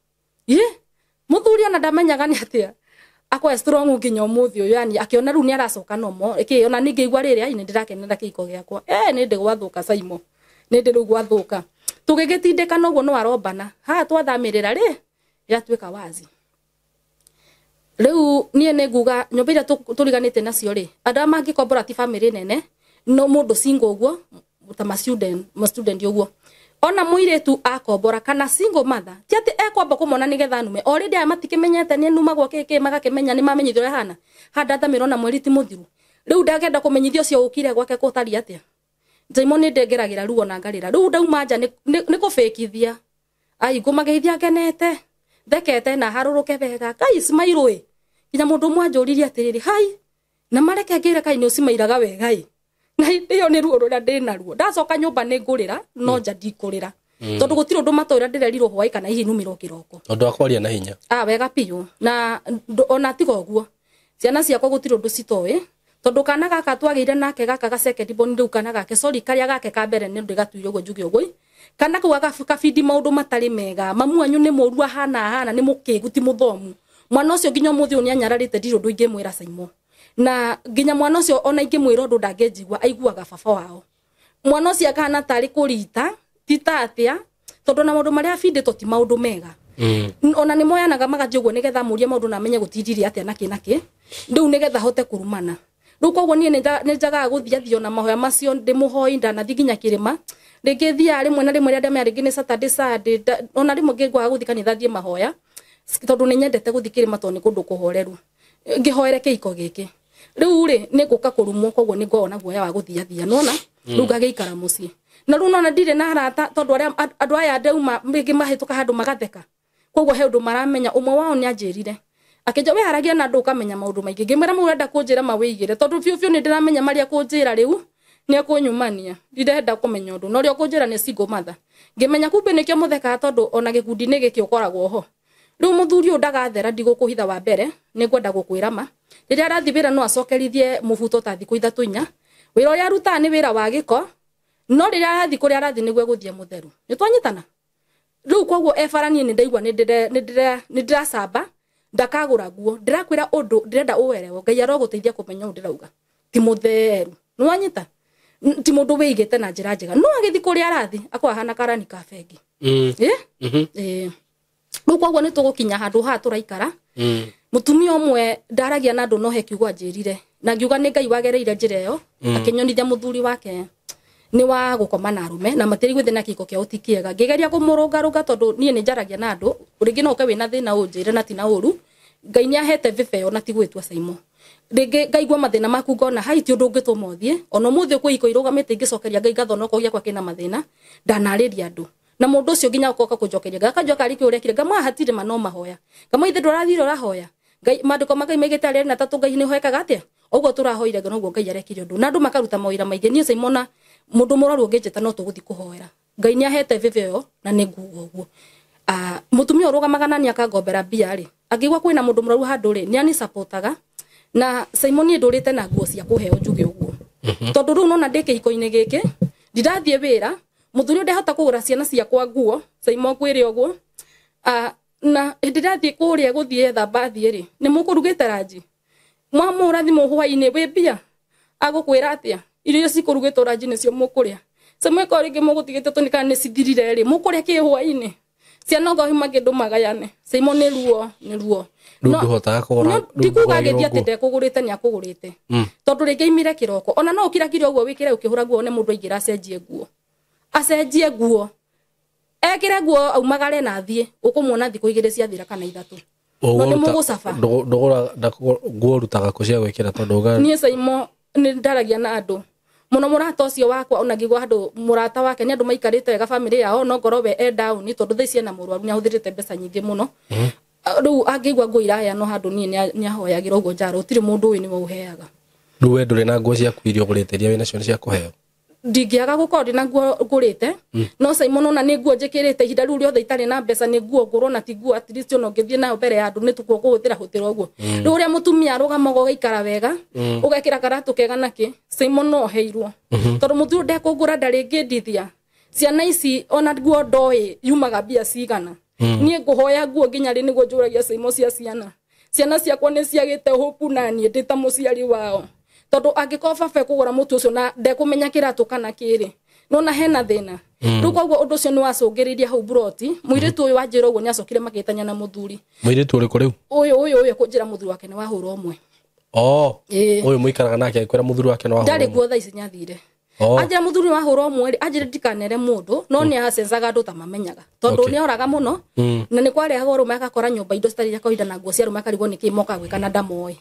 muthuri ona ndamenyaga ni atia akwa strong nginya umuthi uyu yani akiona riu ni aracoka nomo ona ningeigua riri ai ni ndirakenera kihiko giakwa ni ndi gwathuka Saimo ni ndi riu gwathuka tugigitindikana uguo no arombana ha twathamirira ri yatuika wazi riu nie ne nguga nyumba iria turiganite nacio ri andu mangikombora ti family nene no mundu single uguo ta ma student uguo ona muiretu akombora kana single mother ti ati ekwamba kumona nigetha nume already aya matikimenyete ni numagwo kiki magakimenya ni mamenyithio hana handa tamirona mweri ti muthiru riu ndagenda kumenyithio cio ukire gwake kutari atia Saimo ni ndengeragira ruo na ngarira riu ndauma nja ni kufekithia ai ngumageithia ngenete thekete na haruruke wega kai smile kinya mundu mwanjuririe atiriri hai na mareke ngire kai ni usimairaga wega na iyo ni ruo ruria ndina ruo ndacoka nyumba ni ngurira no nja ndikurira tondu gutiri undu matora ndirerirwo hwai kana hihi numiro kiroko tondu akwaria na hinya wega piu na ona tiga uguo ciana ciakwa gutiri undu citoi tondu kana gaka twagire nake gaka ga second born riu kana gake sorry karia gake ka mbere ni ndigatuire uguo njuge uguo kana kuga kabidi maundu matari mega mamu anyu ni murua hana ni mukigu ti muthomu mwana ucio nginya muthi uni anyararite ndiro ndu ingimwira Saimo na nginya mwana ucio ona ingimwira ndu ndangejigwa aiguaga baba wao mwana ucio akana tari kurita titatia tondu na maundu maria bidi to ti maundu mega ona ni moyanaga magaji uguo nigetha muria maundu na amenye gutindiri atia naki ndu nigetha hote kurumana riu koguo nie njaga guthiathio na mahoya macio ndimuhoi ndanathi nginya kirima ngithia rimwe na rimwe rĩa ringi ni Saturday Sunday ona rimwe ngigwa guthi kanitha thie mahoya tondu ni nyendete guthi kirima tondu ni kundu kuhoreru ngihoere kihiko giki riu ri ni guka kurumwo koguo ni ngona guoya wa guthiathia nona riu ngageikara mucii na riu nona ndire na harata tondu andu aya ndeuma mbingi mahituka handu magatheka koguo he undu maramenya umwe wao ni anjirire akeja we haragia na ndu kamenya maundu maingi ngimera mu urenda kunjira mawigire tondu fiu ni ndiramenya maria kunjira riu ni akunyumania ndirenda kumenya undu no rio kunjira ni single mother ngimenya kumbe nikio mutheka tondu ona gikundi ni giki ukoragwo ho riu muthuri ndagathera ndigukuhitha wa mbere ni ngwenda gukwira ma riria arathibira no acokerithie mubuto ta thiku ithatu inya wira uria aruta ni wira wa giko no riria arathi kuria arathi niguo guthie mutheru ni twanyitana riu koguo efarani ni ndaigwa ni ndiracamba ndakagura nguo ndirakwira undu ndirenda uwerewo ngai aroguteithia kumenya undu ndirauga ti mutheru ni wanyita ti mundu wigite na njira njega no agithi kuria arathi akwa hana karani ka bengi riu koguo ni tugukinya handu ha turaikara mutumia umwe ndaragia na andu no he kiugo anjirire na ngiuga ni ngai wagereire njira iyo akinyonithia muthuri wake ni wa gukoma na arume na matiri gwithe na kiko kia utikiega ngigeria kumurungaruga tondu nie ni njaragia na andu ringi no ke wina thina unjire na tina uru ngai ni ahete viveo na ti gwitwa saimo ringi ngaigwa mathina maku ngona haiti undu ngituma uthie ona muthi kuiko irugamite ngicokeria ngai gathona ko gya kwa kina mathina ndanariria andu na mundu ucio nginya ukoka kujokeria gakajoka riki urekire ngama hatire mano mahoya ngama ithe ndurathiro rahoya ngai mandiko makai megitare na tatu ngai ni hoeka gatia oguo turahoire ngono ngai arekire undu na andu makaruta mawira maingi nie Simona mundu muraru ngejeta no tuguthi kuhoera ngai ni ahete viveo na ni nguo uguo mutumia urugamaga nani akagombera bia ri angigwa kwina mundu muraru handu ri ni ani supportaga na Simon ni ndurite na nguo cia kuheo njuge uguo tondu ru no na ndike iko-ini giki ndirathie wira muthuri ndehota kugura ciana cia kwa nguo Simon kwire uguo na ndirathie kuria guthie thabathi ri ni mukurugite ranji mwamura thimu hwaini we bia agukwira atia irio cikurugitwo ranji nicio mukuria semwe ko ringi mugutigite tunika ni cithirire ri mukuria ki hwaini ciana ngo himagindu magayane Simon ni ruo ndu hotaga kugura ndikuga githia tete kugurite ni akugurite tondu ringi imire kiroko ona no ukira kiro guo wikire ukihura guo ne mundu aingira acenjie nguo ekire nguo aumagare na thie ukumuona thiku igire cia thira kana ithatu no ni mugucafa ndogora nguo rutaga kucia gwikira tondu ga ni Simon ni ndaragia na andu muno murata ucio wakwa ona ngigwa andu murata wake ni andu maikarite wega family yao no ngorowe down ni tondu thaicia na murwaru ni ahuthirite mbeca nyingi muno riu angigwa nguo iraya no handu ni ahoyagira uguo njaro utiri mundu wi ni uheaga riu we nduri na nguo cia kwirio nguriteria wina cio cia kuheo ndingiaga gukorwo na nguo ngurite no Simon ona ni nguo njikirite ihinda riu riothe itari na mbeca ni nguo ngurwo na ti nguo at least ono ngithie nayo mbere ya andu ni tukuo kuhutira uguo riu ria mutumia arugamaga ugaikara wega ugekira karatu kega naki Simon no heirwo tondu muthuri ndekugura ndari ngindithia ciana ici ona nguo ndoi yumaga bia cigana nie nguhoya nguo nginya ri niguo njuragia Simon cia ciana ciakwa ni ciagite hope na nie ndita muciari wao tondu angikofa fe kugura mutu ucio na ndekumenya kiratu kana kiri no na hena thina riu koguo undu ucio ni wacungiriria hau broti muiritu uyu wanjira uguo ni acokire magitanya na muthuri muiritu uri kuriu uyu kunjira muthuri wake ni wahura umwe uyu muikaraga nake kwira muthuri wake ni wahura ndari guo tha ici nyathire ajira muthuri wahura umwe ajira ndikanere mundu no ni acenzaga andu ta mamenyaga tondu ni oraga muno na ni kware agoro makakora nyumba indo stari yakoida na nguo ciaru makarigwo niki moka gwika na ndamoi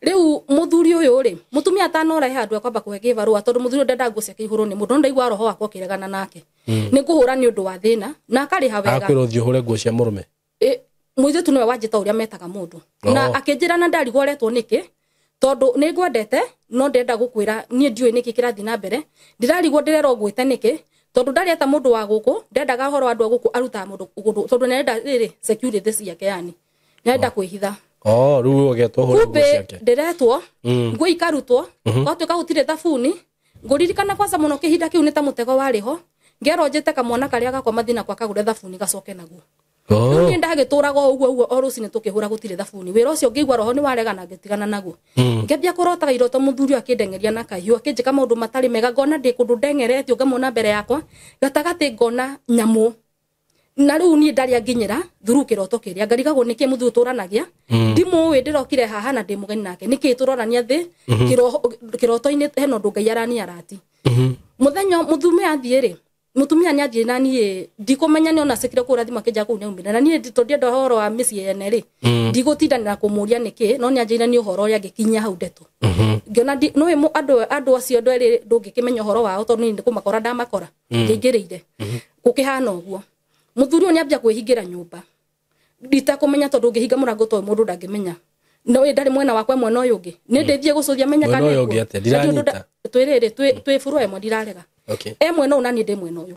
riu muthuri uyu ri mutumia atanora handu akwamba kuhege barua tondu muthuri ndenda nguo ciake ihuru ni mundu ndaigwa roho wakwa kiregana nake ni kuhura ni undu wa thina na akari hawega akwiro thio hure nguo cia murume muizetu niwe wanjita uria metaga mundu na akinjira na ndarigwo retwo niki tondu ni ngwendete no ndenda gukwira nie ndiwe niki kirathi na mbere ndirarigwo ndirero gwite niki tondu ndari ata mundu wa guku ndendaga horo andu guku aruta mundu tondu nenda riri security ciake yani nenda kwihitha riu ugetwo horo nguo ciake ndiretwo nguo ikarutwo gwatuika gutire thabuni nguririkana kwanza muno kihinda kiu ni ta mutego wariho ngerojete kamwana karia gakoma thina kwa kagure thabuni gacoke naguo ni ndagituraga uguo o rucini tukihura gutire thabuni wira ucio ngigwa roho ni waregana ngitigana naguo ngethia kurotaga iroto muthuri akindengeria na kahiu akinjika maundu matari mega ngona ndi kundu ndengeretio ngamona mbere yakwa gatagati ngona nyamu na riu ni ndari anginyira thuru kiroto kiria ngarigagwo niki muthuri turanagia ndimuwi ndirokire haha na ndimugeni nake niki turorania thi kiroto-ini heno ndu ngai arani arati muthenya muthumia athie ri mutumia ni athie nani ndikumenya ni ona sekire kurathima kija ku neumira na ni nditodia ndo horo wa misi yene ri ndigutindanira kumuria niki no ni anjira ni uhoro ya gikinya hau ndeto ngiona no emu andu acio ndo ri ndungikimenya uhoro wao tondu ni ndikumakora ndamakora ngingirire gukihana uguo muthuri ni ambia kwihingira nyumba Nditakumenya tondu ngihinga murango to mundu ndangimenya no ndari mwena wakwa mwena uyu ngi ni ndithie gucuthia menya kana mwena uyu ngi atia ndiranyita twirire twi furu emwe ndirarega mwena uyu nani ndi mwena uyu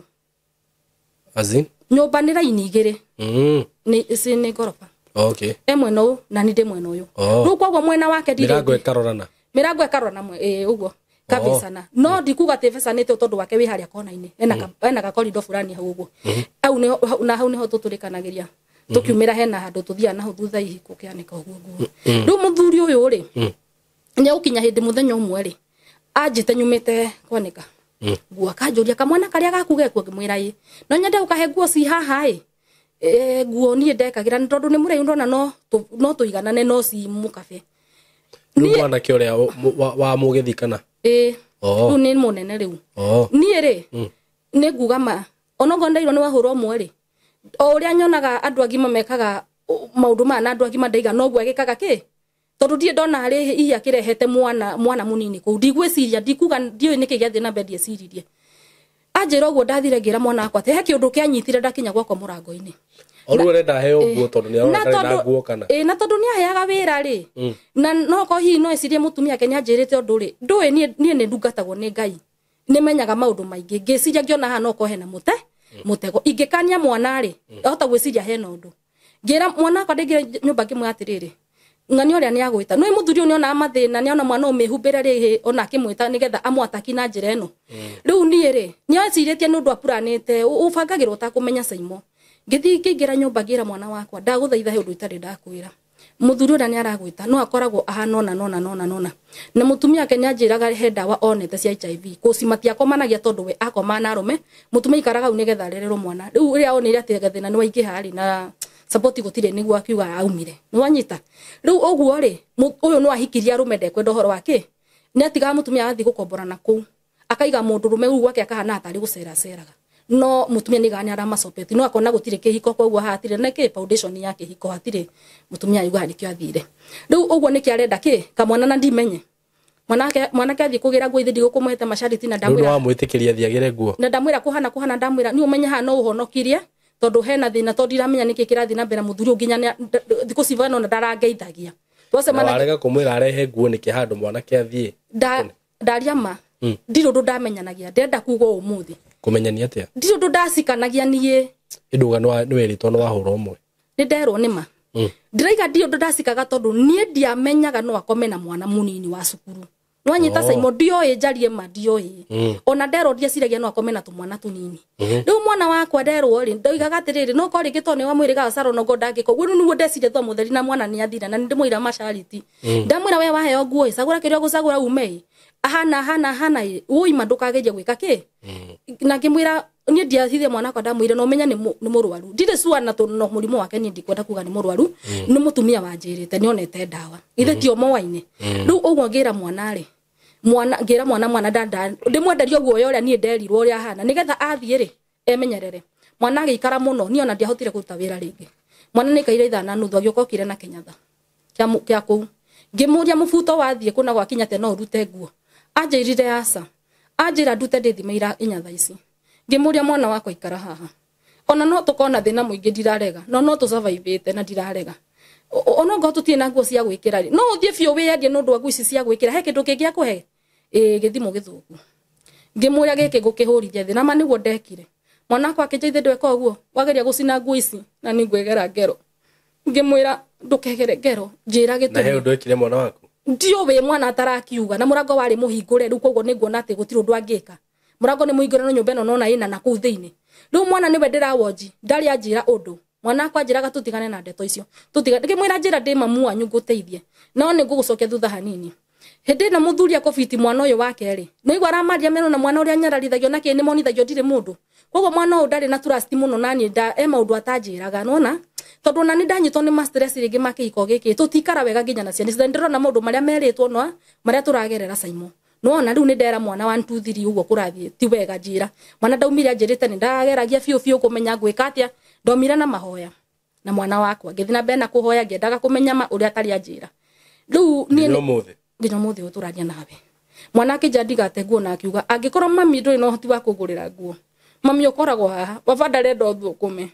azin nyumba ni raini igiri ni gorofa mwena uyu nani ndi mwena uyu riu kwa mwena wake mirango ekarorana uguo kabisa na no ndikuga te fesanite tondu wake wi haria kona-ini ena ka corridor fulani hau uguo hau niho tuturikanagiria tukiumira hena handu tuthia na thutha ihiko kianika uguo riu muthuri uyu ri ni ukinya hindi muthenya umwe ri anjite nyumite kwanika guo akanjuria kamwana karia gakuge ku ngimwira ii no nyende ukahe guo ci haha guo nie ndekagira tondu ni murei ndona no tuiganane no ci mukabe ni mwana kioria wa mugithikana riu ni munene riu nie ri ni nguga ma onogo ndairo ni wahurwo mweri o uria nyonaga andu agima mekaga maundu ma andu agima ndaiga no gwe gikaga ki tondu die ndona ari iya kirehete mwana munini ku ndigwiciria ndikuga ndioi niki giathi na bendi eciririe anjira uguo ndathire ngira mwana akwa te he kiundu kianyitire ndakinya gwako murango-ini oru renda he uguo tondu ni arona na nguo kana na tondu ni aheaga wira ri na no ko hi no ecirie mutumia ke ni anjirite undu ri ndui nie ni ndungatagwo ni Ngai ni menyaga maundu maingi ngiciria ngiona ha no ko hena mutego ingikania mwana ri hota gwiciria hena undu ngira mwana akwa ndingira nyumba ngimwe atiriri ngani uria ni agwita no muthuri ni ona amathina ni ona mwana umihumbira ri ona akimwita nigetha amwataki na njira eno riu nie ri ni aciritie nundu apuranite ubangagirwo ta kumenya Saimo ngithi ngira nyumba ngira mwana wakwa ndaguthaitha he undu itari ndakwira muthuri uria ni aragwita no akoragwo ahana nona na mutumia ake ni anjiraga he ndawa onete cia HIV kucimatia komanagia tondu we akoma na arume mutumia ikaraga u nigetha rererwo mwana riu uria onire ati gathina ni waingi hari na support gutire niguo akiuga aumire ni wanyita riu uguo ri uyu no ahikiria arume ndekwenda horo wake ni atiga mutumia athi gukomborana ku akaiga mundu rume u gwake akahana atari guceraceraga no mutumia ni gani ara masopeti no akona gutire kihiko kwa uguo hatire na ke foundation yake hiko hatire mutumia yuga hari kyo athire riu uguo ni kiarenda ki kamwana na ndimenye mwanake athi kugira nguo ithi gukumuhete mashariti na ndamwira no amwitikiria thiagire nguo na ndamwira kuhana ndamwira ni umenye ha no uhonokirie tondu hena thina tondu iramenya niki kirathi na mbere muthuri unginya thiku civano na ndarangeithagia twacemana warega kumwira arehe nguo niki handu mwanake athie ndaria ma ndiro ndo ndamenyanagia ndenda kuga umuthi kumenyania atia ndiro ndo ndacikanagia nie induga no weritwo no wahura umwe ni nderwo nima ndiraiga ndiro ndo ndacikaga tondu nie ndiamenyaga no akome na mwana munini wa cukuru nwanyita Saimo ndioi njarie ma ndioi ona ndero ndia ciragia no akome na tumwana tunini riu mwana wakwa nderwo ri ndoigaga atiriri no ko rigitone wa mwiriga caro no go ndangiko gwe nuo ndecire to mutheri na mwana ni athira na ndimwira mashariti ndamwira we waheo nguo icagura kirio gucagura umei hana ui mandukageje gwika ki na ngimwira ni ndiathithia mwana kwa ndamwira no menya ni murwaru ndire suana to no murimo wake ni ndikwenda kuga ni murwaru ni mutumia wanjirite ni onete ndawa ithe ti omo waine riu uguo ngira mwana ri ngira mwana ndanda ndimwenderio guoya uria nie nderirwo uria hana nigetha athie ri emenyerere mwana agikara muno ni ona ndiahotire kuruta wira ringi mwana ni kaira ithana nuthu agiokokire na kinyatha kya ku ngimuria mubuto wathie kuna gwakinya te no urute nguo anjirire asa anjira ndute ndithimeira inyatha ici ngimuria mwana wakwa ikara haha ona no tukona thina muingi ndirarega no tu survive na ndirarega ona ngo tutie na nguo cia gwikira no uthie biu wiyendie nundu wa nguo ici cia gwikira he kindu kingi akuhe githimo githuku ngimuria giki ngukihurithia thina ma niguo ndekire mwana wakwa akinjithe ndweka uguo wageria gucina nguo ici na ni ngwegera ngero ngimwira ndukegere ngero njira gitu na he undu ekire mwana waku ndio we mwana atarakiuga na murango wari muhingure riu koguo niguona ati gutiro ndu angika murango ni muhingure no nyumba eno nona ina na kuu thiini riu mwana niwe ndirawoji ndari anjira undu mwana akwa njiraga tutigane na ndeto icio tutigane ngimwira njira ndi mamu wanyu nguteithie no ni ngugucokia thutha hanini hindi na muthuri akobiti mwana uyu wake ri no igwa ramaria meno na mwana uria nyararithagio nake ni monithagio ndire mundu koguo mwana uyu ndari na trust muno nani maundu atanjiraga nona tondu nani ndanyitwo ni stress ringi makiko giki tutikara wega nginya na ciana ciana ndirona maundu maria meritwo no maria turagerera Saimo no na riu ni ndera mwana 1 2 3 uguo kurathie ti wega njira mwana ndaumire anjirite ni ndageragia fiu kumenya gwika atia ndomira na mahoya na mwana wakwa ngithina bena kuhoya ngendaga kumenya uria tari anjira riu ni nginya muthi uturaria nawe mwana akija ndigate nguo na akiuga angikorwo mami nduri no hoti wa kugurira nguo mami ukoragwo haha baba ndarenda uthukume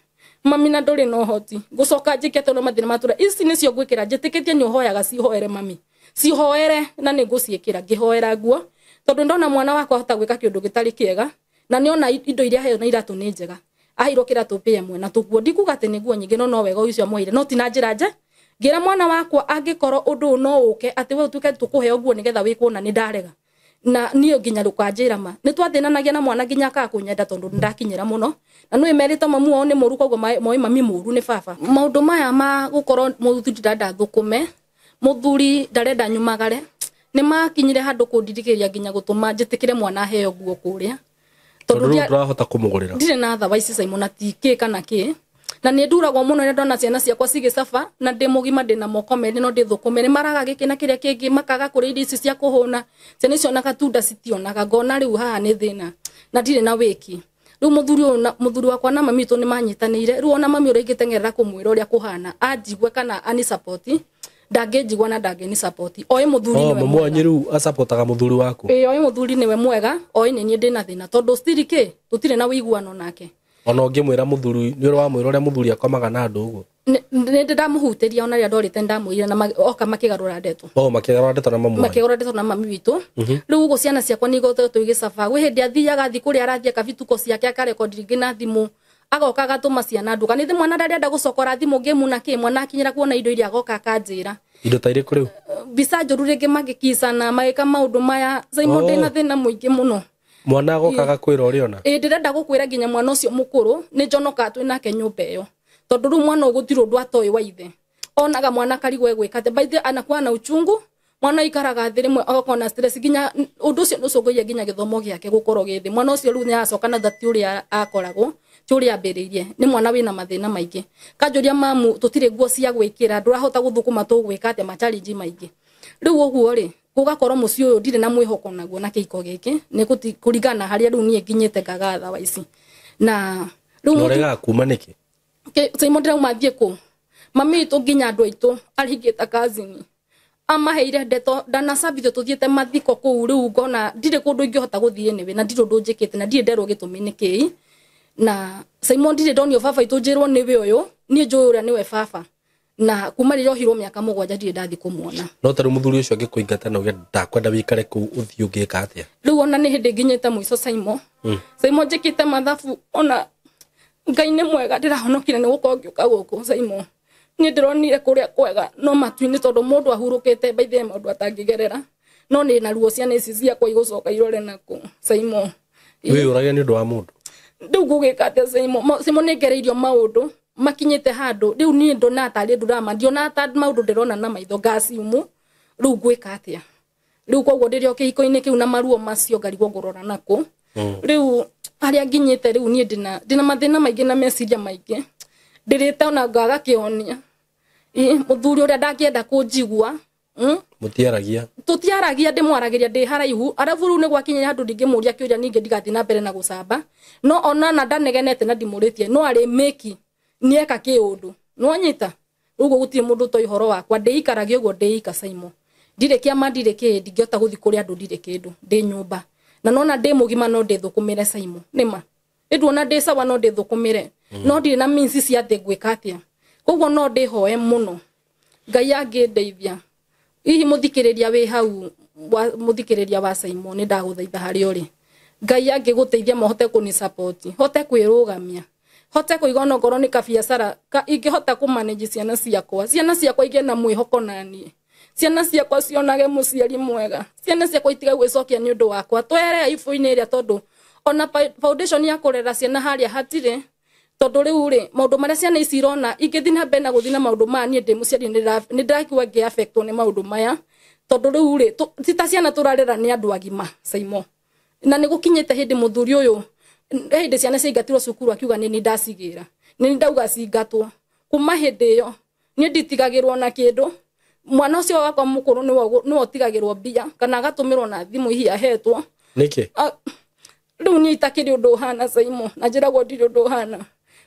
mami na nduri no hoti gucoka njike tono mathina matura ici nicio ngwikira njitikitie ni uhoyaga cihoere mami cihoere na ni nguciikira ngihoera guo tondu ndona mwana wakwa hota gwika kiundu gitari kiega na niona indo iria heo na iratu ni njega ahiro kiratu PM na tuguo ndikuga ati niguo nyingi no wega ucio moire no tina njira nje ngira mwana wakwa angikoro undu no uke ati we utuke tukuhe uguo nigetha wikwo na ni ndarega na niyo nginya rukanjira ma ni twathinanagia na mwana nginya ka kunyenda tondu ndakinyira muno na no emerita mamu wao ni muru koguo moi mami muru ni baba maundu maya ma gukoro muthuri dada thukume muthuri ndarenda nyumagare ni makinyire handu kundirikiria nginya gutuma njitikire mwana heo guo kuria tondu ndurahota kumugurira ndire na tha Waici Simon na tiki kana ki na ni nduragwo muno ni ndona ciana ciakwa cigicafa na ndi mugima ndi na moko meri no ndi thukume ni maraga gikina kiria kingi makaga kuri ici cia kuhuna ciana icio na katunda citionaga ngona riu haha ni thina na ndire na wiki riu muthuri wakwa na mami tu ni manyitanire riu ona mami uri ngitengerera kumwira uria kuhana anjigwe kana ani support ndangejigwa na ndangeni support oi muthuri ni we mwanyi riu asupportaga muthuri waku oi muthuri ni we mwega oi ni ndi na thina tondu stirike tutire na wiguano nake ona ngimwira muthuri ni uri wa mwira uria muthuri akomaga na andu uguo ni ndamuhuteria ona ria ndorite ndamwira na oka makigarura ndeto makigarura ndeto na mamu makigarura ndeto na mami witu riu ugo ciana ciakwa ni gotetwo igicafa gwe hindi athiaga thi kuria arathia kabituko ciake akarekondi ngina thimu agoka gatuma ciana nduka ni mwana ndarenda gucokora thimu ngemu na ki mwana akinyira kuona indo iria agoka akanjira indo taire kuriu bisa njuru ringi magikisana magika maundu maya Simon ndina thina muingi muno mwana agoka gakwira uri ona ndirenda gukwira nginya mwana ucio mukuru ni njonoka twi nake nyumba iyo tondu ru mwana ugutiro ndu atoi wa ithe onaga mwana karigwe gwikate baithe anakuwa na uchungu mwana ikaraga thiri mwe agakona stress nginya undu ucio nucugoia nginya githomo giake gukorwo githi mwana ucio ru ni acoka na thati uria akoragwo ti uria ambiririe ni mwana wina mathina maingi kanjuria mamu tutire nguo cia gwikira ndurahota guthukuma tugwikate ma challenge maingi riu uguo ri gugakorwo muci uyu ndire na mwihoko naguo na kiiko giki ni kuringana haria riu nie nginyite kagatha Waici na riu norega kuma niki Simon ndira mathie ku mami itu nginya andu aitu arigita kazini amaheire ndeto ndana sabithio tuthiete mathiko ku riu ngona ndire kundu ingihota guthie niwe na ndiro ndunjikite na ndire nderwo gitumi niki na Simon ndire ndonio baba itu njirwo niwe uyu nie njuwe uria niwe baba na kuma riro hiro miaka 7 ndire ndathi kumuona no taru muthuri ucio angikuingata na uge ndakwenda wikare ku uthio ngika atia riu ona ni hindi nginyite muico Simon Simon njikite mathabu ona Ngai ni mwega ndirahonokire ni gukorwo ngiuka guku Simon ni ndironire kuria kwega no matuini tondu mundu ahurukite baithe maundu atangigerera no ni na ruo ciana ici ciakwa igucoka irore naku Simon we urage ni ndu wa mundu riu ngugika atia Simon ni ngereirio maundu makinyite handu riu ni ndona atari ndurama ndiona ta maundu ndirona na maitho gasiumu riu ngwika atia riu koguo ndirio kiiko-ini kiu na maruo macio ngarigwo ngurora naku riu aria nginyite riu ni ndina mathina maingi na meciria maingi ndirite ona ngaga kionia muthuri uria ndakienda kunjigua tutiaragia ndimwaragiria ndi haraihu arabu riu ni gwakinya handu ndingimuria kiuria ningi ndigathi na mbere na gucamba no ona na ndanegenete na ndimuritie no ari meki nieka kiundu no nyita riu gutire mundu to ihoro wakwa ndiikaragia uguo ndiika Simon ndire kiama ndire ki ndingiota guthi kuri andu ndire kindu ndi nyumba na nona ndi mugima no ndithukumire Simon nima nduona ndi sawa no ndithukumire no ndire na minsi cia thi gwika atia koguo no ndihoe muno Ngai angindeithia hihi muthikiriria wi hau muthikiriria wa Simon ni ndaguthaitha hari uri Ngai angiguteithia mohote kuni support hote kwirugamia hote kuigona ngoro ni kabiacara ingihota ku manage ciana ciakwa ige na mwihoko nani ciana ciakwa cionage muciari mwega ciana ciakwa itiga gwicokia ni undu wakwa twere ifu-ini iria tondu ona foundation ya kurera ciana haria hatire tondu riu ri maundu maria ciana ici irona ingithina bena guthina maundu ma nie ndi muciari ni ndakigwa ngi affectwo ni maundu maya tondu riu ri tita ciana turarera ni andu agima Simon na ni gukinyite hindi muthuri uyu hindi ciana ciingatirwo cukuru akiuga ni ndacigira ni ndauga cingatwo kuma hindi iyo ni nditigagirwo na kindu mwana ucio wakwa mukuru ni wotigagirwo mbia kana agatumirwo na thimu hihi ahetwo niki riu ni itakiri undu hana Simon na njiragwo ndiri undu hana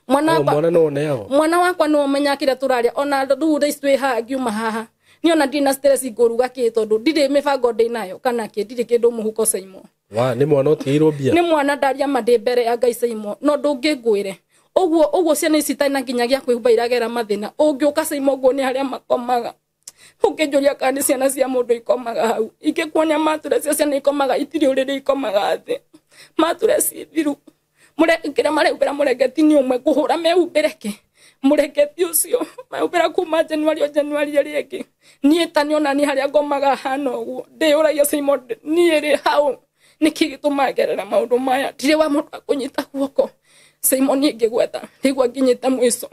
mwana wakwa no menya kire turaria ona riu twi ha ngiuma haha ni ona ndina stress nguruga ki tondu ndiri mibango ndinayo kana ki ndiri kindu muhuko Simon wa ni mwana otirwo mbia ni mwana ndaria mandi mbere ya Ngai Simon no ndungingwire Oguo ciana ici taina nginyagia kwihumba iragera mathina ungiuka Saimo guo ni haria makomaga ukijuria kandi ciana cia mundu ikomaga hau ingikuonia mature cia ciana ikomaga itiri uriri ikomaga thi mature ci thiru murekira mareubira muregeti ni umwe kuhura mehubireke muregeti ucio maubira kuma January ringi nie tani ona ni haria ngomaga hano guo ndiuragia Saimo nie ri hau niki gitumagerera maundu maya ndire wa mundu akunyita guoko Saimo ni ngigweta rigwa nginyite mwiso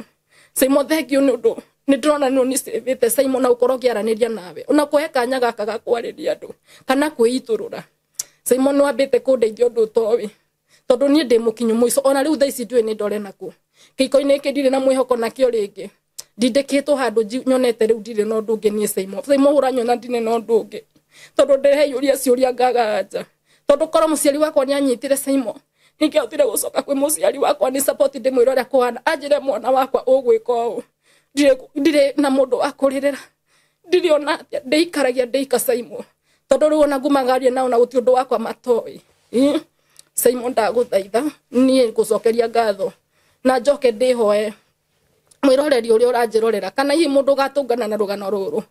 Saimo thegio ni undu ni ndrona no ni sevete Saimo na ukoro giaraniria nawe ona kuhe kanya gaka gakwariria andu kana kwiiturura Saimo no abete kundeithia undu towi tondu ni ndi mukinyu mwiso ona riu thaici ndwe ni ndore naku kiko-ini iki ndire na mwihoko nakio ringi ndindikitwo handu nyonete riu ndire no ndungi ni Saimo hura nyona ndine no ndungi tondu ndehe yuria ciuria ngagaja tondu koro muciari wakwa ni anyitire Saimo ningiautire gucoka kwi muciari wakwa ni support ndimwira ria kuhana anjire mwana wakwa ugwika uu ndire na mundu akuririra ndire ona ndeikaragia ndeika Saimo tondu riu ona ngumagaria na ona guti undu wakwa matoi Saimo ndaguthaitha nie gucokeria ngatho na njoke ndihoe mwiroreri uria uranjirorera kana hi mundu gatungana na rugano ruru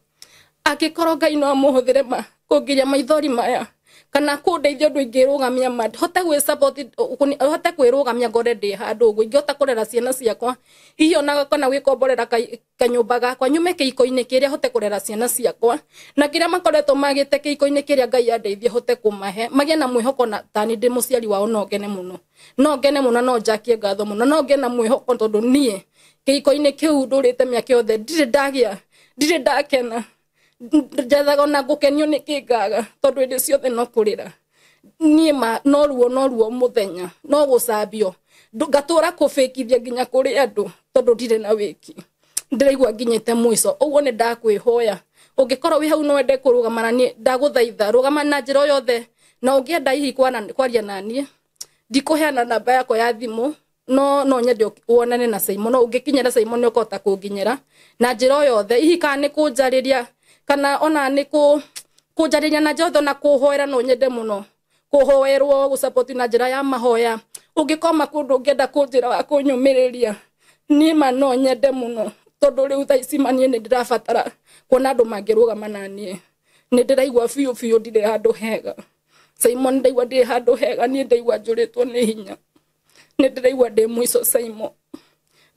akikorwo Ngai no amuhuthire kungiria maithori maya kana kundeithia ndu ingirugamia mad hote gwi support hote kwirugamia ngore ndi handu ugu ingihota kurera ciana ciakwa iyo na kana gwikomborera kanyumba gakwa nyume kiko-ini kiria hote kurera ciana ciakwa na kiria makoretwo magite kiko-ini kiria Ngai andeithie hote kumahe magia na mwihoko na tani ndi muciari wao no ngene muno no njakie ngatho muno no ngena mwihoko tondu nie kiko-ini kiu ndurite miaka yothe ndire ndakena njathaga ona gukenio ni kingaga tondu ndi ciothe no kurira nie no ruo muthenya no gucambio ngatura kufekithia nginya kuri andu tondu ndire na wiki ndiraigua nginyite mwiso uguo ni ndakwihoya ungikorwo wi hau no wende kurugamana ni ndaguthaitha rugama na njira yothe na ungienda hihi kwaria nanie ndikuheana namba yakwa ya thimu no nyende wonane na Saimo no ungikinyira Saimo ni ukota kunginyira na njira yothe hihi kana ni kunjariria kana ona ni kunjariria na njothe na kuhoera no nyende muno kuhoerwo gusupport na njira ya mahoya ungikoma kundu ungienda kunjira wa kunyumiriria ni no nyende muno tondu riu thaici manie ni ndirabatara kuona andu mangirugama nanie ni ndiraigua biu ndire handu hega Saimo ndaigua ndire handu hega ni ndaigua njuritwo ni hinya ni ndiraigua ndi mwiso Saimo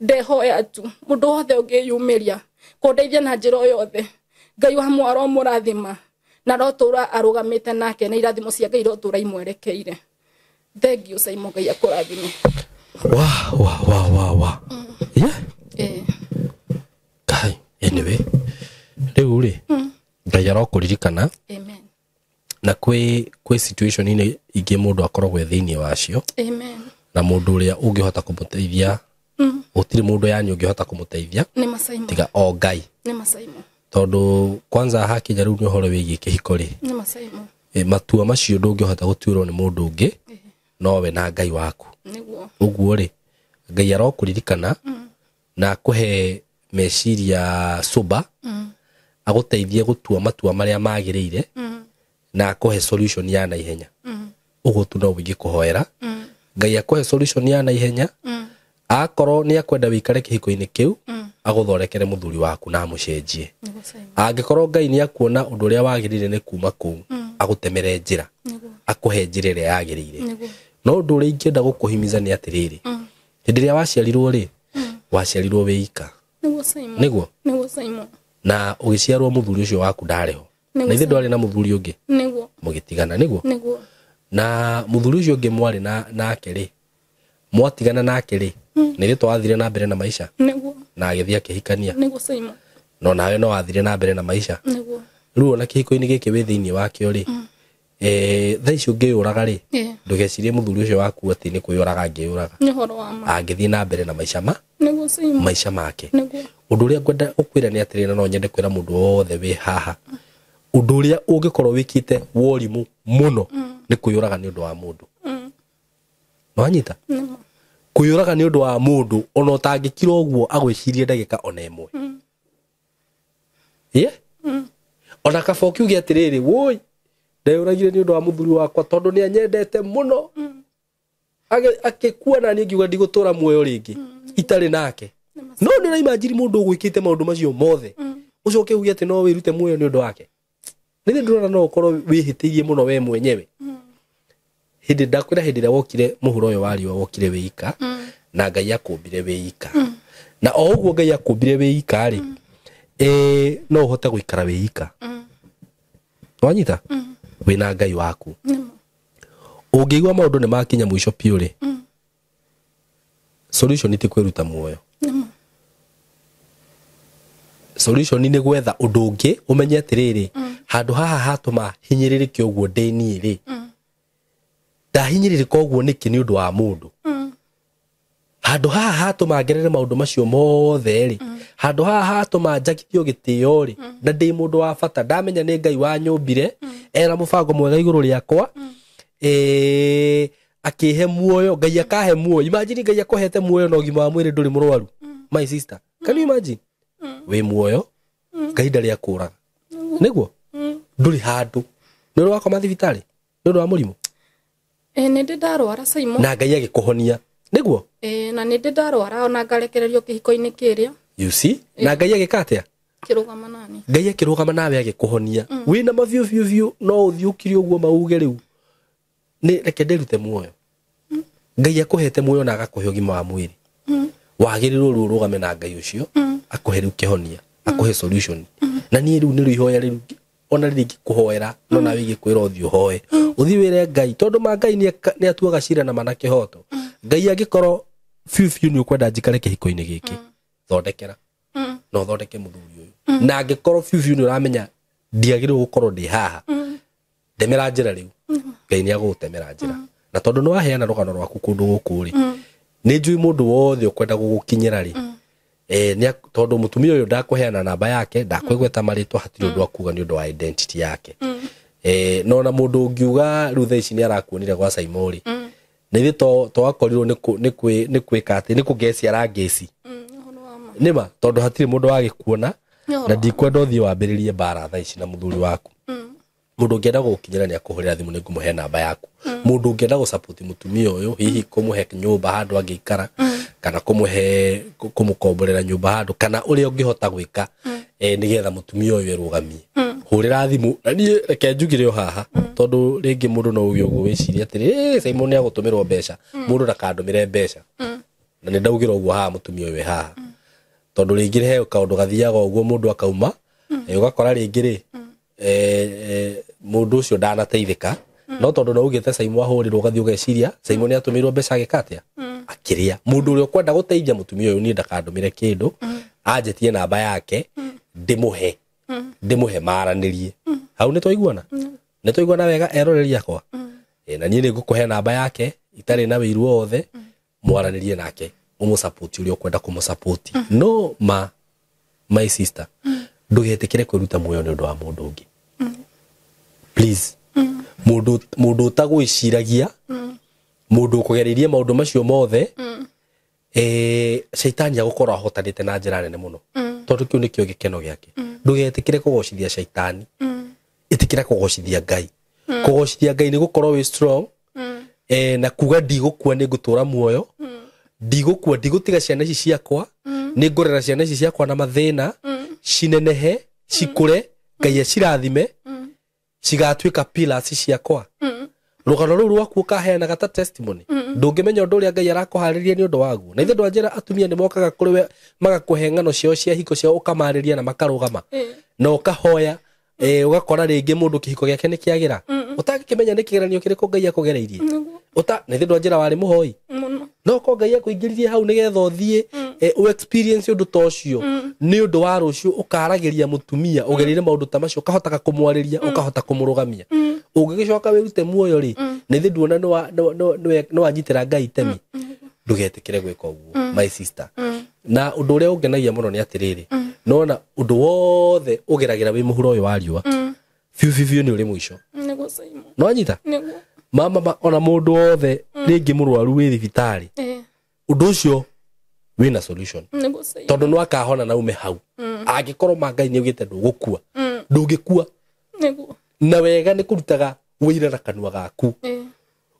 ndehoya tu mundu wothe ungiyumiria kundeithia na njira yothe Ngai wa mwaro murathima na rotura arugamite nake na irathimo cia Ngai rotura imwerekeire thank you Saimo Ngai akurathime wa kai anyway riu ri Ngai arokuririkana amen na kwi situation ini ingi mundu akoragwo thiini wacio amen na mundu uria ungihota kumuteithia utiri mundu yani ungihota kumuteithia ni Masaimo tiga o Ngai ni Masaimo tondu kwanza hakinya riu ni horo wigi kihiko ri ni Masaimo matua macio ndungihota gutuirwo ni mundu ungi nowe na Ngai waku niguo uguo ri Ngai arokuririkana na akuhe meciria suba aguteithie gutua matua maria magirire na akuhe solution ya na ihenya uguo tu no wingi kuhoera Ngai akuhe solution ya na ihenya akorwo ni akwenda wikare kihiko-ini kiu aguthorekere muthuri waku na mucenjie angikorwo Ngai ni akuona undu uria wagirire ni kuma ku agutemere njira akuhe njira iria yagirire no undu uria ingienda gukuhimiza ni atiriri hindi ria waciarirwo ri waciarirwo wika niguo Saimo na ugiciarwo muthuri ucio waku ndariho na ithe ndwari na muthuri ungi niguo mugitigana niguo na muthuri ucio ungi mwari nake ri mwatigana nake ri ni ri twathire na mbere na maisha niguo na agithia kihikania niguo Saimo no nawe no wathire na mbere na maisha niguo riu ona kihiko-ini giki wi thiini wakio ri thaici ungiuraga ri ndugecirie muthuri ucio waku ati ni kuyuraga angiuraga ni horo wa ma angithie na mbere na maisha niguo Saimo maisha make niguo undu uria ngwenda ukwira ni atirira no nyende kwira mundu wothe wi haha undu uria ungikorwo wikite worimu muno ni kuyuraga ni undu wa mundu nwanyita kuyuraga ni undu wa mundu ona utangikira uguo agwicirie ndagika ona imwe ona kaba ukiuge atiriri woi ndeyuragire ni undu wa muthuri wakwa tondu ni anyendete muno akikuona ni ngiuga ndigutura muoyo ringi itari nake no ni na imagine mundu gwikite maundu macio mothe ucoke ugie ati no wirute muoyo ni undu wake ni ndurona no ukorwo wihitirie muno we mwenyewe hindi ndakwira hindi ria wokire muhuro uyu wari wokire wika na Ngai akumbire wika na o uguo Ngai akumbire wika ri no uhote guikara wika wanyita wina Ngai waku ungiigua maundu ni makinya mwisho piu ri solution ti kwiruta muoyo solution ni gwetha undu ungi umenye atiriri handu haha hatuma hinyiririke uguo ndeni ri ndahinyiririka uguo niki ni undu wa mundu handu haha hatuma ngerere maundu macio mothe ri handu haha hatuma njakithio gitio ri na ndi mundu wa bata ndamenya ni Ngai wa nyumbire era mubango mwega iguru riakwa akihe muoyo Ngai akahe muoyo imagine Ngai akohete muoyo na ugima wa mwiri nduri murwaru my sister can you imagine we muoyo Ngai ndari akuraga niguo nduri handu ni wako mathibitari ni wa murimu ni ndarwara Saimo na Ngai agikuhonia niguo na ni ndarwara ona ngarekererio kihiko-ini kiria you see na Ngai agikatia kirugama nani Ngai akirugama nawe agikuhonia wina maviu viu no uthiukiri uguo mauge riu ni reke ndirute muoyo Ngai akuhete muoyo na agakuhe ugima wa mwiri wagirirwo ru rugame na Ngai ucio akuhe riu kihonia akuhe solution na ni riu ni rihoya riu ona ringi kuhoera no na wigi kwira uthio hoe uthi wire Ngai tondu ma Ngai ni atuaga cira na mana kihoto Ngai agikoro fiu ni ukwenda njikare kihiko-ini giki thondekera no thondeke muthuri uyu na angikoro fiu ni uramenya ndiagire gukorwo ndi haha ndemera njira riu Ngai ni agutemera njira na tondu no aheana rugano rwaku kundu guku ri ni njui mundu wothe ukwenda gugukinyira ri ni tondu mutumia uyu ndakuheana namba yake ndakwigweta maritwa hatiri undu akuga ni undu wa identity yake no na mundu ungiuga rutha ici ni arakuonire gwa Saimo ri ni to akorirwo ni kwika ati ni kugecia rangeci nima tondu hatiri mundu wagikuona na ndikwenda uthie wambiririe bara tha ici na muthuri waku mundu ungienda gukinyira ni akuhurira thimu ni ngumuhe namba yaku mundu ungienda gu support mutumia uyu hihi kumuhe nyumba handu angiikara kana kumuhe kumukomborera nyumba handu kana uri ungihota gwika nigetha mutumia uyu erugamie hurira thimu na ni reke njugire haha tondu ringi mundu no ugi uguo wiciria atiri Saimo ni agutumirwo mbeca mundu ndakandumire mbeca na ni ndaugira uguo haha mutumia uyu haha tondu ringi he kaundu gathiaga uguo mundu akauma ugakora ringi ri mundu ucio ndanateithika no tondu no ugite Saimo ahurirwo gathi ugeciria Saimo ni atumirwo mbeca agikatia akiria mundu uria kwenda guteithia mutumia uyu ni ndakandumire kindu anjetie namba yake ndimuhe maranirie hau ni twaiguana wega eroreri akwa na nie ni ngukuhe namba yake itari na wiru wothe mwaranirie nake umusupport uria kwenda kumusupport no my sister ndugetikire kwiruta muoyo ni undu wa mundu ungi please mundu utagwiciragia mundu ukugeririe maundu macio mothe shaitani agukora ahotanite na njira nene muno tondu kiu nikio gikeno giake ndugetikire kugocithia shaitani itikira kugocithia Ngai kugocithia Ngai ni gukorwo wi strong na kuga ndigukua ni ngutura muoyo ndigukua ndigutiga ciana ici ciakwa ni ngorera ciana ici ciakwa na mathina cinenehe cikure Ngai acirathime cigatuika pillars ciakwa rugano ruru rwaku ukaheana gata testimony ndungimenya undu uria Ngai arakuhariria ni undu waguo na ithe ndwanjira atumia ni mokaga kuri we magakuhe ngano cio cia hiko cio ukamariria na makarugama na ukahoya ugakora ringi mundu kihiko giake ni kiagira utakimenya ni kigeranio kiriku Ngai akugereirie na ithe ndwanjira wari muhoi no ko Ngai akuingiririe hau nigetha uthie u experience undu tocio ni undu wa rucio ukaragiria mutumia ugerire maundu ta macio ukahota kumwariria ukahota kumurugamia ungigicoka wirute muoyo ri na ithe nduona no wanyitira Ngai temi ndugetikire gwika uguo my sister na undu uria ungenagia muno ni atiriri nona undu wothe ugeragira wi muhuro uyu wa riua fiu ni uri mwisho niguo Saimo no anyita niguo mama ona mundu wothe ringi murwaru wi thibitari undu ucio wina solution niguo Saimo tondu no akahona na ume hau angikorwo Ngai ni ugite ndugukua ndungikua niguo na wega ni kurutaga wira na kanwa gaku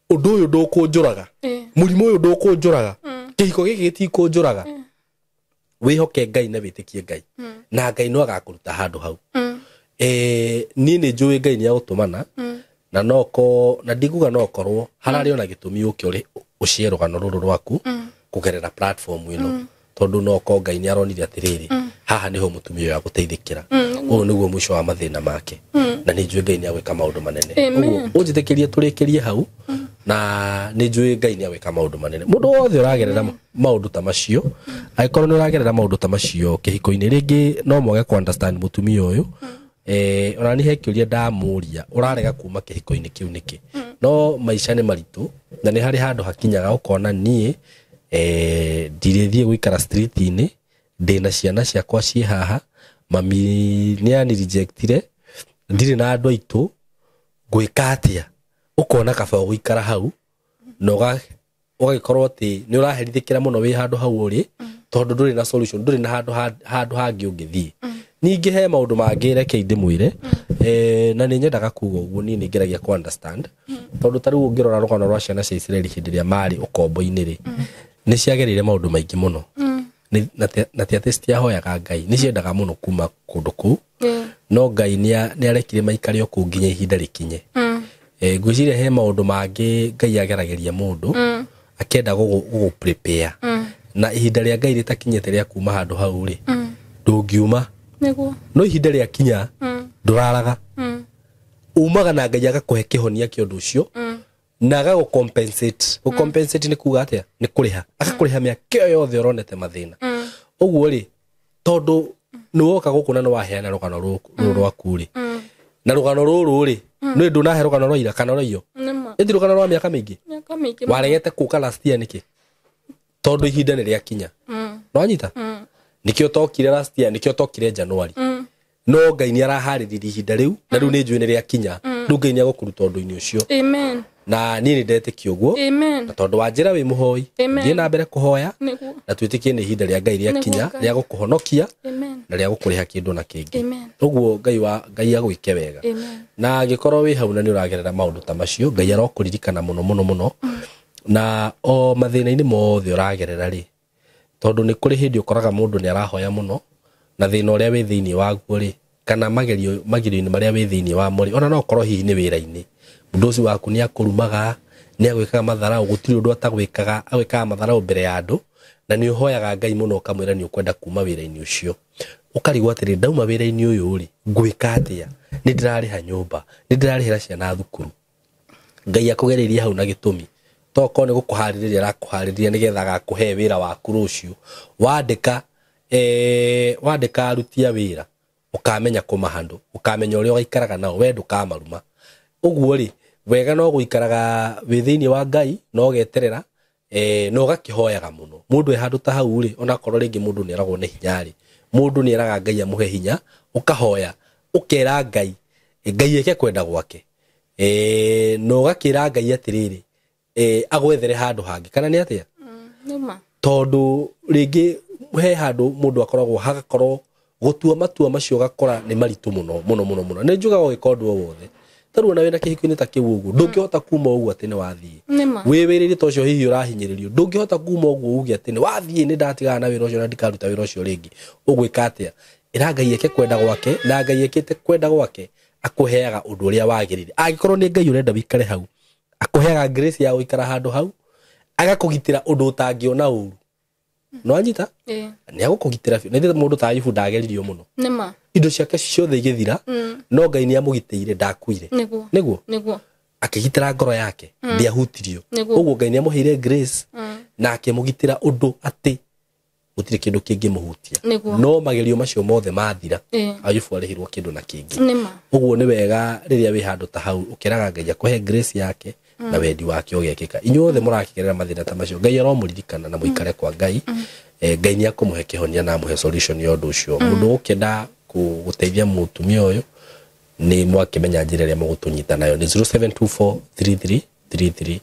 undu uyu ndukunjuraga murimu uyu ndukunjuraga kihiko giki gitikunjuraga wihoke Ngai na witikie Ngai na Ngai no agakuruta handu hau ni njui Ngai ni agutumana na noko na ndiguga nokorwo harari ona gitumi uki ucie rugano ruru rwaku kugerera platform ino tondu noko Ngai ni aronire atiriri haha niho mutumia ya guteithikira uyu niguo mwisho wa mathina make na ni njui Ngai ni agwika maundu manene uguo unjitekerie turikirie hau na ni njui Ngai ni agwika maundu manene mundu wothe uragerera maundu ta macio aikorwo ni uragerera maundu ta macio kihiko-ini ringi no mwage ku understand mutumia uyu ona ni hekiuria ndamuria urarega kuma kihiko-ini kiu niki no maisha ni maritu na ni hari handu hakinyaga ukona nie ndirithie gwikara street-ini ndina ciana ciakwa cie haha mami ni ani rejectire ndire na andu aitu gwika atia ukona kaba gwikara hau no ugagikorwo ati ni uraherithikira muno wi handu hau uri tondu nduri na solution nduri na handu hangi ungithie ningi he maundu mangire keinde mwire na ni nyendaga kuga uguo ni ngeragia ku understand tondu tariu ngirora rugano rwa ciana cia Israeli hindiria mari ukombo-ini ri ni ciagerire maundu maingi muno na tia testi ahoyaga Ngai ni ciendaga muno kuma kundu ku no Ngai ni arekire maikare o ku nginya ihinda rikinye ngwiciria he maundu mangi Ngai agerageria mundu akenda gugu prepare na ihinda ria Ngai ritakinyete ria kuma handu hau ri ndungiuma no ihinda ria kinya nduraraga umaga na Ngai agakuhe kihonia kiondu ucio na agagu compensate ni kuga atia ni kuriha akakuriha miaka yothe uronete mathina uguo ri tondu ni woka guku na no waheana rugano ruru rwaku ri na rugano ruru ri no ndunahe rugano rwa ira kana rwa iyo ndi rugano rwa miaka mingi waregete kuka last year niki tondu ihinda ni ria kinya no anyita nikio tokire last year nikio tokire January no Ngai ni arahariririe ihinda riu na riu ni njui ni ria kinya riu Ngai ni agukuruta undu-ini ucio amen na ni ndetiki uguo na tondu wa njira wi muhoi thie na mbere kuhoya na twitikie ni ihinda ria Ngai ria kinya ria gukuhonokia na ria gukuriha kindu na kingi uguo Ngai agwike wega na agikorwo wi hau na ni uragerera maundu ta macio Ngai arokuririkana muno na o mathina-ini mothe uragerera ri tondu ni kuri hindi ukoraga mundu ni arahoya muno na thina uria wi thiini waguo ri kana magerio-ini maria wi thiini wa muri ona no korwo hihi ni wira-ini mundu ucio waku ni akurumaga ni agwikaga matharau gutiri undu atagwikaga agwikaga matharau mbere ya andu na ni uhoyaga Ngai muno ukamwira ni ukwenda kuma wira-ini ucio ukarigwo atiri ndauma wira-ini uyu ri ngwika atia ni ndirariha nyumba ni ndirarihira ciana thukuru Ngai akugeririe hau na gitumi toko ni gukuhaririria arakuhaririria nigetha agakuhe wira waku rucio wandika arutia wira ukamenya kuma handu ukamenya uria ugaikaraga nao we ndukamaruma uguo ri wega no guikaraga wi thiini wa Ngai no geterera no gakihoyaga muno mundu e handu ta hau ri ona korwo ringi mundu ni aragwo ni hinya ri mundu ni araga Ngai amuhe hinya ukahoya ukera Ngai eke kwenda gwake no gakira Ngai atiriri agwethere handu hangi kana ni atia nima tondu ringi he handu mundu akoragwo hagakorwo gutua matua macio gakora ni maritu muno ni njuga gikondu wothe taruona wina kihiko-ini ta kiu uguo ndungihota kuma uguo ati ni wathie wiwiriri to cio hihi urahinyiririo ndungihota kuma uguo ugi ati ni wathie ni ndatigana na wira ucio na ndikaruta wira ucio ringi ugwika atia ira Ngai eke kwenda gwake na Ngai ekite kwenda gwake akuheaga undu uria wagirire agikorwo ni Ngai urenda wikare hau akuheaga grace ya guikara handu hau agakugitira undu utangiona uru no anyita ni agukugitira na ithe mundu ta Ayubu ndageririo muno nima indo ciake ciothe igithira no Ngai ni amugiteire ndakuire niguo akigitira ngoro yake ndiahutirio uguo Ngai ni amuheire grace na akimugitira undu ati gutire kindu kingi muhutia no magerio macio mothe mathira Ayubu arihirwo kindu na kingi uguo ni wega riria wi handu ta hau ukiraga Ngai akuhe grace yake na wendi wake ugekika inyuothe murakigerera mathina ta macio Ngai aromuririkana na muikare kwa Ngai Ngai ni akumuhe kihonia na amuhe solution yondu ucio mundu ukenda guteithia mutumia uyu ni mwakimenya njira ria mugutunyita nayo ni 0724333313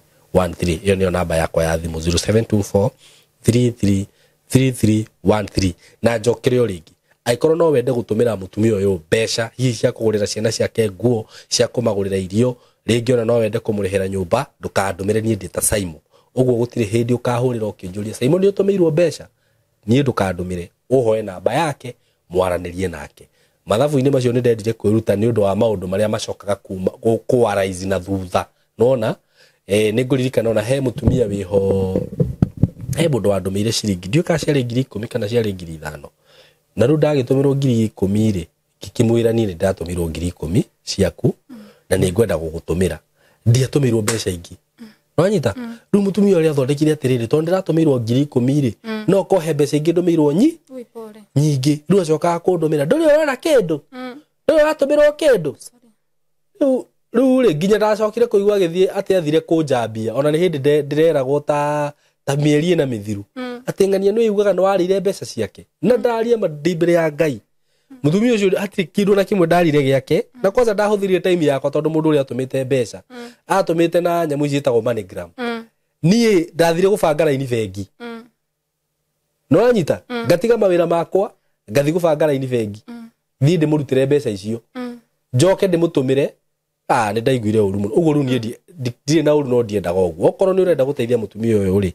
iyo ni namba yakwa ya thimu 0724333313 na njokere ringi aikorwo no wende gutumira mutumia uyu mbeca hihi cia kugurira ciana ciake nguo cia kumagurira irio ringi ona no wende kumurihira nyumba ndukandumire ni ndita Simon Uguo gutire hindi ukahurira ukinjuria Simon utumirwo mbeca nie ndukandumire uhoe namba yake mwaranirie nake. Mathabu-ini macio ni ndendire kwiruta ni undu wa maundu maria macokaga kuma kuaraizi na thutha. Nona ni nguririkana ona he mutumia wiho he mundu wandumire ciringi ndio ka ciari 10,000 kana ciari 5,000 na ru ndagitumirwo 10,000 ri kikimwira ni ndatumirwo 10,000 ciaku na ni ngwenda gugutumira ndiatumirwo mbeca ingi nwanyita ru mutumia uria thondekire atiriri to ndiratumirwo 10,000 ri no kohe mbeca ingi ndumirwo nyingi ru acoka kundumira nduri urona kindu nduri uratumirwo kindu ru ri nginya ndacokire kuigwa githie ati athire kunjambia ona ni hindi ndireragwo ta mieri na mithiru atengania no iguaga no arire mbeca ciake na ndaria madimbere ya Ngai mutumia ucio ati kindu na kimwe ndarire giake na kwanza ndahuthirie time yakwa tondu mundu uria atumite mbeca atumite na nyamu icitagwo MoneyGram nie ndathire gubanga raini bengi no anyita ngatiga mawira makwa ngathi gubanga raini bengi thii ndimurutire mbeca icio njoke ndimutumire ni ndaiguire uru muno uguo ru nie ndire na uru no ndiendaga uguo okorwo ni urenda guteithia mutumia uyu uri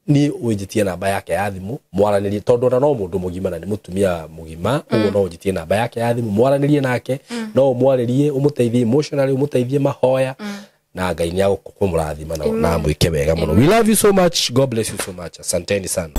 ni unjitie namba yake ya thimu mwaranirie tondu no mundu mugima na ni mutumia mugima uguo no unjitie namba yake ya thimu mwaranirie nake no umwaririe umuteithie emotionally umuteithie mahoya na Ngai ni agukumuradhima na mwike wega muno. We love you so much, God bless you so much, asanteni sana.